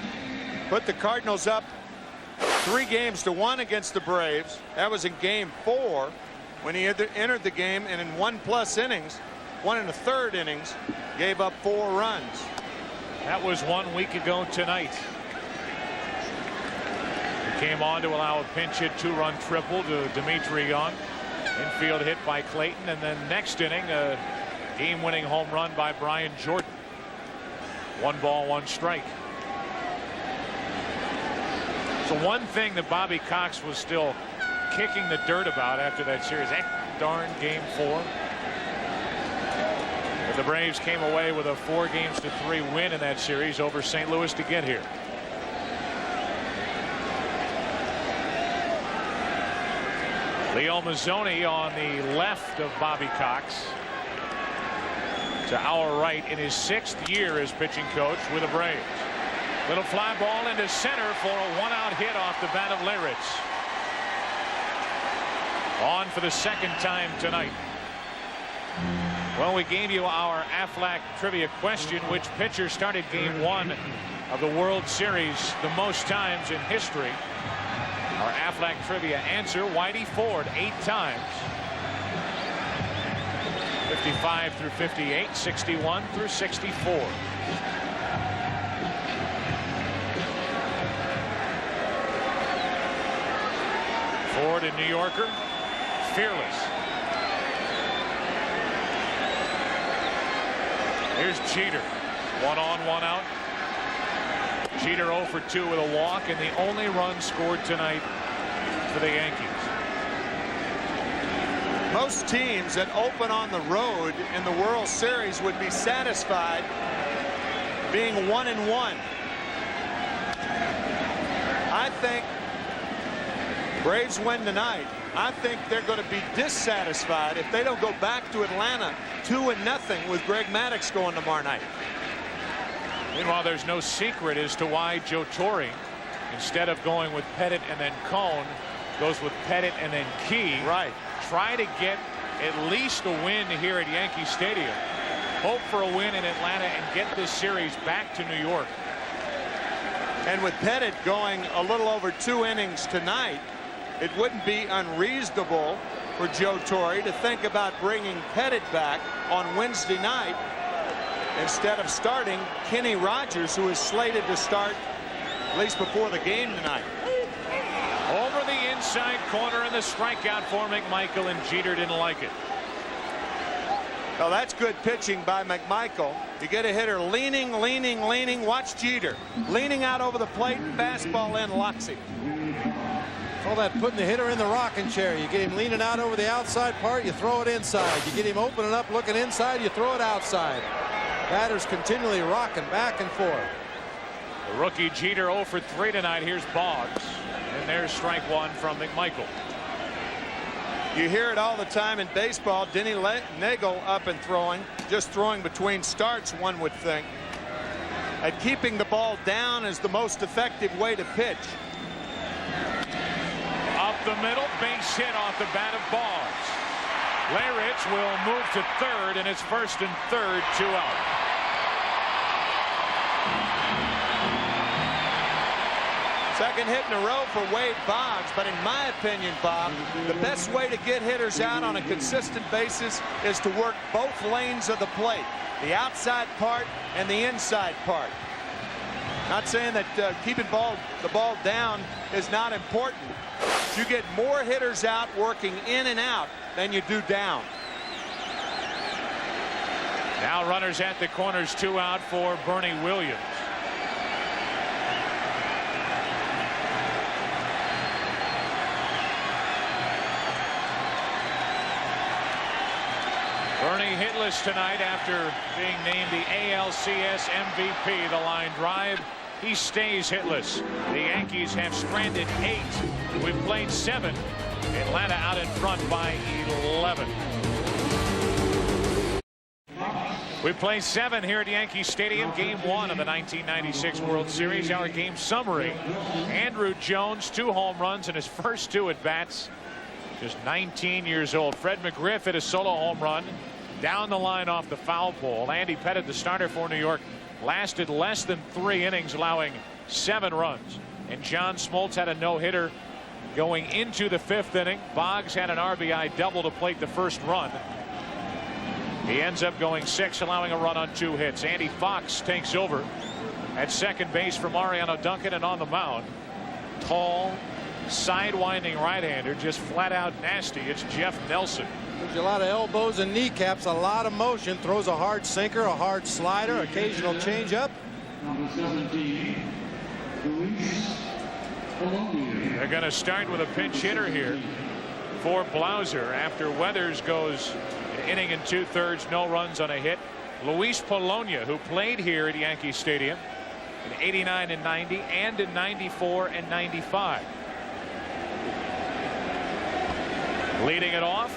put the Cardinals up 3-1 against the Braves. That was in Game 4 when he entered the game, and in 1+ innings, 1 1/3 innings, gave up 4 runs. That was 1 week ago tonight. He came on to allow a pinch hit 2-run triple to Dimitri Young. Infield hit by Clayton, and then next inning a Game-winning home run by Brian Jordan. 1 ball, 1 strike. So one thing that Bobby Cox was still kicking the dirt about after that series, that darn Game 4. But the Braves came away with a 4-3 win in that series over St. Louis to get here. Leo Mazzoni on the left of Bobby Cox. To our right in his 6th year as pitching coach with the Braves. Little fly ball into center for a 1-out hit off the bat of Leyritz. On for the 2nd time tonight. Well, we gave you our Aflac trivia question. Which pitcher started Game 1 of the World Series the most times in history? Our Aflac trivia answer, Whitey Ford, 8 times. 55 through 58, 61 through 64. Ford, a New Yorker, fearless. Here's Jeter. 1 on, 1 out. Jeter 0 for 2 with a walk, and the only run scored tonight for the Yankees. Most teams that open on the road in the World Series would be satisfied being 1-1. I think Braves win tonight. I think they're going to be dissatisfied if they don't go back to Atlanta 2-0 with Greg Maddux going tomorrow night. Meanwhile, there's no secret as to why Joe Torre, instead of going with Pettit and then Cone, goes with Pettit and then Key. Right. Try to get at least a win here at Yankee Stadium. Hope for a win in Atlanta and get this series back to New York. And with Pettit going a little over 2 innings tonight, it wouldn't be unreasonable for Joe Torre to think about bringing Pettit back on Wednesday night instead of starting Kenny Rogers, who is slated to start at least before the game tonight. Over the inside corner, and the strikeout for McMichael, and Jeter didn't like it. Well, that's good pitching by McMichael. You get a hitter leaning. Watch Jeter leaning out over the plate, fastball in, locks him. All that putting the hitter in the rocking chair. You get him leaning out over the outside part, you throw it inside. You get him opening up, looking inside, you throw it outside. Batters continually rocking back and forth. The rookie Jeter 0 for 3 tonight. Here's Boggs, and there's strike 1 from McMichael. You hear it all the time in baseball. Denny Nagel up and throwing, just throwing between starts, one would think. And keeping the ball down is the most effective way to pitch. Up the middle, base hit off the bat of Boggs. Leyritz will move to 3rd, and it's 1st and 3rd, 2 out. Second hit in a row for Wade Boggs, but in my opinion, Bob, the best way to get hitters out on a consistent basis is to work both lanes of the plate, the outside part and the inside part. Not saying that keeping the ball down is not important. You get more hitters out working in and out than you do down. Now runners at the corners, 2 out for Bernie Williams. Bernie hitless tonight after being named the ALCS MVP. The line drive, he stays hitless. The Yankees have stranded 8. We've played 7. Atlanta out in front by 11. We play 7 here at Yankee Stadium. Game 1 of the 1996 World Series. Our game summary. Andrew Jones, 2 home runs in his first 2 at bats. Just 19 years old. Fred McGriff hit a solo home run down the line off the foul pole. Andy Pettit, the starter for New York, lasted less than 3 innings, allowing 7 runs. And John Smoltz had a no-hitter going into the 5th inning. Boggs had an RBI double to plate the first run. He ends up going 6, allowing a run on 2 hits. Andy Fox takes over at second base for Mariano Duncan, and on the mound, tall, sidewinding right-hander, just flat out nasty. It's Jeff Nelson. There's a lot of elbows and kneecaps, a lot of motion. Throws a hard sinker, a hard slider, occasional changeup. They're going to start with a pinch hitter here for Blauser after Weathers goes an inning and 2/3, no runs on a hit. Luis Polonia, who played here at Yankee Stadium in '89 and '90 and in '94 and '95. Leading it off,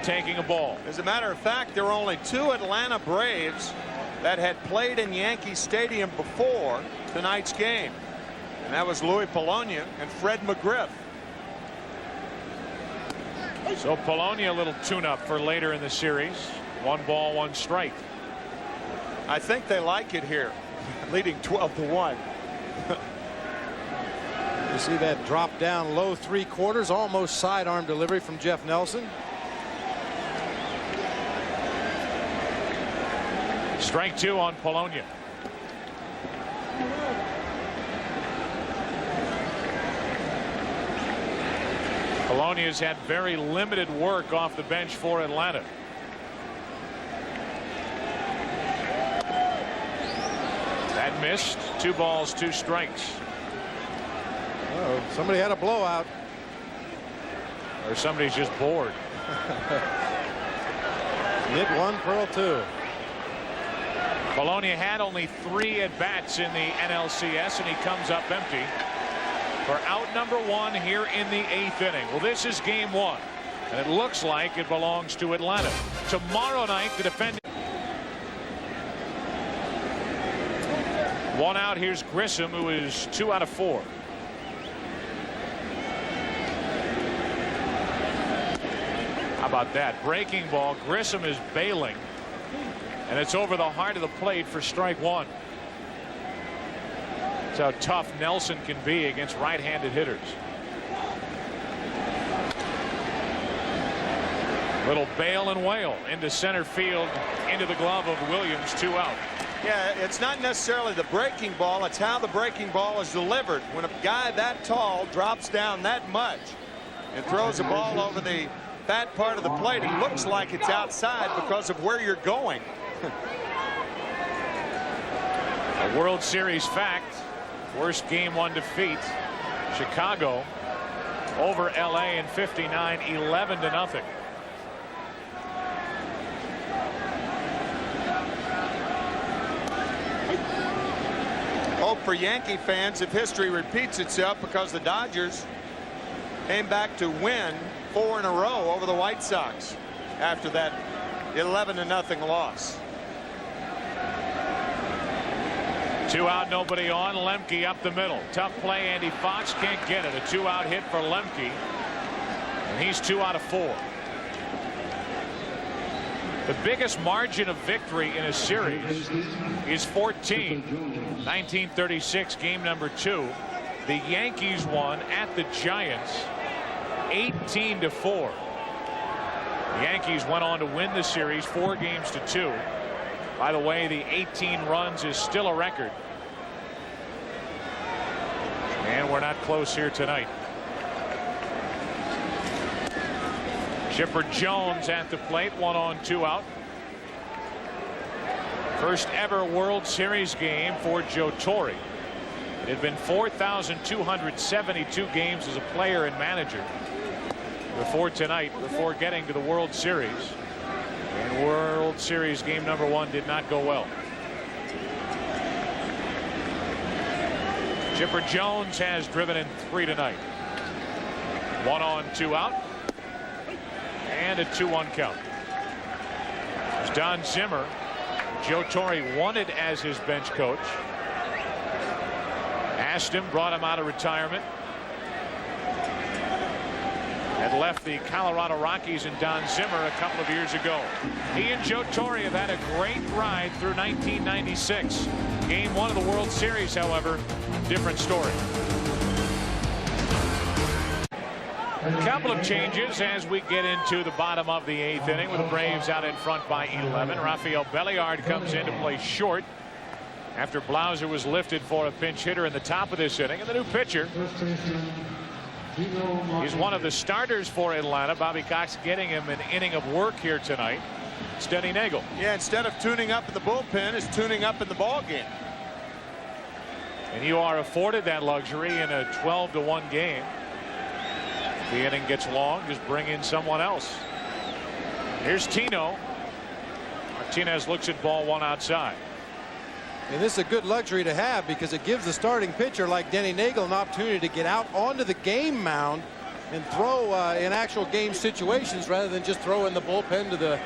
taking a ball. As a matter of fact, there were only 2 Atlanta Braves that had played in Yankee Stadium before tonight's game. And that was Louis Polonia and Fred McGriff. So Polonia, a little tune-up for later in the series. 1 ball, 1 strike. I think they like it here, leading 12-1. You see that drop down low 3/4, almost sidearm delivery from Jeff Nelson. Strike 2 on Polonia. Polonia's had very limited work off the bench for Atlanta. That missed. 2 balls, 2 strikes. Oh, somebody had a blowout. Or somebody's just bored. Hit 1, pearl 2. Polonia had only 3 at-bats in the NLCS, and he comes up empty for out number 1 here in the 8th inning. Well, this is game 1, and it looks like it belongs to Atlanta. Tomorrow night, the defending. 1 out. Here's Grissom, who is 2 out of 4. How about that breaking ball? Grissom is bailing, and it's over the heart of the plate for strike 1. That's how tough Nelson can be against right-handed hitters. Little bail and wail into center field, into the glove of Williams. 2 out. Yeah, it's not necessarily the breaking ball, it's how the breaking ball is delivered. When a guy that tall drops down that much and throws a ball over the fat part of the plate, it looks like it's outside because of where you're going. A World Series fact. Worst game 1 defeat. Chicago over LA in '59, 11-0. Hope for Yankee fans if history repeats itself, because the Dodgers came back to win 4 in a row over the White Sox after that 11-0 loss. 2 out, nobody on. Lemke up the middle. Tough play. Andy Fox can't get it. A 2-out hit for Lemke, and he's 2 out of 4. The biggest margin of victory in a series is 14. 1936, game number 2. The Yankees won at the Giants 18-4. The Yankees went on to win the series 4-2. By the way, the 18 runs is still a record. And we're not close here tonight. Chipper Jones at the plate, 1 on, 2 out. First ever World Series game for Joe Torre. It had been 4,272 games as a player and manager before tonight, before getting to the World Series. And World Series game number 1 did not go well. Chipper Jones has driven in 3 tonight. 1 on, 2 out. And a 2-1 count. There's Don Zimmer. Joe Torre wanted as his bench coach. Asked him, brought him out of retirement. Had left the Colorado Rockies and Don Zimmer a couple of years ago. He and Joe Torre have had a great ride through 1996. Game 1 of the World Series, however, different story. A couple of changes as we get into the bottom of the 8th inning with the Braves out in front by 11. Rafael Belliard comes in to play short after Blauser was lifted for a pinch hitter in the top of this inning. And the new pitcher He's one of the starters for Atlanta. Bobby Cox getting him an inning of work here tonight. It's Denny Nagel. Yeah, instead of tuning up in the bullpen, is tuning up in the ball game. And you are afforded that luxury in a 12-1 game. If the inning gets long, just bring in someone else. Here's Tino. Martinez looks at ball one outside. And this is a good luxury to have because it gives the starting pitcher like Denny Nagel an opportunity to get out onto the game mound and throw in actual game situations rather than just throw in the bullpen to the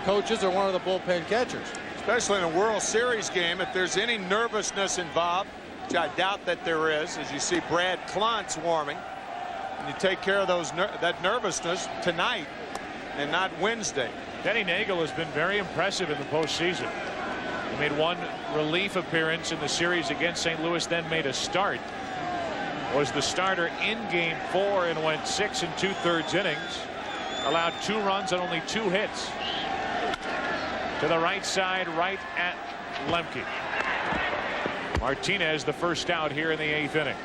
coaches or one of the bullpen catchers. Especially in a World Series game, if there's any nervousness involved, which I doubt that there is, as you see Brad Klontz warming, and you take care of that nervousness tonight and not Wednesday. Denny Nagel has been very impressive in the postseason. He made one relief appearance in the series against St. Louis, then made a start. Was the starter in Game 4 and went 6 2/3 innings. Allowed 2 runs and only 2 hits. To the right side, right at Lemke. Martinez the first out here in the 8th inning.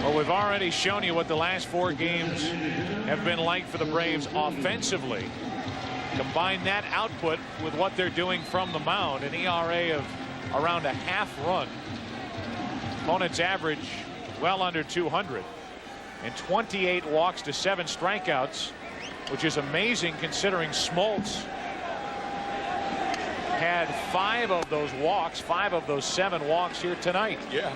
Well, we've already shown you what the last 4 games have been like for the Braves offensively. Combine that output with what they're doing from the mound, an ERA of around a half run. Opponents average well under 200 and 28 walks to 7 strikeouts, which is amazing considering Smoltz had 5 of those walks, 5 of those 7 walks here tonight. Yeah.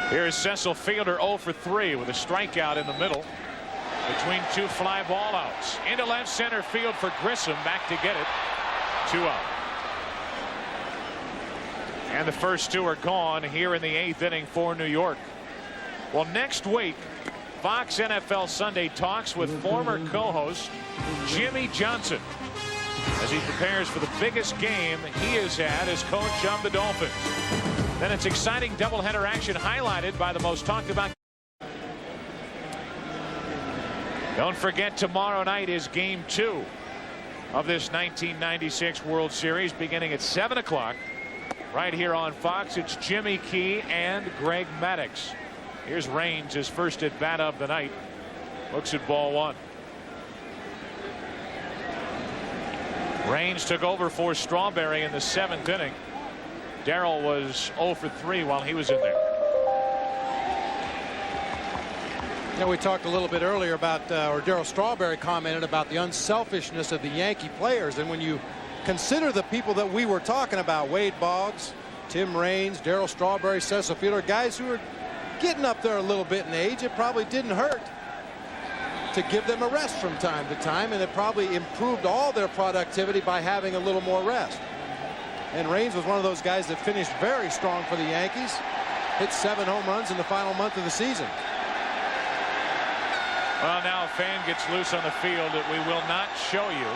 Here's Cecil Fielder 0 for 3 with a strikeout in the middle between 2 fly ball outs. Into left center field for Grissom. Back to get it. 2 out. And the first 2 are gone here in the 8th inning for New York. Well, next week, Fox NFL Sunday talks with former co-host Jimmy Johnson as he prepares for the biggest game he has had as coach of the Dolphins. Then it's exciting doubleheader action highlighted by the most talked about. Don't forget, tomorrow night is Game 2 of this 1996 World Series, beginning at 7 o'clock right here on Fox. It's Jimmy Key and Greg Maddux. Here's Raines, his first at bat of the night. Looks at ball 1. Raines took over for Strawberry in the 7th inning. Darrell was 0 for 3 while he was in there. Yeah, we talked a little bit earlier about, or Darryl Strawberry commented about the unselfishness of the Yankee players. And when you consider the people that we were talking about, Wade Boggs, Tim Raines, Darryl Strawberry, Cecil Fielder, guys who are getting up there a little bit in age, it probably didn't hurt to give them a rest from time to time, and it probably improved all their productivity by having a little more rest. And Raines was one of those guys that finished very strong for the Yankees. Hit 7 home runs in the final month of the season. Well, now a fan gets loose on the field that we will not show you.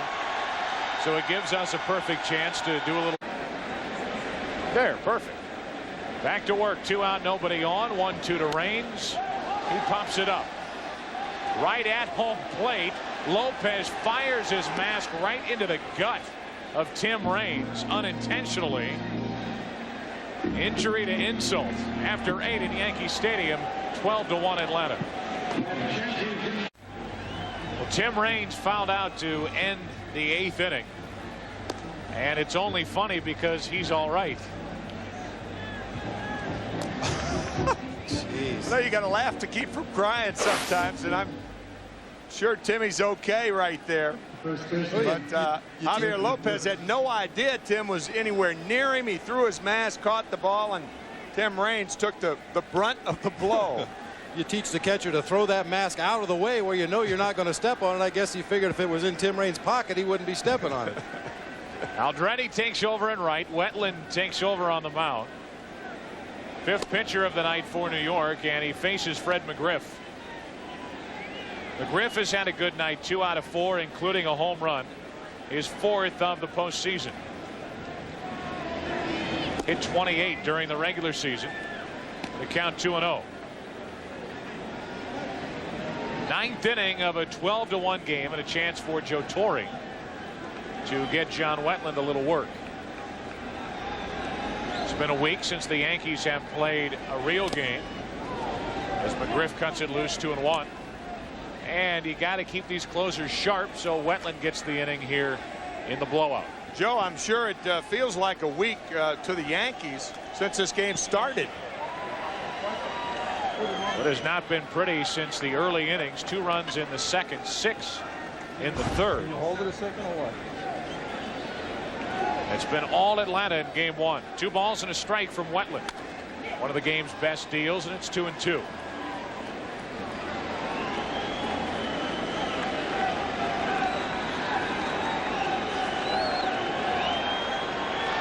So it gives us a perfect chance to do a little. There, perfect. Back to work. 2 out, nobody on. 1-2 to Raines. He pops it up. Right at home plate. Lopez fires his mask right into the gut of Tim Raines unintentionally. Injury to insult after 8 in Yankee Stadium. 12-1 Atlanta. Well, Tim Raines fouled out to end the 8th inning. And it's only funny because he's all right. Jeez. No, you got to laugh to keep from crying sometimes, and I'm sure Timmy's okay right there. But Javier Lopez had no idea Tim was anywhere near him. He threw his mask, caught the ball, and Tim Raines took the brunt of the blow. You teach the catcher to throw that mask out of the way where you know you're not going to step on it. I guess he figured if it was in Tim Raines' pocket, he wouldn't be stepping on it. Aldretti takes over in right. Wetland takes over on the mound. 5th pitcher of the night for New York, and he faces Fred McGriff. McGriff has had a good night, 2 out of 4, including a home run. His 4th of the postseason. Hit 28 during the regular season. The count 2-0. Ninth inning of a 12-1 game, and a chance for Joe Torre to get John Wetland a little work. It's been a week since the Yankees have played a real game, as McGriff cuts it loose 2-1. And you got to keep these closers sharp, so Wetland gets the inning here in the blowout. Joe, I'm sure it feels like a week to the Yankees since this game started. It has not been pretty since the early innings. 2 runs in the second, 6 in the third. Hold it a second or what? It's been all Atlanta in game 1. 2 balls and a strike from Wetland. One of the game's best deals, and it's 2-2.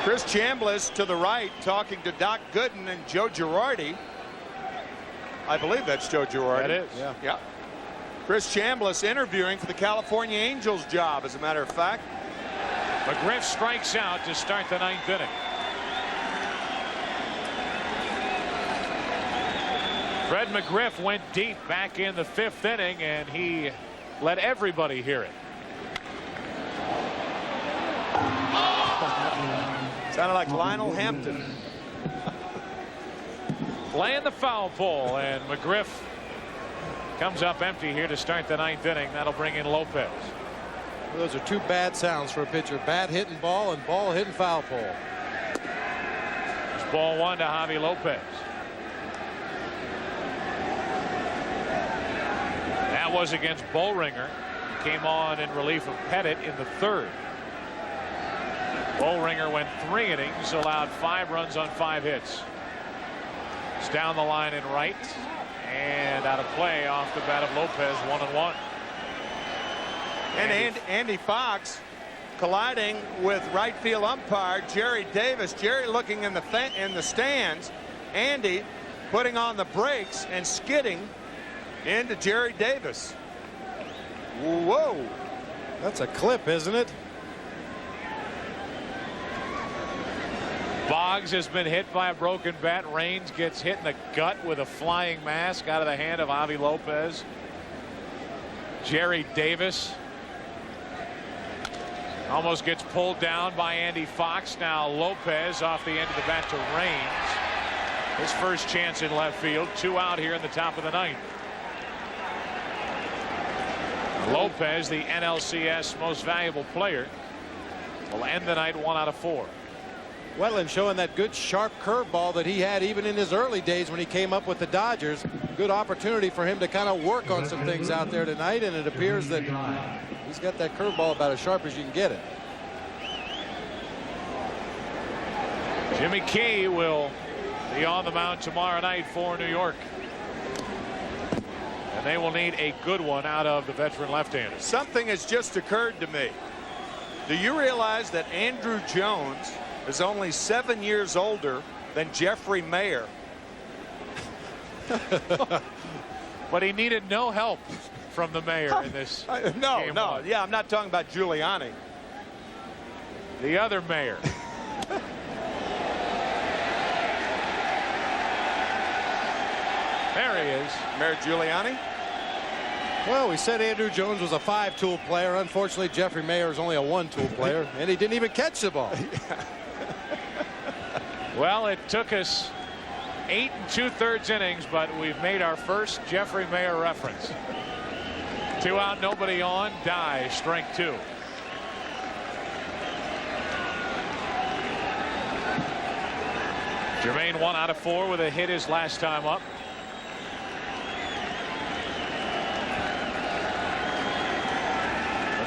Chris Chambliss to the right talking to Doc Gooden and Joe Girardi. I believe that's Joe Girardi. That is. Yeah. Chris Chambliss interviewing for the California Angels job, as a matter of fact. McGriff strikes out to start the 9th inning. Fred McGriff went deep back in the 5th inning, and he let everybody hear it. Sounded like Lionel Hampton. Playing the foul pole, and McGriff comes up empty here to start the 9th inning. That'll bring in Lopez. Well, those are 2 bad sounds for a pitcher. Bad hitting ball and ball hitting foul pole. It's ball 1 to Javi Lopez. That was against Bullringer. He came on in relief of Pettit in the 3rd. Bullringer went 3 innings, allowed 5 runs on 5 hits. It's down the line in right, and out of play off the bat of Lopez, 1-1. And Andy Fox colliding with right field umpire Jerry Davis. Jerry looking in the stands. Andy putting on the brakes and skidding into Jerry Davis. Whoa. That's a clip, isn't it? Boggs has been hit by a broken bat. Raines gets hit in the gut with a flying mask out of the hand of Javi Lopez. Jerry Davis almost gets pulled down by Andy Fox. Now Lopez off the end of the bat to Raines. His first chance in left field. 2 out here in the top of the 9th. Lopez, the NLCS most valuable player, will end the night 1 out of 4. Wetland showing that good sharp curveball that he had even in his early days when he came up with the Dodgers. Good opportunity for him to kind of work on some things out there tonight, and it appears that he's got that curveball about as sharp as you can get it. Jimmy Key will be on the mound tomorrow night for New York. And they will need a good one out of the veteran left-hander. Something has just occurred to me. Do you realize that Andrew Jones is only 7 years older than Jeffrey Mayer? But he needed no help from the mayor in this No. game 1. Yeah, I'm not talking about Giuliani. The other mayor. There he is. Mayor Giuliani. Well, we said Andrew Jones was a 5-tool player. Unfortunately, Jeffrey Mayer is only a 1-tool player, and he didn't even catch the ball. Well, it took us 8 2/3 innings, but we've made our first Jeffrey Mayer reference. 2 out, nobody on. Die, strike 2. Jermaine 1 out of 4 with a hit his last time up.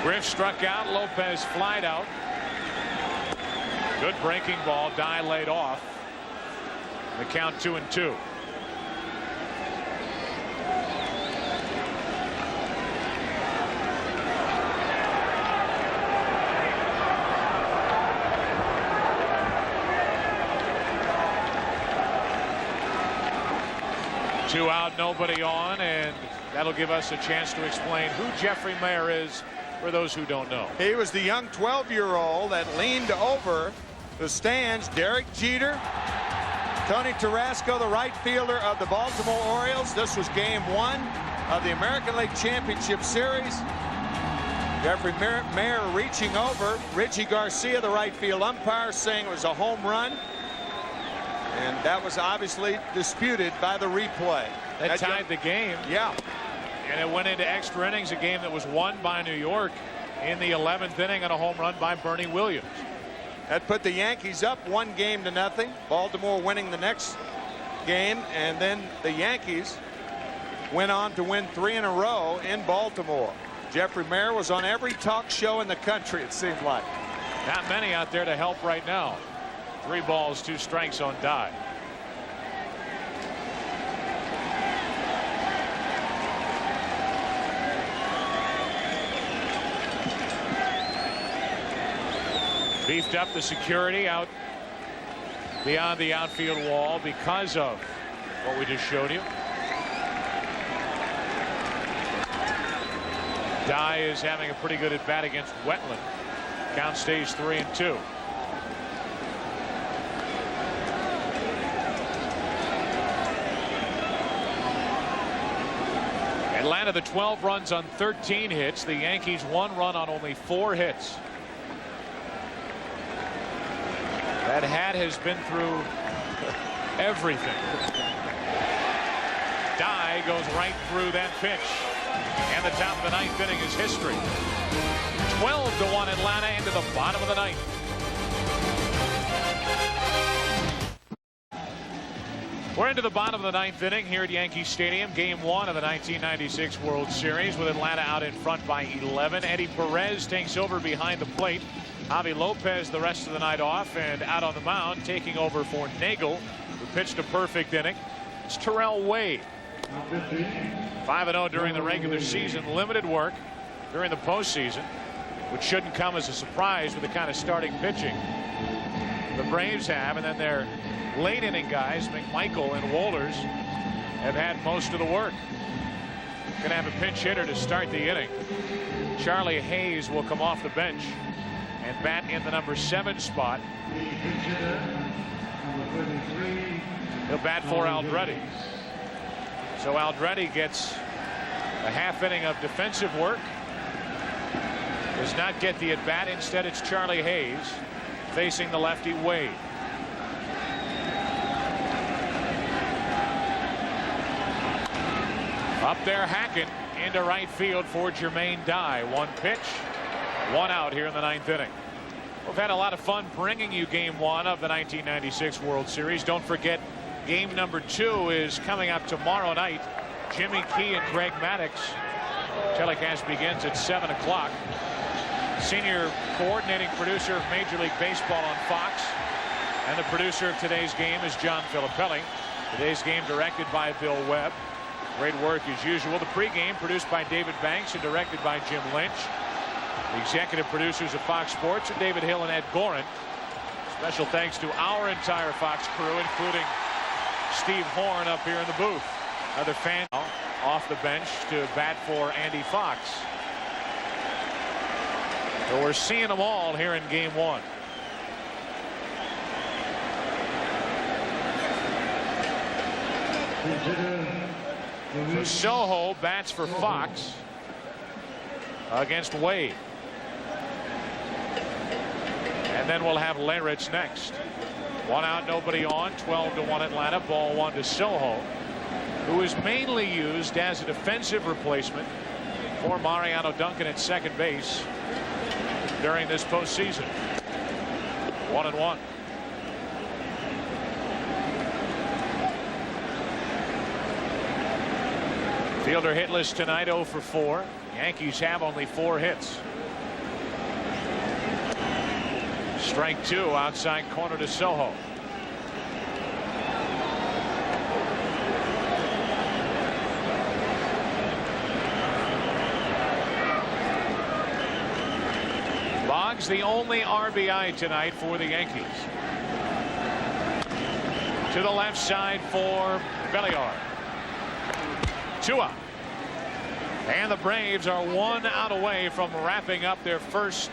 McGriff struck out. Lopez flied out. Good breaking ball. Die laid off. The count 2-2. Two out, nobody on, and that'll give us a chance to explain who Jeffrey Mayer is for those who don't know. He was the young 12-year-old that leaned over the stands. Derek Jeter, Tony Tarasco, the right fielder of the Baltimore Orioles. This was game 1. of the American League Championship Series. Jeffrey Mayer reaching over. Richie Garcia, the right field umpire, saying it was a home run. And that was obviously disputed by the replay. That tied the game. Yeah. And it went into extra innings, a game that was won by New York in the 11th inning on a home run by Bernie Williams. That put the Yankees up 1-0. Baltimore winning the next game, and then the Yankees went on to win 3 in a row in Baltimore. Jeffrey Mayer was on every talk show in the country, it seemed like. Not many out there to help right now. 3 balls, 2 strikes on Dye. Beefed up the security out beyond the outfield wall because of what we just showed you. Dye is having a pretty good at bat against Wetland. Count stays 3-2. Atlanta, the 12 runs on 13 hits. The Yankees 1 run on only 4 hits. That hat has been through everything. Dye goes right through that pitch. And the top of the 9th inning is history. 12-1 Atlanta into the bottom of the 9th. We're into the bottom of the 9th inning here at Yankee Stadium. Game 1 of the 1996 World Series with Atlanta out in front by 11. Eddie Perez takes over behind the plate. Javi Lopez the rest of the night off, and out on the mound taking over for Nagel, who pitched a perfect inning. It's Terrell Wade. 5-0 during the regular season. Limited work during the postseason, which shouldn't come as a surprise with the kind of starting pitching the Braves have. And then their late inning guys, McMichael and Wohlers, have had most of the work. Going to have a pinch hitter to start the inning. Charlie Hayes will come off the bench and bat in the number 7 spot. He'll bat for Aldrete. So Aldrete gets a half inning of defensive work. Does not get the at bat. Instead, it's Charlie Hayes facing the lefty Wade. Up there, Hackett into right field for Jermaine Dye. 1 pitch, 1 out here in the 9th inning. We've had a lot of fun bringing you Game 1 of the 1996 World Series. Don't forget, Game number 2 is coming up tomorrow night. Jimmy Key and Greg Maddux. Telecast begins at 7 o'clock. Senior coordinating producer of Major League Baseball on Fox. And the producer of today's game is John Filippelli. Today's game directed by Bill Webb. Great work as usual. The pregame produced by David Banks and directed by Jim Lynch. The executive producers of Fox Sports are David Hill and Ed Gorin. Special thanks to our entire Fox crew, including Steve Horn up here in the booth. Another fan off the bench to bat for Andy Fox. So we're seeing them all here in Game 1. So Soho bats for Fox against Wade. And then we'll have Leyritz next. 1 out, nobody on. 12-1 Atlanta. Ball 1 to Soho, who is mainly used as a defensive replacement for Mariano Duncan at second base during this postseason. 1-1. Fielder hitless tonight, 0 for 4. Yankees have only 4 hits. Strike 2 outside corner to Soho. Boggs the only RBI tonight for the Yankees. To the left side for Belliard. 2 out. And the Braves are 1 out away from wrapping up their first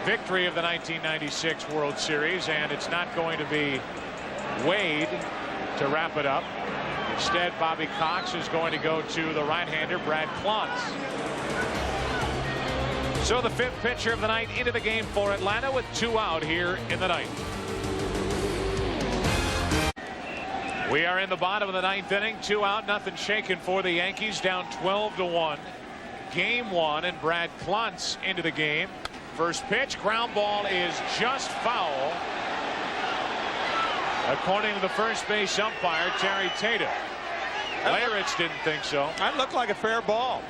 victory of the 1996 World Series, and it's not going to be Wade to wrap it up. Instead, Bobby Cox is going to go to the right-hander, Brad Klontz. So the 5th pitcher of the night into the game for Atlanta with 2 out here in the 9th. We are in the bottom of the 9th inning. 2 out, nothing shaken for the Yankees, down 12-1. Game 1, and Brad Klontz into the game. First pitch, ground ball is just foul, according to the first base umpire, Terry Tata. Leyritz didn't think so. That looked like a fair ball.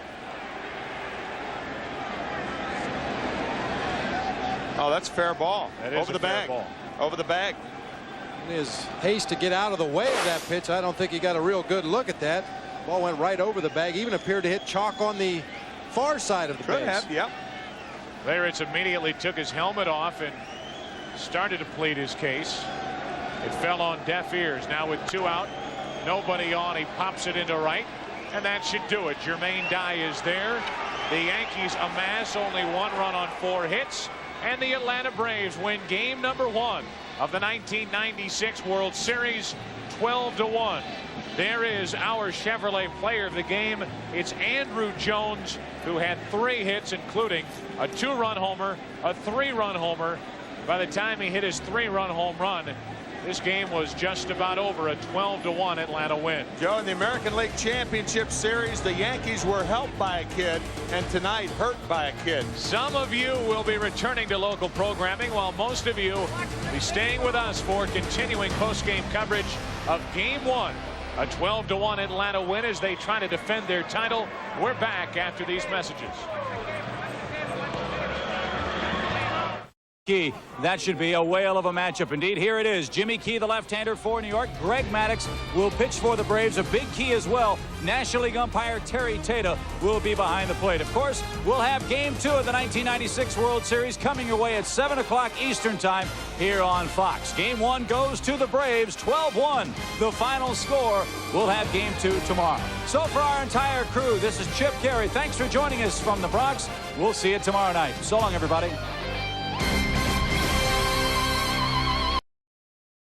Oh, that's fair ball. That is over the bag. Ball. Over the bag. In his haste to get out of the way of that pitch, I don't think he got a real good look at that. Ball went right over the bag. Even appeared to hit chalk on the far side of the base. Could have, yep. Leyritz immediately took his helmet off and started to plead his case. It fell on deaf ears. Now with 2 out, nobody on, he pops it into right, and that should do it. Jermaine Dye is there. The Yankees amass only 1 run on 4 hits, and the Atlanta Braves win game number 1 of the 1996 World Series, 12-1. There is our Chevrolet player of the game. It's Andrew Jones, who had 3 hits, including a 2-run homer, a 3-run homer. By the time he hit his 3-run home run, this game was just about over, a 12-1 Atlanta win. Joe, in the American League Championship Series, the Yankees were helped by a kid, and tonight hurt by a kid. Some of you will be returning to local programming, while most of you will be staying with us for continuing post-game coverage of Game 1. A 12-1 Atlanta win as they try to defend their title. We're back after these messages. Key. That should be a whale of a matchup indeed. Here it is. Jimmy Key, the left-hander for New York. Greg Maddux will pitch for the Braves. A big key as well. National League umpire Terry Tata will be behind the plate. Of course, we'll have Game 2 of the 1996 World Series coming your way at 7 o'clock Eastern Time here on Fox. Game 1 goes to the Braves, 12-1. The final score. We'll have Game 2 tomorrow. So for our entire crew, this is Chip Carey. Thanks for joining us from the Bronx. We'll see you tomorrow night. So long, everybody.